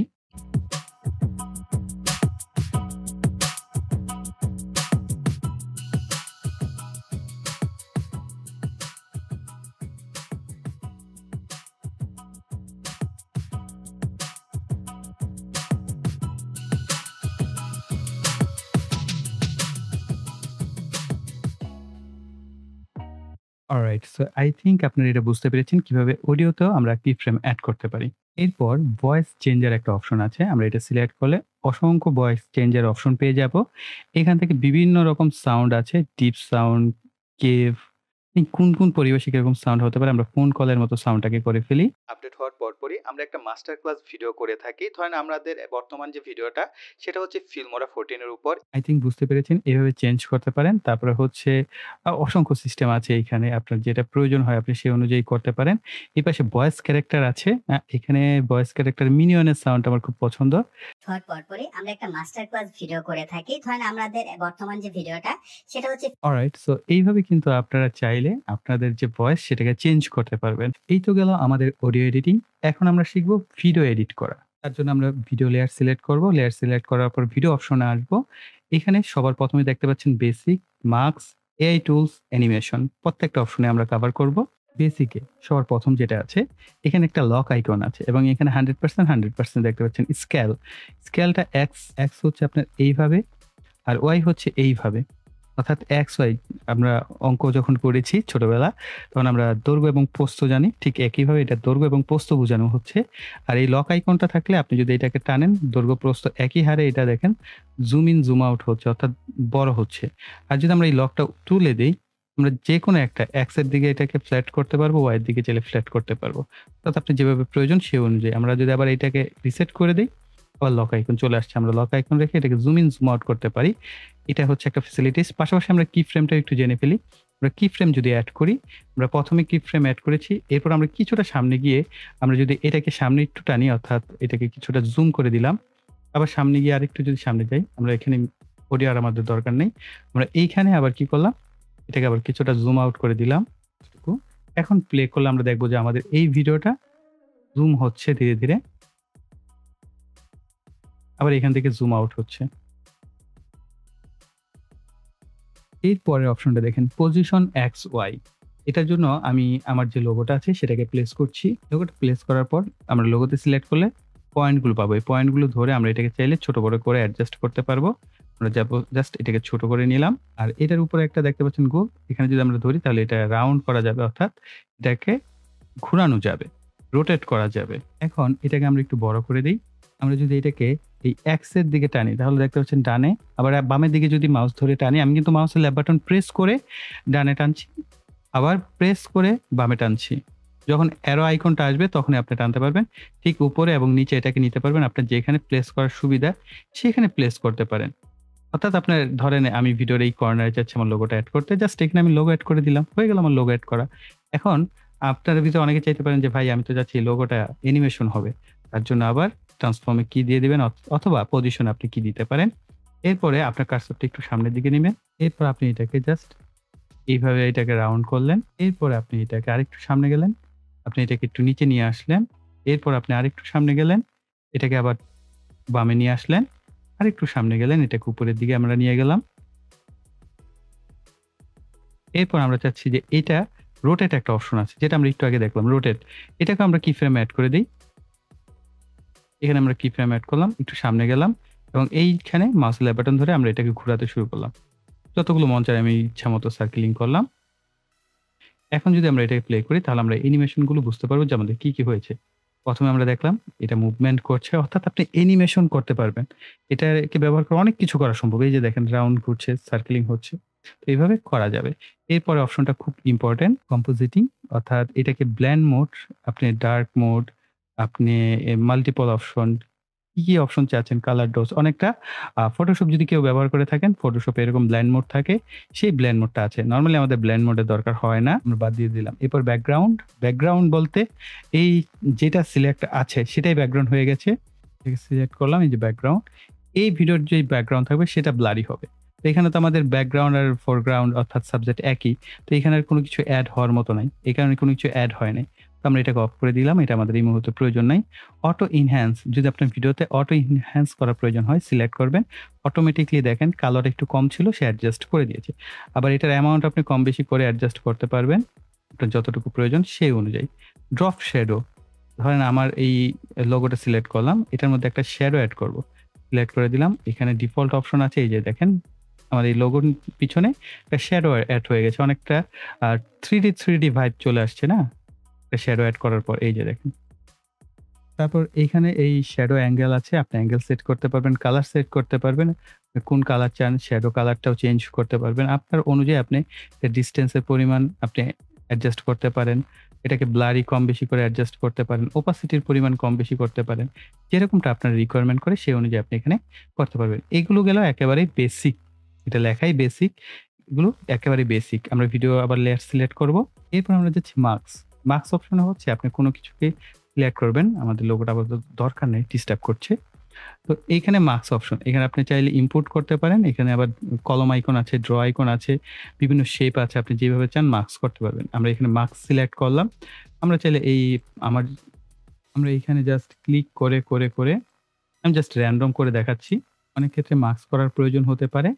[SPEAKER 1] অলরাইট। সো আই থিংক আপনারা এটা বুঝতে পেরেছেন কিভাবে অডিওতেও আমরা কিফ্রেম এড করতে পারি। এরপর ভয়েস চেঞ্জার একটা অপশন আছে। আমরা এটা সিলেক্ট করলে অসংখ্য ভয়েস চেঞ্জার অপশন পেয়ে যাব। এখান থেকে বিভিন্ন রকম সাউন্ড আছে। ডিপ সাউন্ড, কেভ, কোন পরিবেশে কিরকম সাউন্ড হতে পারে আমরা ফোন কলের মতো সাউন্ডটাকে করে ফেলি। আপডেট হওয়ার পরপরই আমরা একটা মাস্টার ক্লাস ভিডিও করে থাকি। ধরেন আমাদের বর্তমান যে ভিডিওটা সেটা হচ্ছে ফিল্মোরা 14 এর উপর। আই থিংক বুঝতে পেরেছেন। এভাবে চেঞ্জ করতে পারেন। তারপরে হচ্ছে অসংখ্য সিস্টেম আছে এইখানে। আপনার যেটা প্রয়োজন হয় আপনি সেই অনুযায়ী করতে পারেন। এই পাশে ভয়েস ক্যারেক্টার আছে। এখানে ভয়েস ক্যারেক্টার মিনিয়নের সাউন্ড আমার খুব পছন্দ।
[SPEAKER 2] হওয়ার পরপরই আমরা একটা মাস্টার ক্লাস ভিডিও করে থাকি। ধরেন আমাদের বর্তমান যে ভিডিওটা সেটা হচ্ছে
[SPEAKER 1] অলরাইট। সো এইভাবে কিন্তু আপনারা চাইলে আপনাদের যে ভয়েস সেটাকে চেঞ্জ করতে পারবেন। এই তো গেল আমাদের অডিও এডিটিং। এখন আমরা শিখব ভিডিও এডিট করা। তার জন্য আমরা ভিডিও লেয়ার সিলেক্ট করব। লেয়ার সিলেক্ট করার পর ভিডিও অপশনে আসবো। এখানে সবার প্রথমে দেখতে পাচ্ছেন basic, marks, AI tools, animation প্রত্যেকটা অপশনে আমরা কভার করব। বেসিকে সবার প্রথম যেটা আছে এখানে একটা লক আইকন আছে এবং এখানে 100% দেখতে পাচ্ছেন স্কেল। স্কেলটা এক্স হচ্ছে আপনার এইভাবে আর ওয়াই হচ্ছে এইভাবে। অর্থাৎ এক্স ওয়াই আমরা অঙ্ক যখন করেছি ছোটবেলা তখন আমরা দৈর্ঘ্য এবং প্রস্থ জানি। ঠিক একইভাবে এটা দৈর্ঘ্য এবং প্রস্থ বোঝানো হচ্ছে। আর এই লক আইকনটা থাকলে আপনি যদি এটাকে টানেন দৈর্ঘ্য প্রস্থ একই হারে এটা দেখেন জুম ইন জুম আউট হচ্ছে অর্থাৎ বড় হচ্ছে। আর যদি আমরা এই লকটা তুলে দেই আমরা যেকোনো একটা এক্স এর দিকে এটাকে ফ্ল্যাট করতে পারবো, ওয়াই এর দিকে চাইলে ফ্ল্যাট করতে পারবো। অর্থাৎ আপনি যেভাবে প্রয়োজন সেই অনুযায়ী। আমরা যদি আবার এটাকে রিসেট করে দেই আবার লক আইকন চলে আসছে। আমরা লক আইকন রেখে এটাকে জুম ইন জুম আউট করতে পারি। এটা হচ্ছে একটা ফ্যাসিলিটিস। পাশাপাশি আমরা কি ফ্রেমটা একটু জেনে ফেলি। আমরা কি ফ্রেম যদি এড করি, আমরা প্রথমে কি ফ্রেম এড করেছি। এরপর আমরা কিছুটা সামনে গিয়ে আমরা যদি এটাকে সামনে একটু টানি অর্থাৎ এটাকে কিছুটা জুম করে দিলাম। আবার সামনে গিয়ে আরেকটু যদি সামনে যাই, আমরা এখানে অডিও আর আমাদের দরকার নেই। আমরা এইখানে আবার কি করলাম, এটাকে আবার কিছুটা জুম আউট করে দিলাম। এখন প্লে করলে আমরা দেখব যে আমাদের এই ভিডিওটা জুম হচ্ছে ধীরে, ধীরে। আবার এখান থেকে জুম আউট হচ্ছে। এর পরের অপশনটা দেখেন পজিশন এক্স ওয়াই। এটার জন্য আমি আমার যে লোগোটা আছে সেটাকে প্লেস করছি। লোগোটা প্লেস করার পর আমরা লোগোতে সিলেক্ট করলে পয়েন্টগুলো পাবো। এই পয়েন্টগুলো ধরে আমরা এটাকে চাইলে ছোট বড় করে অ্যাডজাস্ট করতে পারবো। আমরা জাস্ট এটাকে ছোট করে নিলাম। আর এটার উপরে একটা দেখতে পাচ্ছেন গোল। এখানে যদি আমরা ধরি তাহলে এটা রাউন্ড করা যাবে অর্থাৎ এটাকে ঘুরানো যাবে, রোটেট করা যাবে। এখন এটাকে আমরা একটু বড় করে দেই। আমরা যদি এটাকে এই এক্স এর দিকে টানি তাহলে দেখতে পাচ্ছেন ডানে, আবার বামের দিকে যদি মাউস ধরে টানি, আমি কিন্তু মাউসের লেফট বাটন প্রেস করে ডানে টানছি, আবার প্রেস করে বামে টানছি। যখন অ্যারো আইকনটা আসবে তখনই আপনি টানতে পারবেন। ঠিক উপরে এবং নিচে এটাকে নিতে পারবেন। আপনার যেখানে প্লেস করার সুবিধা সেখানে প্লেস করতে পারেন। অর্থাৎ আপনার ধরেন আমি ভিডিওর এই কর্নারে চাচ্ছি আমার লোগোটা এড করতে। জাস্ট এখানে আমি লোগো এড করে দিলাম। হয়ে গেল আমার লোগো এড করা। এখন আপনার ভিতরে অনেকে চাইতে পারেন যে ভাই আমি তো চাচ্ছি এই লোগোটা অ্যানিমেশন হবে। তার জন্য আবার ট্রান্সফর্মে কি দিয়ে দিবেন অথবা পজিশন আপনি কি দিতে পারেন। এরপরে আপনার কার্সরটা একটু সামনের দিকে নিবেন। এরপর আপনি এটাকে জাস্ট এইভাবে এটাকে রাউন্ড করলেন। এরপরে আপনি এটাকে আরেকটু সামনে গেলেন। আপনি এটাকে একটু নিচে নিয়ে আসলেন। এরপর আপনি আরেকটু সামনে গেলেন। এটাকে আবার বামে নিয়ে আসলেন। আরেকটু সামনে গেলেন। এটাকে উপরের দিকে আমরা নিয়ে গেলাম। এরপর আমরা চাচ্ছি যে এটা রোটেট একটা অপশন আছে যেটা আমরা একটু আগে দেখলাম রোটেট। এটাকে আমরা কি ফ্রেমে এড করে দেই। এখানে আমরা কি ফ্রেম এড করলাম, একটু সামনে গেলাম এবং এইখানে মাউসের লেফট বাটন ধরে আমরা এটাকে ঘোরাতে শুরু করলাম। যতগুলো মন চায় আমি ইচ্ছামতো সার্কেলিং করলাম। এখন যদি আমরা এটাকে প্লে করি তাহলে আমরা অ্যানিমেশন গুলো বুঝতে পারবো যে আমাদের কি হয়েছে। প্রথমে আমরা দেখলাম এটা মুভমেন্ট করছে অর্থাৎ আপনি অ্যানিমেশন করতে পারবেন। এটাকে ব্যবহার করে অনেক কিছু করা সম্ভব। এই যে দেখেন রাউন্ড ঘুরছে, সার্কেলিং হচ্ছে। তো এইভাবে করা যাবে। এরপরে অপশনটা খুব ইম্পর্টেন্ট, কম্পোজিটিং অর্থাৎ এটাকে ব্লেন্ড মোড, আপনি ডার্ক মোড, আপনি মাল্টিপল অপশন কি অপশন চাচ্ছেন, কালার ডোজ অনেকটা ফটোশপ যদি কেউ ব্যবহার করে থাকেন, ফটোশপে এরকম ব্লেন্ড মোড থাকে, সেই ব্লেন্ড মোডটা আছে। নরমালি আমাদের ব্লেন্ড মোডের দরকার হয় না, আমরা বাদ দিয়ে দিলাম। এরপর ব্যাকগ্রাউন্ড বলতে এই যেটা সিলেক্ট আছে সেটাই ব্যাকগ্রাউন্ড হয়ে গেছে। সিলেক্ট করলাম, এই যে ব্যাকগ্রাউন্ড, এই ভিডিওর যে ব্যাকগ্রাউন্ড থাকবে সেটা ব্লারি হবে। তো এখানে তো আমাদের ব্যাকগ্রাউন্ড আর ফোরগ্রাউন্ড অর্থাৎ সাবজেক্ট একই, তো এখানে আর কোনো কিছু অ্যাড হওয়ার মতো নাই, এই কারণে কোনো কিছু অ্যাড হয় নাই। তো আমরা এটাকে অফ করে দিলাম, এটা আমাদের এই মুহূর্তে প্রয়োজন নাই। অটো ইনহ্যান্স, যদি আপনার ভিডিওতে অটো ইনহ্যান্স করার প্রয়োজন হয় সিলেক্ট করবেন, অটোমেটিকলি দেখেন কালার একটু কম ছিল সে অ্যাডজাস্ট করে দিয়েছে। আবার এটার অ্যামাউন্ট আপনি কম বেশি করে অ্যাডজাস্ট করতে পারবেন আপনার যতটুকু প্রয়োজন সেই অনুযায়ী। ড্রপ শ্যাডো, ধরেন আমার এই লোগোটা সিলেক্ট করলাম, এটার মধ্যে একটা শ্যাডো অ্যাড করব, সিলেক্ট করে দিলাম। এখানে ডিফল্ট অপশন আছে, এই যে দেখেন আমার এই লোগোর পিছনে একটা শ্যাডো অ্যাড হয়ে গেছে, অনেকটা 3D ভাইব চলে আসছে না শ্যাডো অ্যাড করার পর, এই যে দেখেন। তারপর এইখানে এই শ্যাডো অ্যাঙ্গেল আছে, আপনি অ্যাঙ্গেল সেট করতে পারবেন, কালার সেট করতে পারবেন, কোন কালার চান শ্যাডো কালারটাও চেঞ্জ করতে পারবেন আপনার অনুযায়ী। আপনি ডিস্টেন্সের পরিমাণ আপনি অ্যাডজাস্ট করতে পারেন, এটাকে ব্লারি কম বেশি করে অ্যাডজাস্ট করতে পারেন, ওপাসিটির পরিমাণ কম বেশি করতে পারেন, যেরকমটা আপনার রিকোয়ারমেন্ট করে সেই অনুযায়ী আপনি এখানে করতে পারবেন। এগুলো গেল একেবারেই বেসিক, এটা লেখাই বেসিক, এগুলো একেবারে বেসিক। আমরা ভিডিও আবার লেয়ার সিলেক্ট করব, এরপর আমরা যাচ্ছি মার্কস অপশনে হচ্ছে আপনি কোনো কিছুকে সিলেক্ট করবেন, আমাদের লোগোটা আপাতত দরকার নেই, ডিস্টার্ব করছে। তো এইখানে মার্কস অপশন, এখানে আপনি চাইলে ইম্পোর্ট করতে পারেন, এখানে আবার কলম আইকন আছে, ড্র আইকন আছে, বিভিন্ন শেপ আছে, আপনি যেভাবে চান মার্কস করতে পারবেন। আমরা এখানে মার্কস সিলেক্ট করলাম, আমরা চাইলে আমরা এখানে জাস্ট ক্লিক করে আমি জাস্ট র্যান্ডম করে দেখাচ্ছি। অনেক ক্ষেত্রে মার্কস করার প্রয়োজন হতে পারে,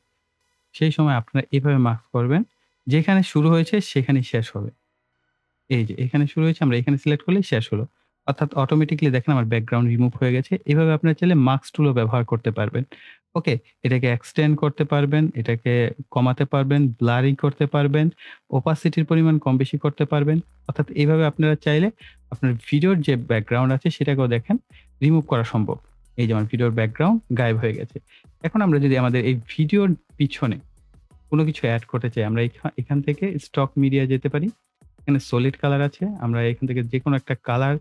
[SPEAKER 1] সেই সময় আপনারা এভাবে মার্কস করবেন, যেখানে শুরু হয়েছে সেখানেই শেষ হবে। এই যে এখানে শুরু হয়েছে, আমরা এখানে সিলেক্ট করলেই শেষ হলো। অর্থাৎ অটোমেটিক্যালি দেখেন আমার ব্যাকগ্রাউন্ড রিমুভ হয়ে গেছে। এভাবে আপনারা চাইলে মার্কস টুলও ব্যবহার করতে পারবেন। ওকে? এটাকে এক্সটেন্ড করতে পারবেন, এটাকে কমাতে পারবেন, ব্লারি করতে পারবেন, ওপাসিটির পরিমাণ কম বেশি করতে পারবেন। অর্থাৎ এইভাবে আপনারা চাইলে আপনার ভিডিওর যে ব্যাকগ্রাউন্ড আছে সেটাকেও দেখেন রিমুভ করা সম্ভব। এই যে আমার ভিডিওর ব্যাকগ্রাউন্ড গায়েব হয়ে গেছে। এখন আমরা যদি আমাদের এই ভিডিওর পিছনে কোনো কিছু এড করতে চাই, আমরা এখান থেকে স্টক মিডিয়া যেতে পারি। এখানে সলিড কালার আছে, আমরা এখান থেকে যেকোনো একটা কালার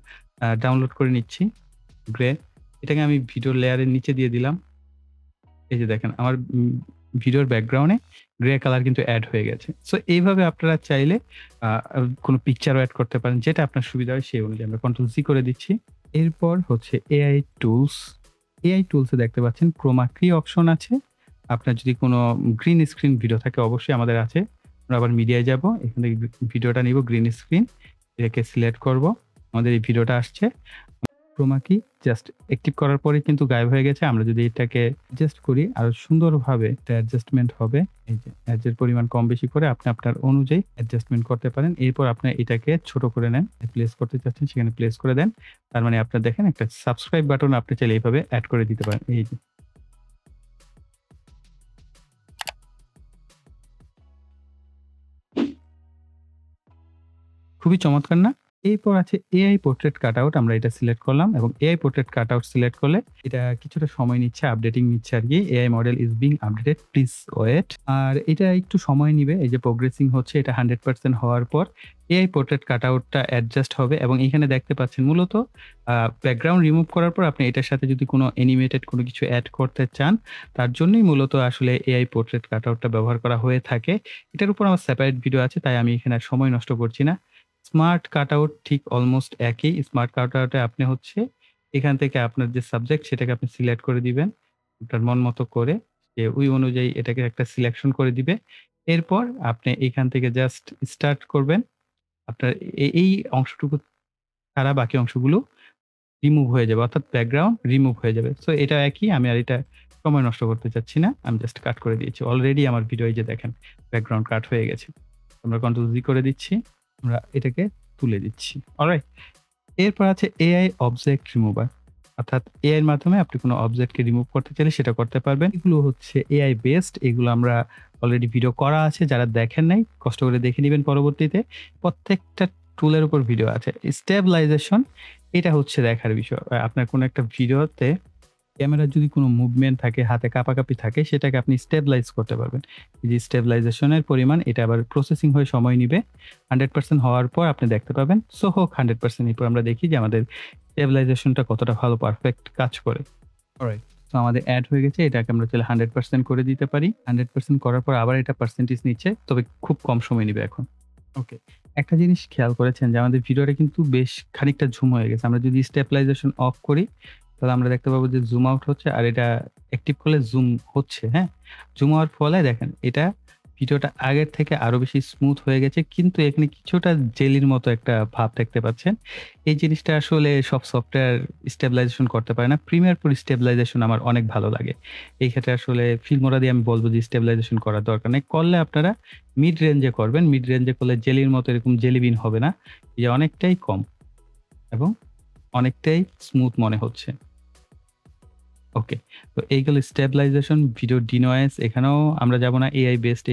[SPEAKER 1] ডাউনলোড করে নিচ্ছি, গ্রে। এটাকে আমি ভিডিও লেয়ারের নিচে দিয়ে দিলাম। এই যে দেখেন আমার ভিডিওর ব্যাকগ্রাউন্ডে গ্রে কালার কিন্তু এড হয়ে গেছে। সো এইভাবে আপনারা চাইলে কোনো পিকচারও এড করতে পারেন, যেটা আপনার সুবিধা হয় সেই অনুযায়ী। আমরা কন্ট্রোল সি করে দিচ্ছি। এরপর হচ্ছে এআই টুলস। এআই টুলসে দেখতে পাচ্ছেন ক্রোমা কি অপশন আছে। আপনার যদি কোনো গ্রিন স্ক্রিন ভিডিও থাকে অবশ্যই আমাদের আছে। আমরা আবার মিডিয়ায় যাব, এখান থেকে ভিডিওটা নিব গ্রিন স্ক্রিন, এটাকে সিলেক্ট করব, আমাদের এই ভিডিওটা আসছে। ক্রোমা কি জাস্ট অ্যাক্টিভ করার পরে কিন্তু গায়েব হয়ে গেছে। আমরা যদি এটাকে অ্যাডজাস্ট করি আরো সুন্দরভাবে এটা অ্যাডজাস্টমেন্ট হবে। এই যে এর পরিমাণ কম বেশি করে আপনি আপনার অনুযায়ী অ্যাডজাস্টমেন্ট করতে পারেন। এরপর আপনি এটাকে ছোট করে নেন, প্লেস করতে চাচ্ছেন সেখানে প্লেস করে দেন। তার মানে আপনার দেখেন একটা সাবস্ক্রাইব বাটন আপনি চাইলে এইভাবে অ্যাড করে দিতে পারেন। এই যে খুবই চমৎকার না? এরপর আছে এআই পোর্ট্রেট কাটআউট, আমরা এটা সিলেক্ট করলাম এবং এআই পোর্ট্রেট কাটআউট সিলেক্ট করলে এটা কিছুটা সময় নিচ্ছে, আপডেটিং নিচ্ছে আরকি। AI model is being updated, please wait. আর এটা একটু সময় নিবে, এই যে প্রোগ্রেসিং হচ্ছে, এটা 100% হওয়ার পর এআই পোর্ট্রেট কাটআউটটা অ্যাডজাস্ট হবে এবং এখানে দেখতে পাচ্ছেন মূলত ব্যাকগ্রাউন্ড রিমুভ করার পর আপনি এটার সাথে যদি কোনো অ্যানিমেটেড কোনো কিছু অ্যাড করতে চান, তার জন্যই মূলত আসলে এআই পোর্ট্রেট কাটআউটটা ব্যবহার করা হয়ে থাকে। এটার উপর আমার সেপারেট ভিডিও আছে, তাই আমি এখানে আর সময় নষ্ট করছি না। স্মার্ট কাটআউট ঠিক অলমোস্ট একই। স্মার্ট কাটআউটে আপনি হচ্ছে এখান থেকে আপনার যে সাবজেক্ট সেটাকে আপনি সিলেক্ট করে দিবেন আপনার মন মতো করে, যে ওই অনুযায়ী এটাকে একটা সিলেকশন করে দিবে। এরপর আপনি এখান থেকে জাস্ট স্টার্ট করবেন। আপনার এই অংশটুকু ছাড়া বাকি অংশগুলো রিমুভ হয়ে যাবে, অর্থাৎ ব্যাকগ্রাউন্ড রিমুভ হয়ে যাবে। সো এটা একই, আমি আর এটা সময় নষ্ট করতে চাচ্ছি না, আমি জাস্ট কাট করে দিয়েছি। অলরেডি আমার ভিডিও এই যে দেখেন ব্যাকগ্রাউন্ড কাট হয়ে গেছে। আমরা কন্ট্রোল জি করে দিচ্ছি, আমরা এটাকে তুলে দিচ্ছি। অলরাইট? এরপর আছে এআই অবজেক্ট রিমুভার, অর্থাৎ এআই এর মাধ্যমে আপনি কোনো অবজেক্টকে রিমুভ করতে চাইলে সেটা করতে পারবেন। এগুলো হচ্ছে এআই বেসড, এগুলো আমরা অলরেডি ভিডিও করা আছে, যারা দেখেন নাই কষ্ট করে দেখে নেবেন পরবর্তীতে। প্রত্যেকটা টুলের উপর ভিডিও আছে। স্টেবিলাইজেশন, এটা হচ্ছে দেখার বিষয়। আপনার কোনো একটা ভিডিওতে ক্যামেরার যদি কোনো মুভমেন্ট থাকে, হাতে কাঁপাকাঁপি থাকে, সেটাকে আপনি স্টেবিলাইজ করতে পারবেন। এই যে স্টেবিলাইজেশনের পরিমাণ, এটা আবার প্রসেসিং হয়ে সময় নিবে। 100% হওয়ার পর আপনি দেখতে পাবেন। সো হোক 100%, এরপর আমরা দেখি যে আমাদের স্টেবিলাইজেশনটা কতটা ভালো পারফেক্ট কাজ করে। অলরাইট। তো আমাদের এড হয়ে গেছে। এটাকে আমরা চাইলে 100% করে দিতে পারি। 100% করার পর আবার এটা পার্সেন্টেজ নিচ্ছে। তবে খুব কম সময় নিবে এখন। ওকে। একটা জিনিস খেয়াল করেছেন যে আমাদের ভিডিওটা কিন্তু বেশ খানিকটা ঝুম হয়ে গেছে। আমরা যদি স্টেবিলাইজেশন অফ করি তাহলে আমরা দেখতে পাবো যে জুম আউট হচ্ছে আর এটা অ্যাক্টিভ করলে জুম হচ্ছে, হ্যাঁ? জুম হওয়ার ফলে দেখেন এটা ভিডিওটা আগের থেকে আরো বেশি স্মুথ হয়ে গেছে। কিন্তু এখানে কিছুটা জেলির মতো একটা ভাব দেখতে পাচ্ছেন। এই জিনিসটা আসলে সব সফটওয়্যার স্টেবিলাইজেশন করতে পারে না। প্রিমিয়ার প্রো স্টেবিলাইজেশন আমার অনেক ভালো লাগে। এই ক্ষেত্রে আসলে ফিল্মোরা দিয়ে আমি বলব যে স্টেবিলাইজেশন করার দরকার নেই। করলে আপনারা মিড রেঞ্জে করবেন। মিড রেঞ্জে করলে জেলির মতো এরকম জেলি বিন হবে না। এই যে অনেকটাই কম এবং অনেকটাই স্মুথ মনে হচ্ছে। ওকে। তো এইগুলো স্টেবিলাইজেশন, ভিডিও ডিনয়েজ এখানেও আমরা যাব না। এআই বেসড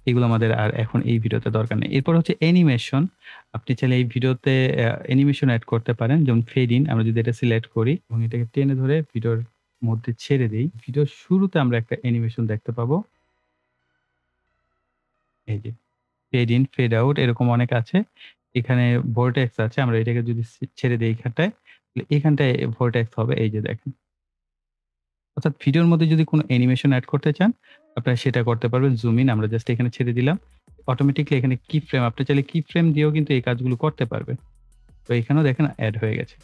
[SPEAKER 1] এগুলো আমাদের আর এখন এই ভিডিওতে দরকার নেই। এরপর হচ্ছে অ্যানিমেশন। আপনি চাইলে এই ভিডিওতে অ্যানিমেশন এড করতে পারেন। যেমন ফেড ইন আমরা যদি এটা সিলেক্ট করি এবং এটাকে টেনে ধরে ভিডিওর মধ্যে ছেড়ে দেই। ভিডিওর শুরুতে আমরা একটা অ্যানিমেশন দেখতে পাবো। এই যে ফেড ইন, ফেড আউট এরকম অনেক আছে। এখানে ভর্টেক্স আছে। আমরা এটাকে যদি ছেড়ে দেই এখানটায়, তাহলে এখানটায় ভর্টেক্স হবে। এই যে দেখেন। অর্থাৎ ভিডিওর মধ্যে যদি কোনো অ্যানিমেশন এড করতে চান, আপনারা সেটা করতে পারবেন। জুম ইন আমরা জাস্ট এখানে ছেড়ে দিলাম। অটোমেটিক্যালি এখানে কি ফ্রেম আপনি চাইলে কি ফ্রেম দিয়েও কিন্তু এই কাজগুলো করতে পারবেন। তো এখানেও দেখেন এড হয়ে গেছে।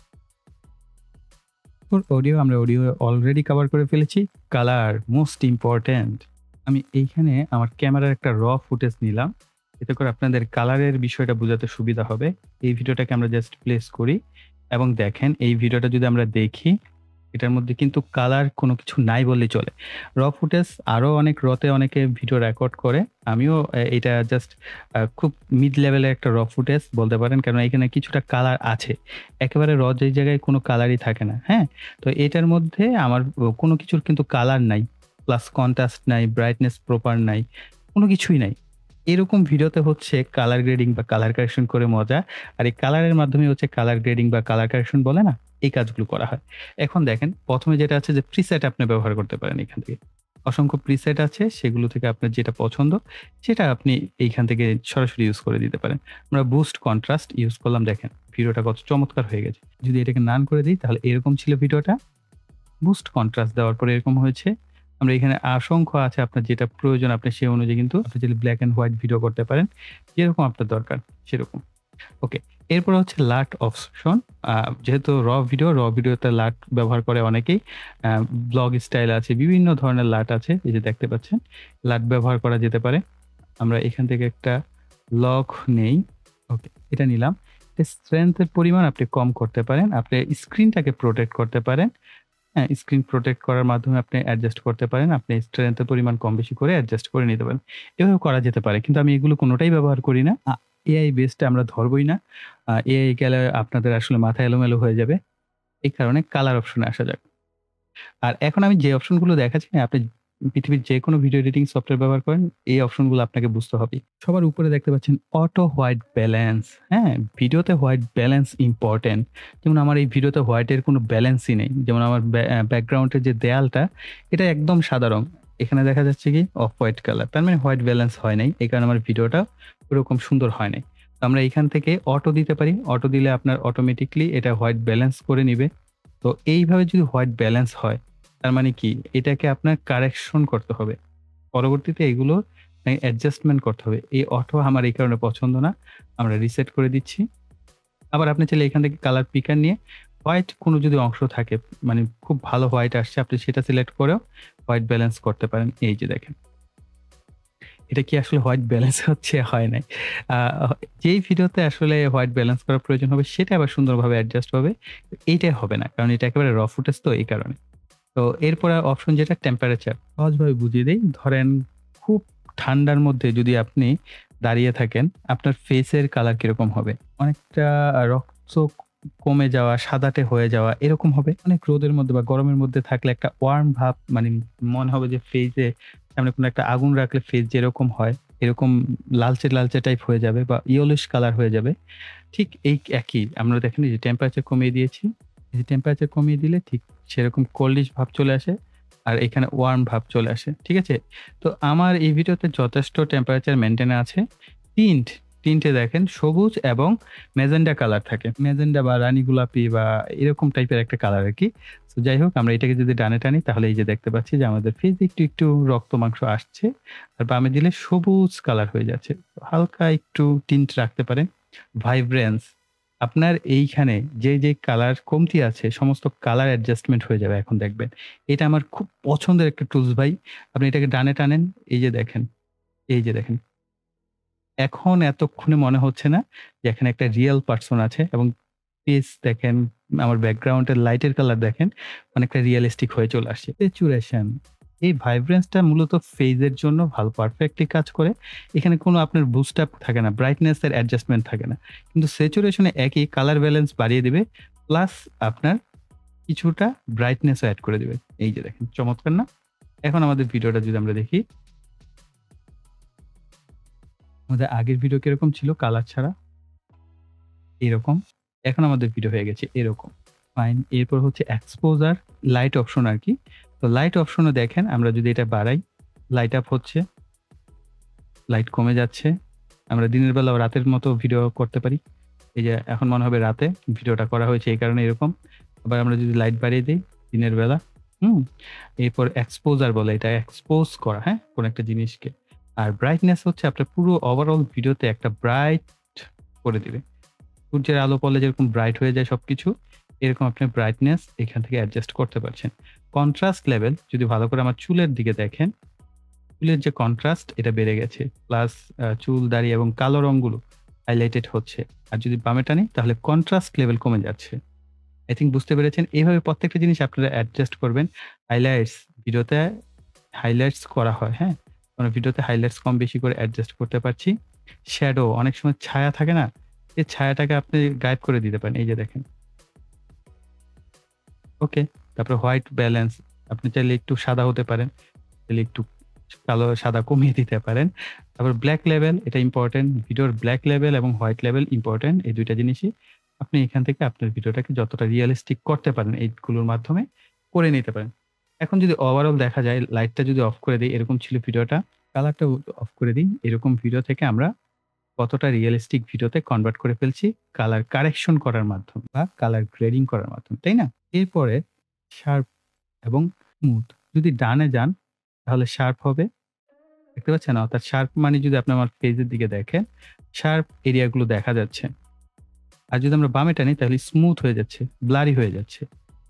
[SPEAKER 1] অডিও আমরা অডিও অলরেডি কভার করে ফেলেছি। Colour most important. আমি এইখানে আমার ক্যামেরার একটা র ফুটেজ নিলাম। এতে করে আপনাদের কালারের বিষয়টা বোঝাতে সুবিধা হবে। এই ভিডিওটাকে আমরা জাস্ট প্লেস করি এবং দেখেন এই ভিডিওটা যদি আমরা দেখি এটার মধ্যে কিন্তু কালার কোনো কিছু নাই বললেই চলে। র ফুটেজ আরো অনেক রতে অনেকে ভিডিও রেকর্ড করে। আমিও এটা জাস্ট খুব মিড লেভেলের একটা র ফুটেজ বলতে পারেন। কারণ এখানে কিছুটা কালার আছে। একেবারে র যেই জায়গায় কোনো কালারই থাকে না, হ্যাঁ? তো এটার মধ্যে আমার কোনো কিছুর কিন্তু কালার নাই। প্লাস কন্ট্রাস্ট নাই, ব্রাইটনেস প্রপার নাই। কোনো কিছুই নাই। এরকম ভিডিওতে হচ্ছে কালার গ্রেডিং বা কালার কারেকশন করে মজা। আর এই কালারের মাধ্যমে হচ্ছে কালার গ্রেডিং বা কালার কারেকশন বলে না? এই কাজগুলো করা হয়। এখন দেখেন ১ম এ যেটা আছে যে প্রিসেট আপনি ব্যবহার করতে পারেন এখান থেকে। অসংখ্য প্রিসেট আছে সেগুলো থেকে আপনার যেটা পছন্দ সেটা আপনি এইখান থেকে সরাসরি ইউজ করে দিতে পারেন। আমরা বুস্ট কন্ট্রাস্ট ইউজ করলাম দেখেন ভিডিওটা কত চমৎকার হয়ে গেছে। যদি এটাকে নান করে দিই তাহলে এরকম ছিল ভিডিওটা। বুস্ট কন্ট্রাস্ট দেওয়ার পরে এরকম হয়েছে। আমরা এখানে অসংখ্য আছে আপনার যেটা প্রয়োজন আপনি সেই অনুযায়ী কিন্তু আপনি চাইলে ব্লাক অ্যান্ড হোয়াইট ভিডিও করতে পারেন। যেরকম আপনার দরকার সেরকম। ওকে। এরপর হচ্ছে লাট অপশন। যেহেতু র ভিডিওতে লাট ব্যবহার করে অনেকেই। ব্লগ স্টাইল আছে, বিভিন্ন ধরনের লাট আছে। এই যে দেখতে পাচ্ছেন। লাট ব্যবহার করা যেতে পারে। আমরা এখান থেকে একটা লগ নেই। ওকে, এটা নিলাম। স্ট্রেংথ এর পরিমাণ আপনি কম করতে পারেন। আপনি স্ক্রিনটাকে প্রোটেক্ট করতে পারেন। হ্যাঁ, স্ক্রিন প্রোটেক্ট করার মাধ্যমে আপনি অ্যাডজাস্ট করতে পারেন। আপনি স্ট্রেংথ এর পরিমাণ কম বেশি করে অ্যাডজাস্ট করে নিতে পারেন। এভাবে করা যেতে পারে। কিন্তু আমি এগুলো কোনটাই ব্যবহার করি না। এআই বেসড আমরা ধরবই না। এআই গেলে আপনাদের আসলে মাথা এলোমেলো হয়ে যাবে। এই কারণে কালার অপশনে আসা যাক। আর এখন আমি যে অপশনগুলো দেখাচ্ছি না, আপনি পৃথিবীর যেকোনো ভিডিও এডিটিং সফটওয়্যার ব্যবহার করেন, এই অপশনগুলো আপনাকে বুঝতে হবেই। সবার উপরে দেখতে পাচ্ছেন অটো হোয়াইট ব্যালেন্স। হ্যাঁ? ভিডিওতে হোয়াইট ব্যালেন্স ইম্পোর্টেন্ট। যেমন আমার এই ভিডিওতে হোয়াইটের কোনো ব্যালেন্সই নেই। যেমন আমার ব্যাকগ্রাউন্ডের যে দেয়ালটা এটা একদম সাদা রং। এখানে দেখা যাচ্ছে কি অফ হোয়াইট কালার। তার মানে হোয়াইট ব্যালেন্স হয় নাই। এই কারণে আমার ভিডিওটা ওরকম সুন্দর হয় নাই। তো আমরা এখান থেকে অটো দিতে পারি। অটো দিলে আপনার অটোমেটিক্যালি এটা হোয়াইট ব্যালেন্স করে নিবে। তো এইভাবে যদি হোয়াইট ব্যালেন্স হয় তার মানে কি এটাকে আপনার কারেকশন করতে হবে। পরবর্তীতে এগুলো অ্যাডজাস্টমেন্ট করতে হবে। এই অটো আমার এই কারণে পছন্দ না। আমরা রিসেট করে দিচ্ছি। আবার আপনি চাইলে এখান থেকে কালার পিকার নিয়ে হোয়াইট কোনো যদি অংশ থাকে মানে খুব ভালো হোয়াইট আসছে আপনি সেটা সিলেক্ট করেও হোয়াইট ব্যালেন্স করতে পারেন। এই যে দেখেন। এটা কি আসলে হোয়াইট ব্যালেন্স হচ্ছে? হয় নাই। আ যেই ভিডিওতে আসলে হোয়াইট ব্যালেন্স করার প্রয়োজন হবে সেটা আবার সুন্দরভাবে অ্যাডজাস্ট হবে। এইটাই হবে না। কারণ এটা একেবারে র ফুটেজ তো এই কারণে। তো এরপরে অপশন যেটা টেম্পারেচার। সহজভাবে বুঝিয়ে দেই। ধরেন খুব ঠান্ডার মধ্যে যদি আপনি দাঁড়িয়ে থাকেন, আপনার ফেসের কালার কিরকম হবে? অনেকটা রক্ত কমে যাওয়া, সাদাটে হয়ে যাওয়া এরকম হবে। অনেক রোদের মধ্যে বা গরমের মধ্যে থাকলে একটা ওয়ার্ম ভাব মানে মনে হবে যে ফেইসে সামনে কোনো একটা আগুন রাখলে ফেস যেরকম হয়, এরকম লালচে, লালচে টাইপ হয়ে যাবে বা ইয়েলোইশ কালার হয়ে যাবে। ঠিক এই একই আমরা দেখেন এই যে টেম্পারেচার কমিয়ে দিয়েছি। এই যে টেম্পারেচার কমিয়ে দিলে ঠিক সেরকম কোল্ডিশ ভাব চলে আসে। আর এখানে ওয়ার্ম ভাব চলে আসে। ঠিক আছে? তো আমার এই ভিডিওতে যথেষ্ট টেম্পারেচার মেইনটেইন আছে। টিন্ট টিন্টে দেখেন সবুজ এবং ম্যাজেন্ডা কালার থাকে। ম্যাজেন্ডা বা রানী গোলাপি বা এরকম টাইপের একটা কালার আরকি। সো যাই হোক আমরা এটাকে যদি ডানে টানি তাহলে এই যে দেখতে পাচ্ছি যে আমাদের ফেজ একটু রক্ত মাংস আসছে। আর বামে দিলে সবুজ কালার হয়ে যাচ্ছে। হালকা একটু টিন্ট রাখতে পারেন। ভাইব্রেন্স আপনার এইখানে যে কালার কমতি আছে সমস্ত কালার অ্যাডজাস্টমেন্ট হয়ে যাবে এখন দেখবেন। এটা আমার খুব পছন্দের একটা টুলস ভাই। আপনি এটাকে ডানে টানেন, এই যে দেখেন, এই যে দেখেন। এখন এতক্ষণে মনে হচ্ছে না যে এখানে একটা রিয়াল পারসন আছে এবং পেজ দেখেন, আমার ব্যাকগ্রাউন্ডের লাইটের কালার দেখেন অনেকটা রিয়ালিস্টিক হয়ে চলে আসছে। স্যাচুরেশন এই ভাইব্রেন্সটা মূলত ফেজের জন্য ভালো পারফেক্টলি কাজ করে। এখানে কোনো আপনার বুস্ট আপ থাকে না, ব্রাইটনেস এর অ্যাডজাস্টমেন্ট থাকে না। কিন্তু স্যাচুরেশনে একই কালার ব্যালেন্স বাড়িয়ে দিবে প্লাস আপনার কিছুটা ব্রাইটনেসও এড করে দিবে। এই যে দেখেন চমৎকার না? এখন আমাদের ভিডিওটা যদি আমরা দেখি, আমাদের আগের ভিডিও কিরকম ছিল কালার ছাড়া? এরকম। এখন আমাদের ভিডিও হয়ে গেছে এরকম। ফাইন। এরপর হচ্ছে এক্সপোজার, লাইট অপশন আরকি। তো লাইট অপশনে দেখেন আমরা যদি এটা বাড়াই, লাইট আপ হচ্ছে, লাইট কমে যাচ্ছে। আমরা দিনের বেলা ও রাতের মতো ভিডিও করতে পারি। এই যে এখন মনে হবে রাতে ভিডিওটা করা হয়েছে এই কারণে এরকম। আবার আমরা যদি লাইট বাড়িয়ে দেই দিনের বেলা, হুম? এরপর এক্সপোজার বলে, এটা এক্সপোজ করা, হ্যাঁ? কোন একটা জিনিসকে। আর ব্রাইটনেস হচ্ছে আপনার পুরো ওভারঅল ভিডিওতে একটা ব্রাইট করে দিবে। সূর্যের আলো পড়লে যেরকম ব্রাইট হয়ে যায় সবকিছু, এরকম আপনি ব্রাইটনেস এখান থেকে অ্যাডজাস্ট করতে পারছেন। কন্ট্রাস্ট লেভেল যদি ভালো করে আমার চুলের দিকে দেখেন, চুলের যে কন্ট্রাস্ট এটা বেড়ে গেছে। প্লাস চুল, দাড়ি এবং কালো রংগুলো হাইলাইটেড হচ্ছে। আর যদি বামে টানি তাহলে কন্ট্রাস্ট লেভেল কমে যাচ্ছে। আই থিংক বুঝতে পেরেছেন। এভাবে প্রত্যেকটা জিনিস আপনারা অ্যাডজাস্ট করবেন। হাইলাইটস ভিডিওতে হাইলাইটস করা হয়, হ্যাঁ? আমরা ভিডিওতে হাইলাইটস কম বেশি করে অ্যাডজাস্ট করতে পারছি। শ্যাডো অনেক সময় ছায়া থাকে না? এই ছায়াটাকে আপনি গায়েব করে দিতে পারেন। এই যে দেখেন। ওকে। তারপরে হোয়াইট ব্যালেন্স আপনি চাইলে একটু সাদা হতে পারেন। চাইলে একটু কালো সাদা কমিয়ে দিতে পারেন। তারপর ব্লাক লেভেল এটা ইম্পোর্টেন্ট। ভিডিওর ব্লাক লেভেল এবং হোয়াইট লেভেল ইম্পোর্টেন্ট। এই ২ টা জিনিসই আপনি এখান থেকে আপনার ভিডিওটাকে যতটা রিয়ালিস্টিক করতে পারেন এইগুলোর মাধ্যমে করে নিতে পারেন। এখন যদি ওভারঅল দেখা যায় লাইটটা যদি অফ করে দেই, এরকম ছিল ভিডিওটা। কালারটাও অফ করে দিই। এরকম ভিডিও থেকে আমরা কতটা রিয়ালিস্টিক ভিডিওতে কনভার্ট করে ফেলছি কালার কারেকশন করার মাধ্যমে বা কালার গ্রেডিং করার মাধ্যমে, তাই না? এরপরে শার্প এবং স্মুথ যদি ডানে যান তাহলে শার্প হবে। দেখতে পাচ্ছেন? অর্থাৎ শার্প মানে যদি আপনি আমার পেজের দিকে দেখেন, শার্প এরিয়া গুলো দেখা যাচ্ছে। আর যদি আমরা বামে টানি তাহলে স্মুথ হয়ে যাচ্ছে, ব্লারি হয়ে যাচ্ছে।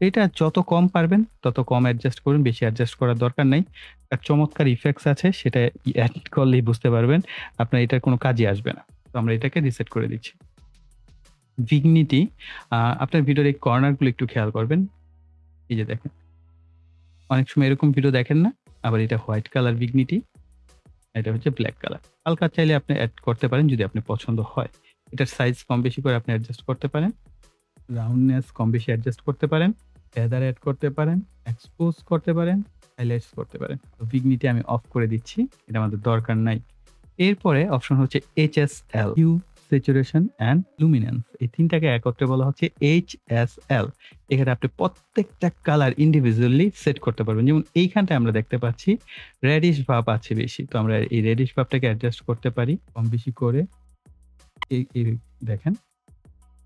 [SPEAKER 1] এটা যত কম পারবেন তত কম অ্যাডজাস্ট করুন, বেশি অ্যাডজাস্ট করার দরকার নাই। একটা চমৎকার ইফেক্টস আছে সেটা এড করলেই বুঝতে পারবেন আপনার এটার কোনো কাজে আসবে না। তো আমরা এটাকে রিসেট করে দিচ্ছি। ভিগনিটি আপনার ভিডিওর এই কর্নার গুলো একটু খেয়াল করবেন। এই যে দেখেন। অনেক সময় এরকম ভিডিও দেখেন না? আবার এটা হোয়াইট কালার ভিগনিটি, এটা হচ্ছে ব্লাক কালার। হালকা চাইলে আপনি এড করতে পারেন যদি আপনার পছন্দ হয়। এটার সাইজ কম বেশি করে আপনি অ্যাডজাস্ট করতে পারেন। রাউন্ডনেস কম বেশি অ্যাডজাস্ট করতে পারেন। ফেদার এড করতে পারেন, এক্সপোজ করতে পারেন, হাইলাইটস করতে পারেন। তো ভিগনিটি আমি অফ করে দিচ্ছি। এটা আমাদের দরকার নাই। এরপরে অপশন হচ্ছে HSL, hue, saturation and luminance. এই ৩ টাকে একত্রে বলা হচ্ছে HSL। এখানে আপনি প্রত্যেকটা কালার ইন্ডিভিজুয়ালি সেট করতে পারবেন। যেমন এইখানটায় আমরা দেখতে পাচ্ছি রেডিশ ভাব আছে বেশি। তো আমরা এই রেডিশ ভাবটাকে অ্যাডজাস্ট করতে পারি কম বেশি করে। এই দেখেন।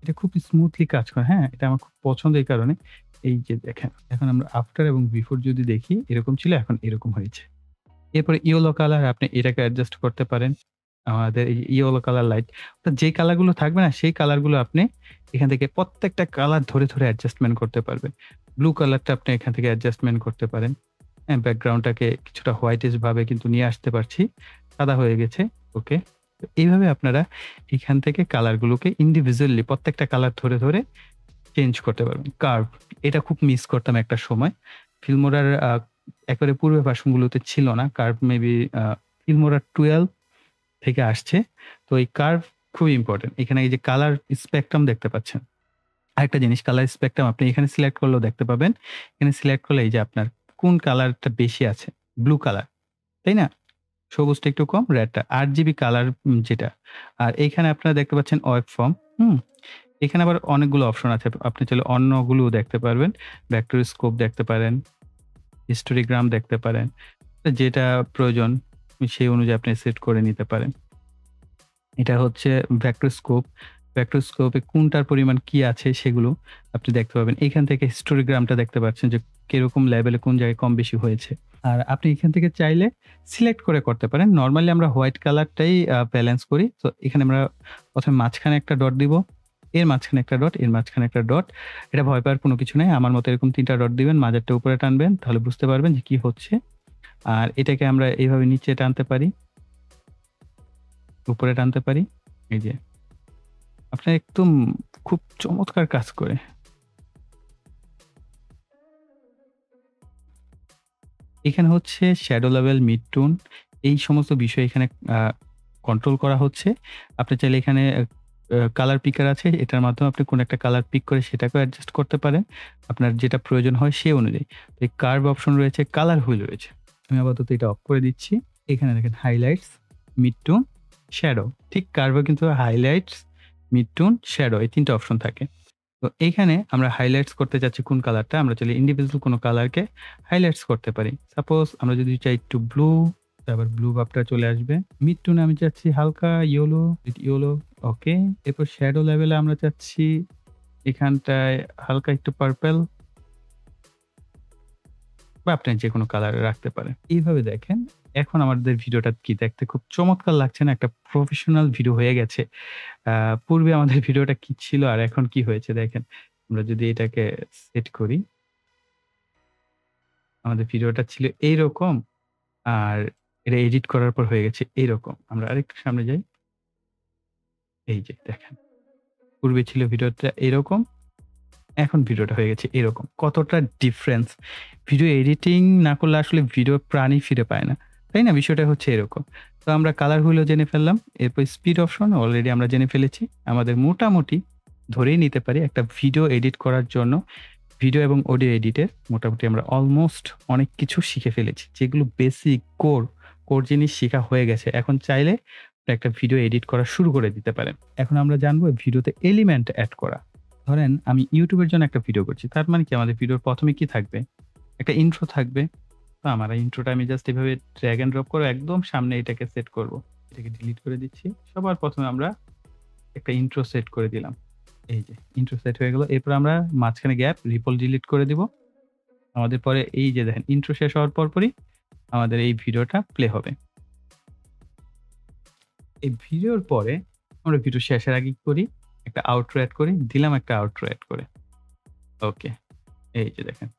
[SPEAKER 1] এটা খুব স্মুথলি কাজ করে, হ্যাঁ? এটা আমার খুব পছন্দ এই কারণে। এই যে দেখেন, এখন আমরা আফটার এবং বিফোর যদি দেখি এরকম ছিল এখন এরকম হয়েছে। এরপরে ইয়েলো কালার আপনি এটাকে অ্যাডজাস্ট করতে পারেন। আমাদের এই ইয়েলো কালার লাইট অর্থাৎ যে কালার গুলো থাকবে না সেই কালার গুলো আপনি এখান থেকে প্রত্যেকটা কালার ধরে অ্যাডজাস্টমেন্ট করতে পারবেন। ব্লু কালারটা আপনি এখান থেকে অ্যাডজাস্টমেন্ট করতে পারেন। হ্যাঁ, ব্যাকগ্রাউন্ডটাকে কিছুটা হোয়াইটিশ ভাবে কিন্তু নিয়ে আসতে পারছি। সাদা হয়ে গেছে। ওকে। তো এইভাবে আপনারা এখান থেকে কালার গুলোকে ইন্ডিভিজুয়ালি প্রত্যেকটা কালার ধরে চেঞ্জ করতে পারবেন। কার্ভ এটা খুব মিস করতাম একটা সময়। ফিল্মোরার একেবারে পূর্বের ভার্সনগুলোতে ছিল না। কার্ভ মেবি ফিল্মোরা 12 থেকে আসছে। তো এই কার্ভ খুবই ইম্পোর্টেন্ট। এখানে এই যে কালার স্পেকট্রাম দেখতে পাচ্ছেন। আরেকটা জিনিস কালার স্পেকট্রাম আপনি এখানে সিলেক্ট করলেও দেখতে পাবেন। এখানে সিলেক্ট করলে এই যে আপনার কোন কালারটা বেশি আছে, ব্লু কালার, তাই না? সবুজটা একটু কম, রেডটা। RGB কালার যেটা। আর এইখানে আপনারা দেখতে পাচ্ছেন ওয়েব ফর্ম, হুম? এখানে আবার অনেকগুলো অপশন আছে। আপনি চাইলে অন্যগুলোও দেখতে পারবেন। ভেক্টর স্কোপ দেখতে পারেন, হিস্টোগ্রাম দেখতে পারেন। যেটা প্রয়োজন সেই অনুযায়ী আপনি সেট করে নিতে পারেন। এটা হচ্ছে ভেক্টরস্কোপ। ভেক্টরস্কোপে কোনটার পরিমাণ কি আছে সেগুলো আপনি দেখতে পাবেন। এখান থেকে হিস্টোগ্রামটা দেখতে পাচ্ছেন যে কিরকম লেভেলে কোন জায়গায় কম বেশি হয়েছে। আর আপনি এখান থেকে চাইলে সিলেক্ট করে করতে পারেন। নরমালি আমরা হোয়াইট কালারটাই ব্যালেন্স করি। তো এখানে আমরা ১ম এ মাঝখানে একটা ডট দিব। এর মাঝখানে একটা ডট, এর মাঝখানে একটা ডট। এটা ভয় পাওয়ার কোনো কিছু নাই। আমার মতো এরকম ৩ টা ডট দিবেন, মাঝেরটা উপরে টানবেন, তাহলে বুঝতে পারবেন যে কি হচ্ছে। আর এটাকে আমরা এইভাবে নিচে টানতে পারি, উপরে টানতে পারি। এই যে আপনার একদম খুব চমৎকার কাজ করে। এখানে হচ্ছে শ্যাডো লেভেল, মিড টোন এই সমস্ত বিষয় এখানে আ কন্ট্রোল করা হচ্ছে। আপনি চাইলে এখানে কালার পিকার আছে। এটার মাধ্যমে আপনি কোন একটা কালার পিক করে সেটাকেও অ্যাডজাস্ট করতে পারেন। আপনার যেটা প্রয়োজন হয় সে অনুযায়ী। এই কার্ভ অপশন রয়েছে, কালার হুইল রয়েছে। আমি আপাতত এটা অফ করে দিচ্ছি। এখানে দেখেন হাইলাইটস, মিড টোন, শ্যাডো। ঠিক কার্ভে কিন্তু হাইলাইটস, মিড টোন, শ্যাডো এই ৩ টা অপশন থাকে। তো এইখানে আমরা হাইলাইটস করতে চাচ্ছি কোন কালারটা, আমরা চাইলে ইন্ডিভিজুয়াল কোনো কালারকে হাইলাইটস করতে পারি। সাপোজ আমরা যদি চাই একটু ব্লু, তারপর ব্লু ভাবটা চলে আসবে। মিড টোনে আমি চাচ্ছি হালকা ইয়েলো, ওকে। এরপর শ্যাডো লেভেলে আমরা চাচ্ছি এখানটায় হালকা একটু পার্পল বা আপনি যেকোনো কালার রাখতে পারেন। এইভাবে দেখেন এখন আমাদের ভিডিওটা কি দেখতে খুব চমৎকার লাগছে না? একটা প্রফেশনাল ভিডিও হয়ে গেছে। আ পূর্বে আমাদের ভিডিওটা কি ছিল আর এখন কি হয়েছে দেখেন। আমরা যদি এটাকে সেট করি, আমাদের ভিডিওটা ছিল এইরকম আর এটা এডিট করার পর হয়ে গেছে এইরকম। আমরা আরেকটু সামনে যাই। এই যে দেখেন। পূর্বে ছিল ভিডিওটা এরকম, এখন ভিডিওটা হয়ে গেছে এরকম। কতটা ডিফারেন্স! ভিডিও এডিটিং না করলে আসলে ভিডিও প্রাণই ফিরে পায় না। তাই না? বিষয়টা হচ্ছে এরকম। তো আমরা কালার হুইলও জেনে ফেললাম। এরপর স্পিড অপশন অলরেডি আমরা জেনে ফেলেছি। আমাদের মোটামুটি ধরেই নিতে পারি একটা ভিডিও এডিট করার জন্য ভিডিও এবং অডিও এডিটের মোটামুটি আমরা অলমোস্ট অনেক কিছু শিখে ফেলেছি। যেগুলো বেসিক কোর জিনিস শিখা হয়ে গেছে। এখন চাইলে একটা ভিডিও এডিট করা শুরু করে দিতে পারেন। এখন আমরা জানবো ভিডিওতে এলিমেন্ট এড করা। ধরেন আমি YouTube এর জন্য একটা ভিডিও করছি। তার মানে কি আমাদের ভিডিওর ১ম এ কি থাকবে? একটা ইন্ট্রো থাকবে। তো আমার এই ইন্ট্রোটা আমি জাস্ট এভাবে ড্র্যাগ অ্যান্ড ড্রপ করে একদম সামনে এটাকে সেট করব। এটাকে ডিলিট করে দিচ্ছি। সবার ১ম এ আমরা একটা ইন্ট্রো সেট করে দিলাম। এই যে ইন্ট্রো সেট হয়ে গেল। এরপর আমরা মাঝখানে গ্যাপ রিপল ডিলিট করে দিব। আমাদের পরে এই যে দেখেন ইন্ট্রো শেষ হওয়ার পরপরই আমাদের এই ভিডিওটা প্লে হবে। এই ভিডিওর পরে আমরা ভিডিও শেষের আগে কি করি? একটা আউটরো এড করি। দিলাম একটা আউটরো এড করে। ওকে। এই যে দেখেন।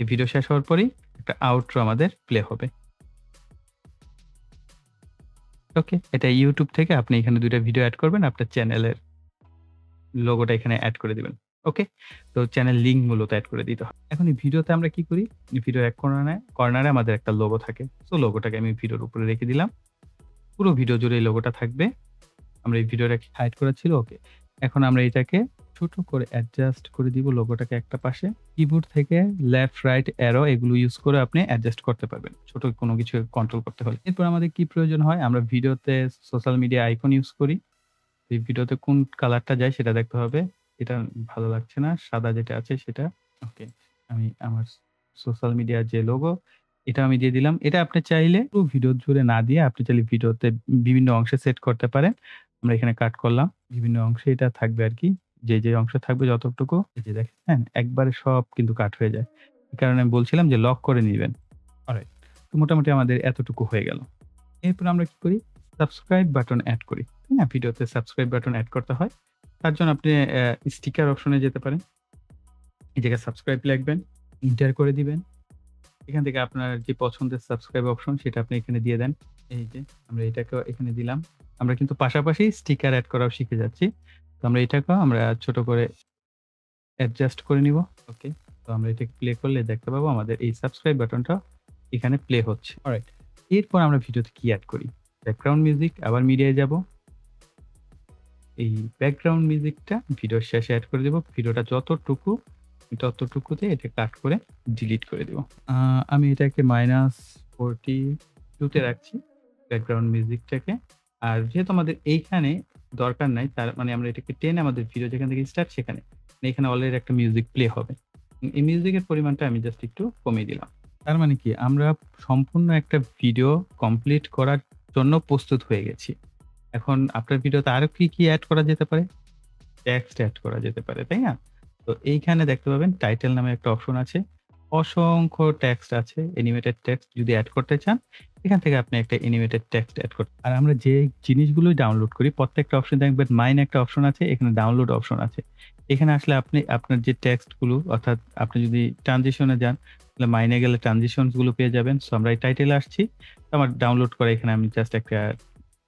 [SPEAKER 1] এই ভিডিও শেষ হওয়ার পরেই একটা আউটরো আমাদের প্লে হবে। ওকে। এটা YouTube থেকে আপনি এখানে ২ টা ভিডিও এড করবেন। আপনার চ্যানেলের লোগোটা এখানে এড করে দিবেন। ওকে? তো চ্যানেল লিঙ্ক মূলত এড করে দিতে হয়। এখন এই ভিডিওতে আমরা কি করি? ভিডিওর এক কর্নারে আমাদের একটা লোগো থাকে। সো লোগোটাকে আমি ভিডিওর উপরে রেখে দিলাম। পুরো ভিডিও জুড়ে এই লোগোটা থাকবে। আমরা এই ভিডিওটাকে হাইড করা ছিল। ওকে। এখন আমরা এটাকে ছোট করে অ্যাডজাস্ট করে দিব লোগোটাকে একটা পাশে। কিবোর্ড থেকে লেফট, রাইট অ্যারো এগুলো ইউজ করে আপনি অ্যাডজাস্ট করতে পারবেন। ছোট কোনো কিছু কন্ট্রোল করতে হলে। এরপর আমাদের কি প্রয়োজন হয়? আমরা ভিডিওতে সোশ্যাল মিডিয়া আইকন ইউজ করি। এই ভিডিওতে কোন কালারটা যায় সেটা দেখতে হবে। এটা ভালো লাগছে না। সাদা যেটা আছে সেটা। ওকে। আমি আমার সোশ্যাল মিডিয়ার যে লোগো এটা আমি দিয়ে দিলাম। এটা আপনি চাইলে পুরো ভিডিও জুড়ে না দিয়ে আপনি চাইলে ভিডিওতে বিভিন্ন অংশে সেট করতে পারেন। আমরা এখানে কাট করলাম। বিভিন্ন অংশে এটা থাকবে আরকি। যে অংশে থাকবে যতটুকু এই যে দেখেন, হ্যাঁ? একবারে সব কিন্তু কাট হয়ে যায়। এই কারণে আমি বলছিলাম যে লক করে নিবেন। অলরাইট। তো মোটামুটি আমাদের এতটুকু হয়ে গেল। এরপর আমরা কি করি? সাবস্ক্রাইব বাটন এড করি। তাই না? ভিডিওতে সাবস্ক্রাইব বাটন এড করতে হয়। তার জন্য আপনি স্টিকার অপশনে যেতে পারেন। এই জায়গায় সাবস্ক্রাইব লিখবেন, এন্টার করে দিবেন। এখান থেকে আপনার যে পছন্দের সাবস্ক্রাইব অপশন সেটা আপনি এখানে দিয়ে দেন। এই যে আমরা এটাকেও এখানে দিলাম। আমরা কিন্তু পাশাপাশি স্টিকার এড করাও শিখে যাচ্ছি। তো আমরা এটাকেও আমরা ছোট করে অ্যাডজাস্ট করে নিব। ওকে। তো আমরা এটাকে প্লে করলে দেখতে পাবো আমাদের এই সাবস্ক্রাইব বাটনটা এখানে প্লে হচ্ছে। অলরাইট। এরপর আমরা ভিডিওতে কি এড করি? ব্যাকগ্রাউন্ড মিউজিক আবার মিডিয়ায় যাব। এই ব্যাকগ্রাউন্ড মিউজিকটা ভিডিওর শেষে এড করে দেব। ভিডিওটা যতটুকু ততটুকুতে এটা কাট করে ডিলিট করে দেব। আমি এটাকে -42 তে রাখছি ব্যাকগ্রাউন্ড মিউজিকটাকে। আর যেহেতু আমাদের এইখানে দরকার নাই তার মানে আমরা এটাকে টেনে আমাদের ভিডিও যেখান থেকে স্টার্ট সেখানে। এখানে অলরেডি একটা মিউজিক প্লে হবে। এই মিউজিকের পরিমাণটা আমি জাস্ট একটু কমিয়ে দিলাম। তার মানে কি আমরা সম্পূর্ণ একটা ভিডিও কমপ্লিট করার জন্য প্রস্তুত হয়ে গেছি। এখন আপনার ভিডিওতে আরো কি অ্যাড করা যেতে পারে? টেক্সট এড করা যেতে পারে, তাই না? তো এইখানে দেখতে পাবেন টাইটেল নামে একটা অপশন আছে। অসংখ্য টেক্সট আছে, অ্যানিমেটেড টেক্সট যদি এড করতে চান, এখান থেকে আপনি একটা অ্যানিমেটেড টেক্সট এড করতে আর আমরা যে জিনিসগুলোই ডাউনলোড করি প্রত্যেকটা অপশন দেখবেন মাইন একটা অপশন আছে, এখানে ডাউনলোড অপশন আছে। এখানে আসলে আপনি আপনার যে টেক্সট গুলো অর্থাৎ আপনি যদি ট্রানজিশন এ যান, তাহলে মাইনে গেলে ট্রানজিশনস গুলো পেয়ে যাবেন। সো আমরা এই টাইটেলে আসছি। তো আমার ডাউনলোড করা এখানে আমি জাস্ট একটা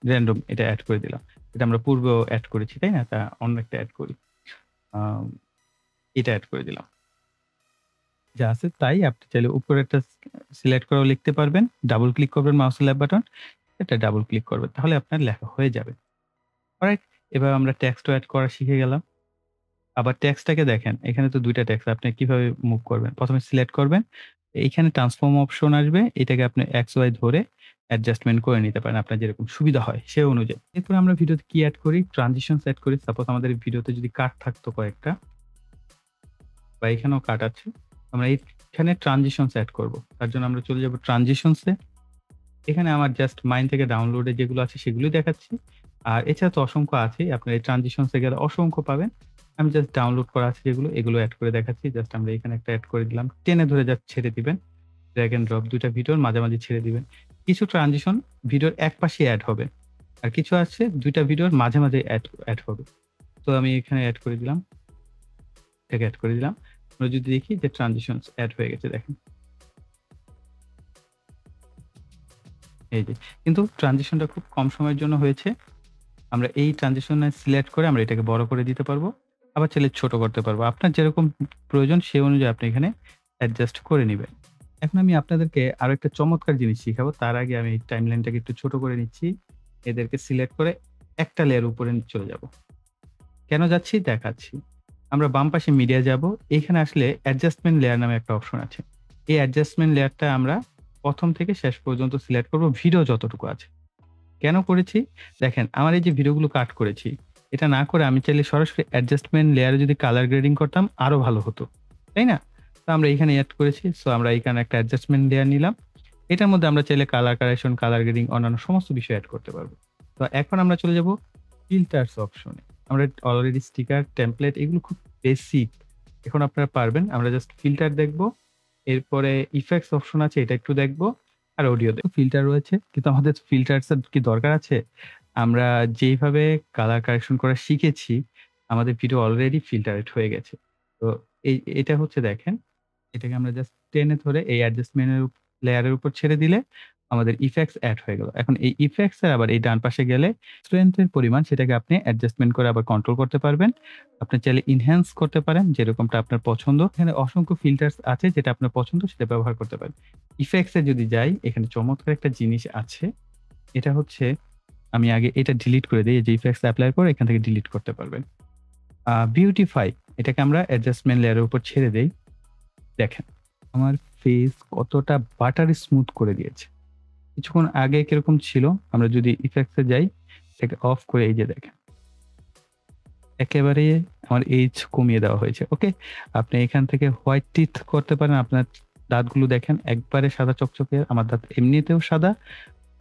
[SPEAKER 1] র‍্যান্ডম এটা এড করে দিলাম। এটা আমরা পূর্বেও এড করেছি, তাই না? তা অন্য একটা এড করি। আম এটা এড করে দিলাম। যা আছে তাই আপনি চাইলে উপরেরটা সিলেক্ট করেও লিখতে পারবেন। ডাবল ক্লিক করবেন মাউসের লেফট বাটন, এটা ডাবল ক্লিক করবেন। তাহলে আপনার লেখা হয়ে যাবে। অলরাইট? এবার আমরা টেক্সটও এড করা শিখে গেলাম। আবার টেক্সটটাকে দেখেন, এখানে তো ২ টা টেক্সট আপনি কিভাবে মুভ করবেন? ১ম এ সিলেক্ট করবেন। এইখানে ট্রান্সফর্ম অপশন আসবে। এটাকে আপনি এক্স, ওয়াই ধরে অ্যাডজাস্টমেন্ট করে নিতে পারেন। আপনার যেরকম সুবিধা হয় সে অনুযায়ী। এরপরে আমরা ভিডিওতে কি এড করি? ট্রানজিশনস এড করি। সাপোজ আমাদের ভিডিওতে যদি কাট থাকতো কয়েকটা বা এখানেও কাট আছে। আমরা এইখানে ট্রানজিশনস এড করব। তার জন্য আমরা চলে যাব ট্রানজিশনস এ। এখানে আমার জাস্ট মাইন থেকে ডাউনলোডে যেগুলো আছে সেগুলোই দেখাচ্ছি। আর এছাড়া তো অসংখ্য আছেই। আপনার এই ট্রানজিশনস এ গেলে অসংখ্য পাবেন। আমি জাস্ট ডাউনলোড করা আছে যেগুলো, এগুলো এড করে দেখাচ্ছি। জাস্ট আমরা এখানে একটা এড করে দিলাম। টেনে ধরে জাস্ট ছেড়ে দিবেন। ড্র্যাগ অ্যান্ড ড্রপ ২ টা ভিডিওর মাঝামাঝি ছেড়ে দিবেন। কিছু ট্রানজিশন ভিডিওর একপাশেই এড হবে। আর কিছু আছে ২ টা ভিডিওর মাঝে, মাঝে এড হবে। তো আমি এখানে এড করে দিলাম। এটাকে এড করে দিলাম। আমরা যদি দেখি যে ট্রানজিশনস এড হয়ে গেছে দেখেন। এই যে। কিন্তু ট্রানজিশনটা খুব কম সময়ের জন্য হয়েছে। আমরা এই ট্রানজিশনে সিলেক্ট করে আমরা এটাকে বড় করে দিতে পারবো। আবার চাইলে ছোট করতে পারবো। আপনার যেরকম প্রয়োজন সে অনুযায়ী আপনি এখানে অ্যাডজাস্ট করে নিবেন। এখন আমি আপনাদেরকে আরো একটা চমৎকার জিনিস শিখাবো। তার আগে আমি এই টাইমলাইনটাকে একটু ছোট করে নিচ্ছি। এদেরকে সিলেক্ট করে একটা লেয়ার উপরে চলে যাব। কেন যাচ্ছি? দেখাচ্ছি। আমরা বাম পাশে মিডিয়া যাব। এখানে আসলে অ্যাডজাস্টমেন্ট লেয়ার নামে একটা অপশন আছে। এই অ্যাডজাস্টমেন্ট লেয়ারটা আমরা ১ম থেকে শেষ পর্যন্ত সিলেক্ট করব ভিডিও যতটুকু আছে। কেন করেছি? দেখেন আমার এই যে ভিডিওগুলো কাট করেছি, এটা না করে আমি চাইলে সরাসরি অ্যাডজাস্টমেন্ট লেয়ারে যদি কালার গ্রেডিং করতাম আরো ভালো হতো। তাই না? তো আমরা এখানে এড করেছি। সো আমরা এখানে একটা অ্যাডজাস্টমেন্ট লেয়ার নিলাম। এটার মধ্যে আমরা চাইলে কালার কারেকশন, কালার গ্রেডিং অন্যান্য সমস্ত বিষয় এড করতে পারবো। তো এখন আমরা চলে যাব ফিল্টারস অপশনে। আমরা অলরেডি স্টিকার, টেমপ্লেট এগুলো খুব বেসিক। এখন আপনারা পারবেন। আমরা জাস্ট ফিল্টার দেখব। এরপরে ইফেক্টস অপশন আছে এটা একটু দেখব। আর অডিও ফিল্টার রয়েছে। কিন্তু আমাদের ফিল্টারস এর কি দরকার আছে? আমরা যেইভাবে কালার কারেকশন করা শিখেছি, আমাদের ভিডিও অলরেডি ফিল্টারেড হয়ে গেছে। তো এটা হচ্ছে দেখেন, এটাকে আমরা জাস্ট টেনে ধরে এই অ্যাডজাস্টমেন্ট এর লেয়ারের উপর ছেড়ে দিলে আমাদের ইফেক্টস এড হয়ে গেল। এখন এই ইফেক্টস এর আবার এই ডান পাশে গেলে স্ট্রেংথ এর পরিমাণ সেটাকে আপনি অ্যাডজাস্টমেন্ট করে আবার কন্ট্রোল করতে পারবেন। আপনি চাইলে এনহ্যান্স করতে পারেন যেরকমটা আপনার পছন্দ। এখানে অসংখ্য ফিল্টারস আছে যেটা আপনার পছন্দ সেটা ব্যবহার করতে পারেন। ইফেক্টস এ যদি যাই এখানে চমৎকার একটা জিনিস আছে। এটা হচ্ছে আমি আগে এটা ডিলিট করে দেই। এই যে ইফেক্টস এপ্লাই করে এখান থেকে ডিলিট করতে পারবেন। বিউটিফাই এটাকে আমরা অ্যাডজাস্টমেন্ট লেয়ারের উপর ছেড়ে দেই। দেখেন আমার ফেস কতটা বাটারি স্মুথ করে দিয়েছে। কিছুক্ষণ আগে কিরকম ছিল আমরা যদি ইফেক্টস এ যাই এটাকে অফ করে এই যে দেখেন। একেবারে আমার এইজ কমিয়ে দেওয়া হয়েছে। ওকে? আপনি এখান থেকে হোয়াইট টিথ করতে পারেন। আপনার দাঁতগুলো দেখেন একবারে সাদা চকচকে। আমার দাঁত এমনিতেও সাদা।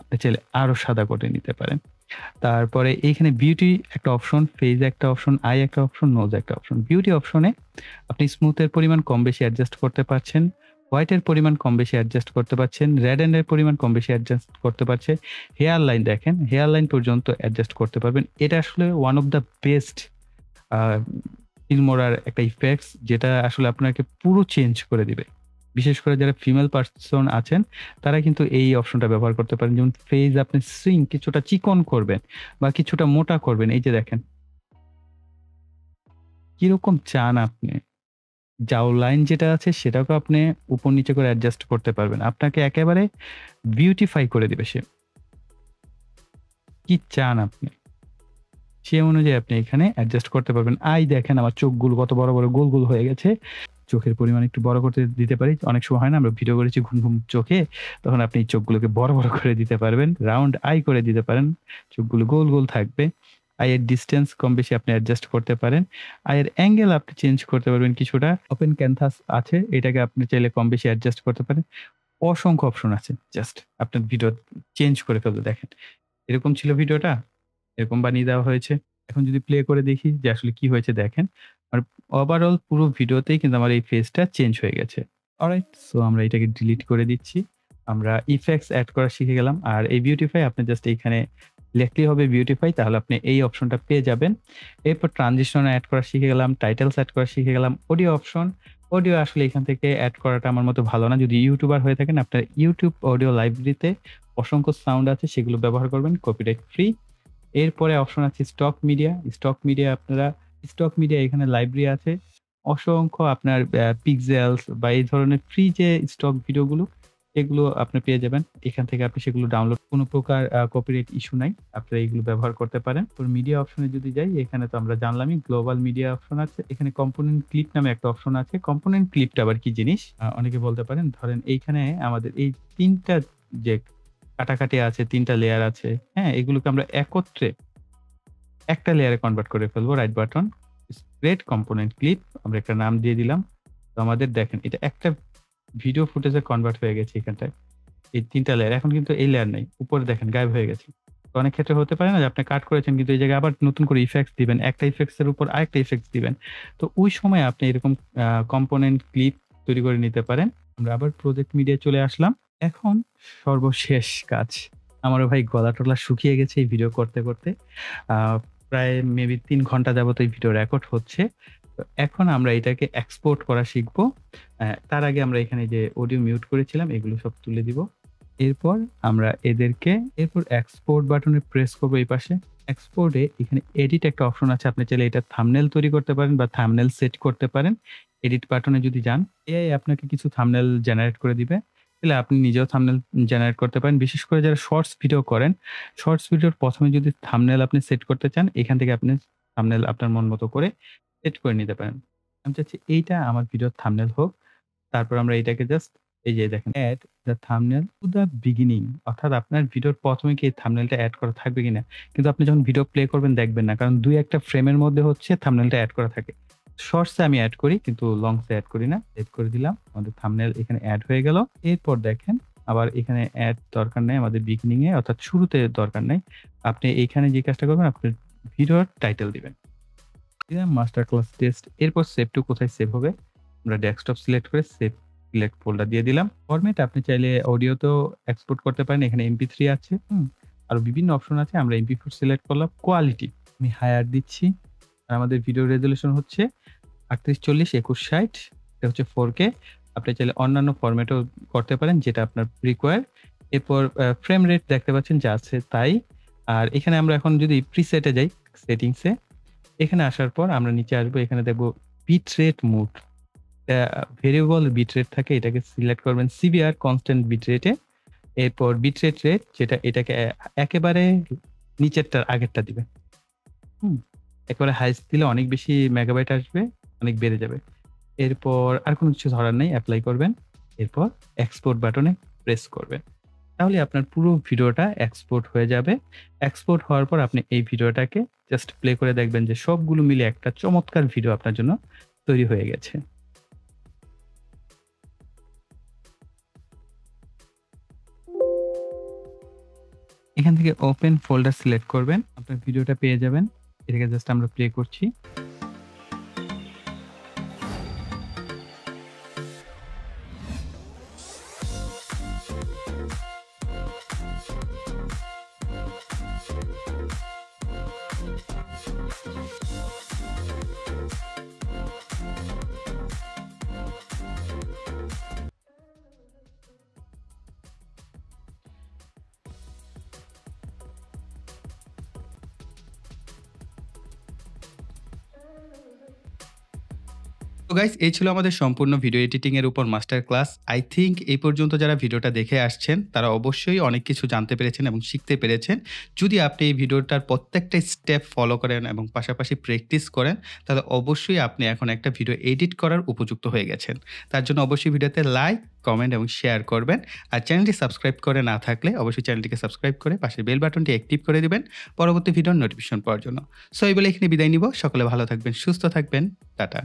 [SPEAKER 1] আপনি চাইলে আরো সাদা করে নিতে পারেন। তারপরে এইখানে বিউটি একটা অপশন, ফেজ একটা অপশন, আই একটা অপশন, নোজ একটা অপশন। বিউটি অপশনে আপনি স্মুথ এর পরিমাণ কম বেশি অ্যাডজাস্ট করতে পারছেন। হোয়াইট এর পরিমাণ কম বেশি অ্যাডজাস্ট করতে পারছেন। রেড এন্ড এর পরিমাণ কম বেশি অ্যাডজাস্ট করতে পারছে। হেয়ার লাইন দেখেন, হেয়ার লাইন পর্যন্ত অ্যাডজাস্ট করতে পারবেন। এটা আসলে ওয়ান অফ দ্য বেস্ট আ ফিল্মোরার একটা ইফেক্টস যেটা আসলে আপনাকে পুরো চেঞ্জ করে দিবে। বিশেষ করে যারা ফিমেল পারসন আছেন তারা কিন্তু এই অপশনটা ব্যবহার করতে পারেন। যেমন ফেজ আপনি কিছুটা চিকন করবেন বা কিছুটা মোটা করবেন। এই যে দেখেন। কিরকম চান আপনি? জাও লাইন যেটা আছে সেটাকেও আপনি উপর নিচে করে অ্যাডজাস্ট করতে পারবেন। আপনাকে একেবারে বিউটিফাই করে দিবে সে। কি চান আপনি? সে অনুযায়ী আপনি এখানে অ্যাডজাস্ট করতে পারবেন। আই দেখেন আমার চোখগুলো কত বড়, বড় গোল, গোল হয়ে গেছে। চোখের পরিমাণ একটু বড় করতে দিতে পারি। অনেক সময় হয় না আমরা ভিডিও করেছি ঘুম, ঘুম চোখে। তখন আপনি চোখগুলোকে বড়, বড় করে দিতে পারবেন। রাউন্ড আই করে দিতে পারেন। চোখগুলো গোল, গোল থাকবে। আইয়ের ডিসট্যান্স কম বেশি আপনি অ্যাডজাস্ট করতে পারেন। আইয়ের অ্যাঙ্গেল আপনি চেঞ্জ করতে পারবেন কিছুটা। ওপেন ক্যানভাস আছে। এটাকে আপনি চাইলে কম বেশি অ্যাডজাস্ট করতে পারেন। অসংখ্য অপশন আছে। জাস্ট আপনার ভিডিও চেঞ্জ করে ফেলতে দেখেন। এরকম ছিল ভিডিওটা। এরকম বানিয়ে দেওয়া হয়েছে। এখন যদি প্লে করে দেখি যে আসলে কি হয়েছে দেখেন। আর ওভারঅল পুরো ভিডিওতেই কিন্তু আমার এই ফেসটা চেঞ্জ হয়ে গেছে। অলরাইট, সো আমরা এটাকে ডিলিট করে দিচ্ছি। আমরা ইফেক্টস এড করা শিখে গেলাম। আর এই বিউটিফাই আপনি জাস্ট এইখানে লিখলেই হবে বিউটিফাই, তাহলে আপনি এই অপশনটা পেয়ে যাবেন। এরপর ট্রানজিশন এড করা শিখে গেলাম, টাইটেলস এড করা শিখে গেলাম, অডিও অপশন। অডিও আসলে এখান থেকে এড করাটা আমার মতো ভালো না। যদি ইউটিউবার হয়ে থাকেন আপনার YouTube অডিও লাইব্রেরিতে অসংখ্য সাউন্ড আছে, সেগুলো ব্যবহার করবেন কপিরাইট ফ্রি। এরপরে অপশন আছে স্টক মিডিয়া। স্টক মিডিয়া এখানে লাইব্রেরি আছে। অসংখ্য আপনার পিক্সেলস বা এই ধরনের ফ্রি যে স্টক ভিডিওগুলো, এগুলো আপনি পেয়ে যাবেন। এখান থেকে আপনি সেগুলো ডাউনলোড, কোনো প্রকার কপিরাইট ইস্যু নাই। আপনারা এগুলো ব্যবহার করতে পারেন। তো মিডিয়া অপশনে যদি যাই, এখানে তো আমরা জানলামই গ্লোবাল মিডিয়া অপশন আছে। এখানে কম্পোনেন্ট ক্লিপ নামে একটা অপশন আছে। কম্পোনেন্ট ক্লিপটা আবার কি জিনিস? অনেকে বলতে পারেন, ধরেন এইখানে আমাদের এই ৩ টা যে কাটাকাটি আছে, ৩ টা লেয়ার আছে, হ্যাঁ? এগুলোকে আমরা একত্রে একটা লেয়ারে কনভার্ট করে ফেলবো। Right button, spread component clip, আমরা একটা নাম দিয়ে দিলাম। তো আমাদের দেখেন এটা একটা ভিডিও ফুটেজে কনভার্ট হয়ে গেছে এখানটায়। এই ৩ টা লেয়ার। এখন কিন্তু এই লেয়ার নাই। উপরে দেখেন গায়েব হয়ে গেছে। তো অনেক ক্ষেত্রে হতে পারে না যে আপনি কাট করেছেন কিন্তু এই জায়গায় আবার নতুন করে ইফেক্টস দিবেন। একটা ইফেক্টস এর উপর আরেকটা ইফেক্টস দিবেন। তো ওই সময় আপনি এরকম কম্পোনেন্ট ক্লিপ তৈরি করে নিতে পারেন। আমরা আবার প্রজেক্ট মিডিয়ায় চলে আসলাম। এখন সর্বশেষ কাজ। আমারও ভাই গলা-টলা শুকিয়ে গেছে এই ভিডিও করতে, করতে। আ প্রায় মেবি ৩ ঘন্টা যাবত এই ভিডিও রেকর্ড হচ্ছে। তো এখন আমরা এটাকে এক্সপোর্ট করা শিখবো। তার আগে আমরা এখানে যে অডিও মিউট করেছিলাম এগুলো সব তুলে দিব। এরপর আমরা এরপর এক্সপোর্ট বাটনে প্রেস করব এই পাশে। এক্সপোর্টে এখানে এডিট একটা অপশন আছে। আপনি চাইলে এটা থাম্বনেল তৈরি করতে পারেন বা থাম্বনেল সেট করতে পারেন। এডিট বাটনে যদি যান, এআই আপনাকে কিছু থাম্বনেল জেনারেট করে দিবে। তাহলে আপনি নিজেও থাম্বনেল জেনারেট করতে পারেন। বিশেষ করে যারা শর্টস ভিডিও করেন, শর্টস ভিডিওর ১ম এ যদি থাম্বনেল আপনি সেট করতে চান, এখান থেকে আপনি থাম্বনেল আপনার মন মতো করে সেট করে নিতে পারেন। আমি চাচ্ছি এইটা আমার ভিডিওর থাম্বনেল হোক। তারপর আমরা এটাকে জাস্ট এই যে দেখেন add the thumbnail to the beginning, অর্থাৎ আপনার ভিডিওর ১ম এ কি এই থাম্বনেলটা এড করা থাকবে কিনা। কিন্তু আপনি যখন ভিডিও প্লে করবেন দেখবেন না। কারণ ২-১ টা ফ্রেমের মধ্যে হচ্ছে থাম্বনেলটা এড করা থাকে। শর্টস এ আমি এড করি কিন্তু লংস এ এড করি না। এড করে দিলাম। আমাদের থাম্বনেল এখানে এড হয়ে গেল। এরপর দেখেন আবার এখানে এড দরকার নাই আমাদের বিগিনিং এ, অর্থাৎ শুরুতে দরকার নাই। আপনি এইখানে যে কাজটা করবেন, আপনার ভিডিওর টাইটেল দিবেন। দিলাম মাস্টার ক্লাস টেস্ট। এরপর সেভ টু কোথায় সেভ হবে? আমরা ডেস্কটপ সিলেক্ট করে সেভ সিলেক্ট ফোল্ডার দিয়ে দিলাম। ফরম্যাট আপনি চাইলে অডিওতেও এক্সপোর্ট করতে পারেন। এখানে MP3 আছে, আরো বিভিন্ন অপশন আছে। আমরা MP4 সিলেক্ট করলাম। কোয়ালিটি আমি হায়ার দিচ্ছি। আর আমাদের ভিডিও রেজোলিউশন হচ্ছে ৩৮-৪০-২১-৬০। এটা হচ্ছে 4K। আপনি চাইলে অন্যান্য ফরম্যাটেও করতে পারেন যেটা আপনার রিকোয়ার। এরপর ফ্রেম রেট দেখতে পাচ্ছেন যা আছে তাই। আর এখানে আমরা এখন যদি প্রিসেটে যাই, সেটিংসে, এখানে আসার পর আমরা নিচে আসবো। এখানে দেখব bit rate mode. Variable bit rate থাকে, এটাকে সিলেক্ট করবেন সিভিআর কনস্ট্যান্ট বিট রেটে। এরপর বিট রেট যেটা, এটাকে একেবারে নিচেরটার আগেরটা দিবেন। একেবারে হাইস্ট দিলে অনেক বেশি মেগাবাইট আসবে, অনেক বেড়ে যাবে। এরপর আর কোনো কিছু ধরার নাই, এপ্লাই করবেন। এরপর এক্সপোর্ট বাটনে প্রেস করবেন। তাহলে আপনার পুরো ভিডিওটা এক্সপোর্ট হয়ে যাবে। এক্সপোর্ট হওয়ার পর আপনি এই ভিডিওটাকে জাস্ট প্লে করে দেখবেন যে সবগুলো মিলে একটা চমৎকার ভিডিও আপনার জন্য তৈরি হয়ে গেছে। এখান থেকে ওপেন ফোল্ডার সিলেক্ট করবেন। আপনার ভিডিওটা পেয়ে যাবেন। এটাকে জাস্ট আমরা প্লে করছি। তো গাইস, এই ছিল আমাদের সম্পূর্ণ ভিডিও এডিটিং এর উপর মাস্টার ক্লাস। আই থিংক এই পর্যন্ত যারা ভিডিওটা দেখে আসছেন তারা অবশ্যই অনেক কিছু জানতে পেরেছেন এবং শিখতে পেরেছেন। যদি আপনি এই ভিডিওটার প্রত্যেকটা স্টেপ ফলো করেন এবং পাশাপাশি প্র্যাকটিস করেন, তাহলে অবশ্যই আপনি এখন একটা ভিডিও এডিট করার উপযুক্ত হয়ে গেছেন। তার জন্য অবশ্যই ভিডিওতে লাইক, কমেন্ট এবং শেয়ার করবেন। আর চ্যানেলটি সাবস্ক্রাইব করে না থাকলে অবশ্যই চ্যানেলটিকে সাবস্ক্রাইব করে পাশে বেল বাটনটি অ্যাক্টিভ করে দিবেন পরবর্তী ভিডিওর নোটিফিকেশন পাওয়ার জন্য। সো এই বলে এখানে বিদায় নিব। সকলে ভালো থাকবেন, সুস্থ থাকবেন। টাটা।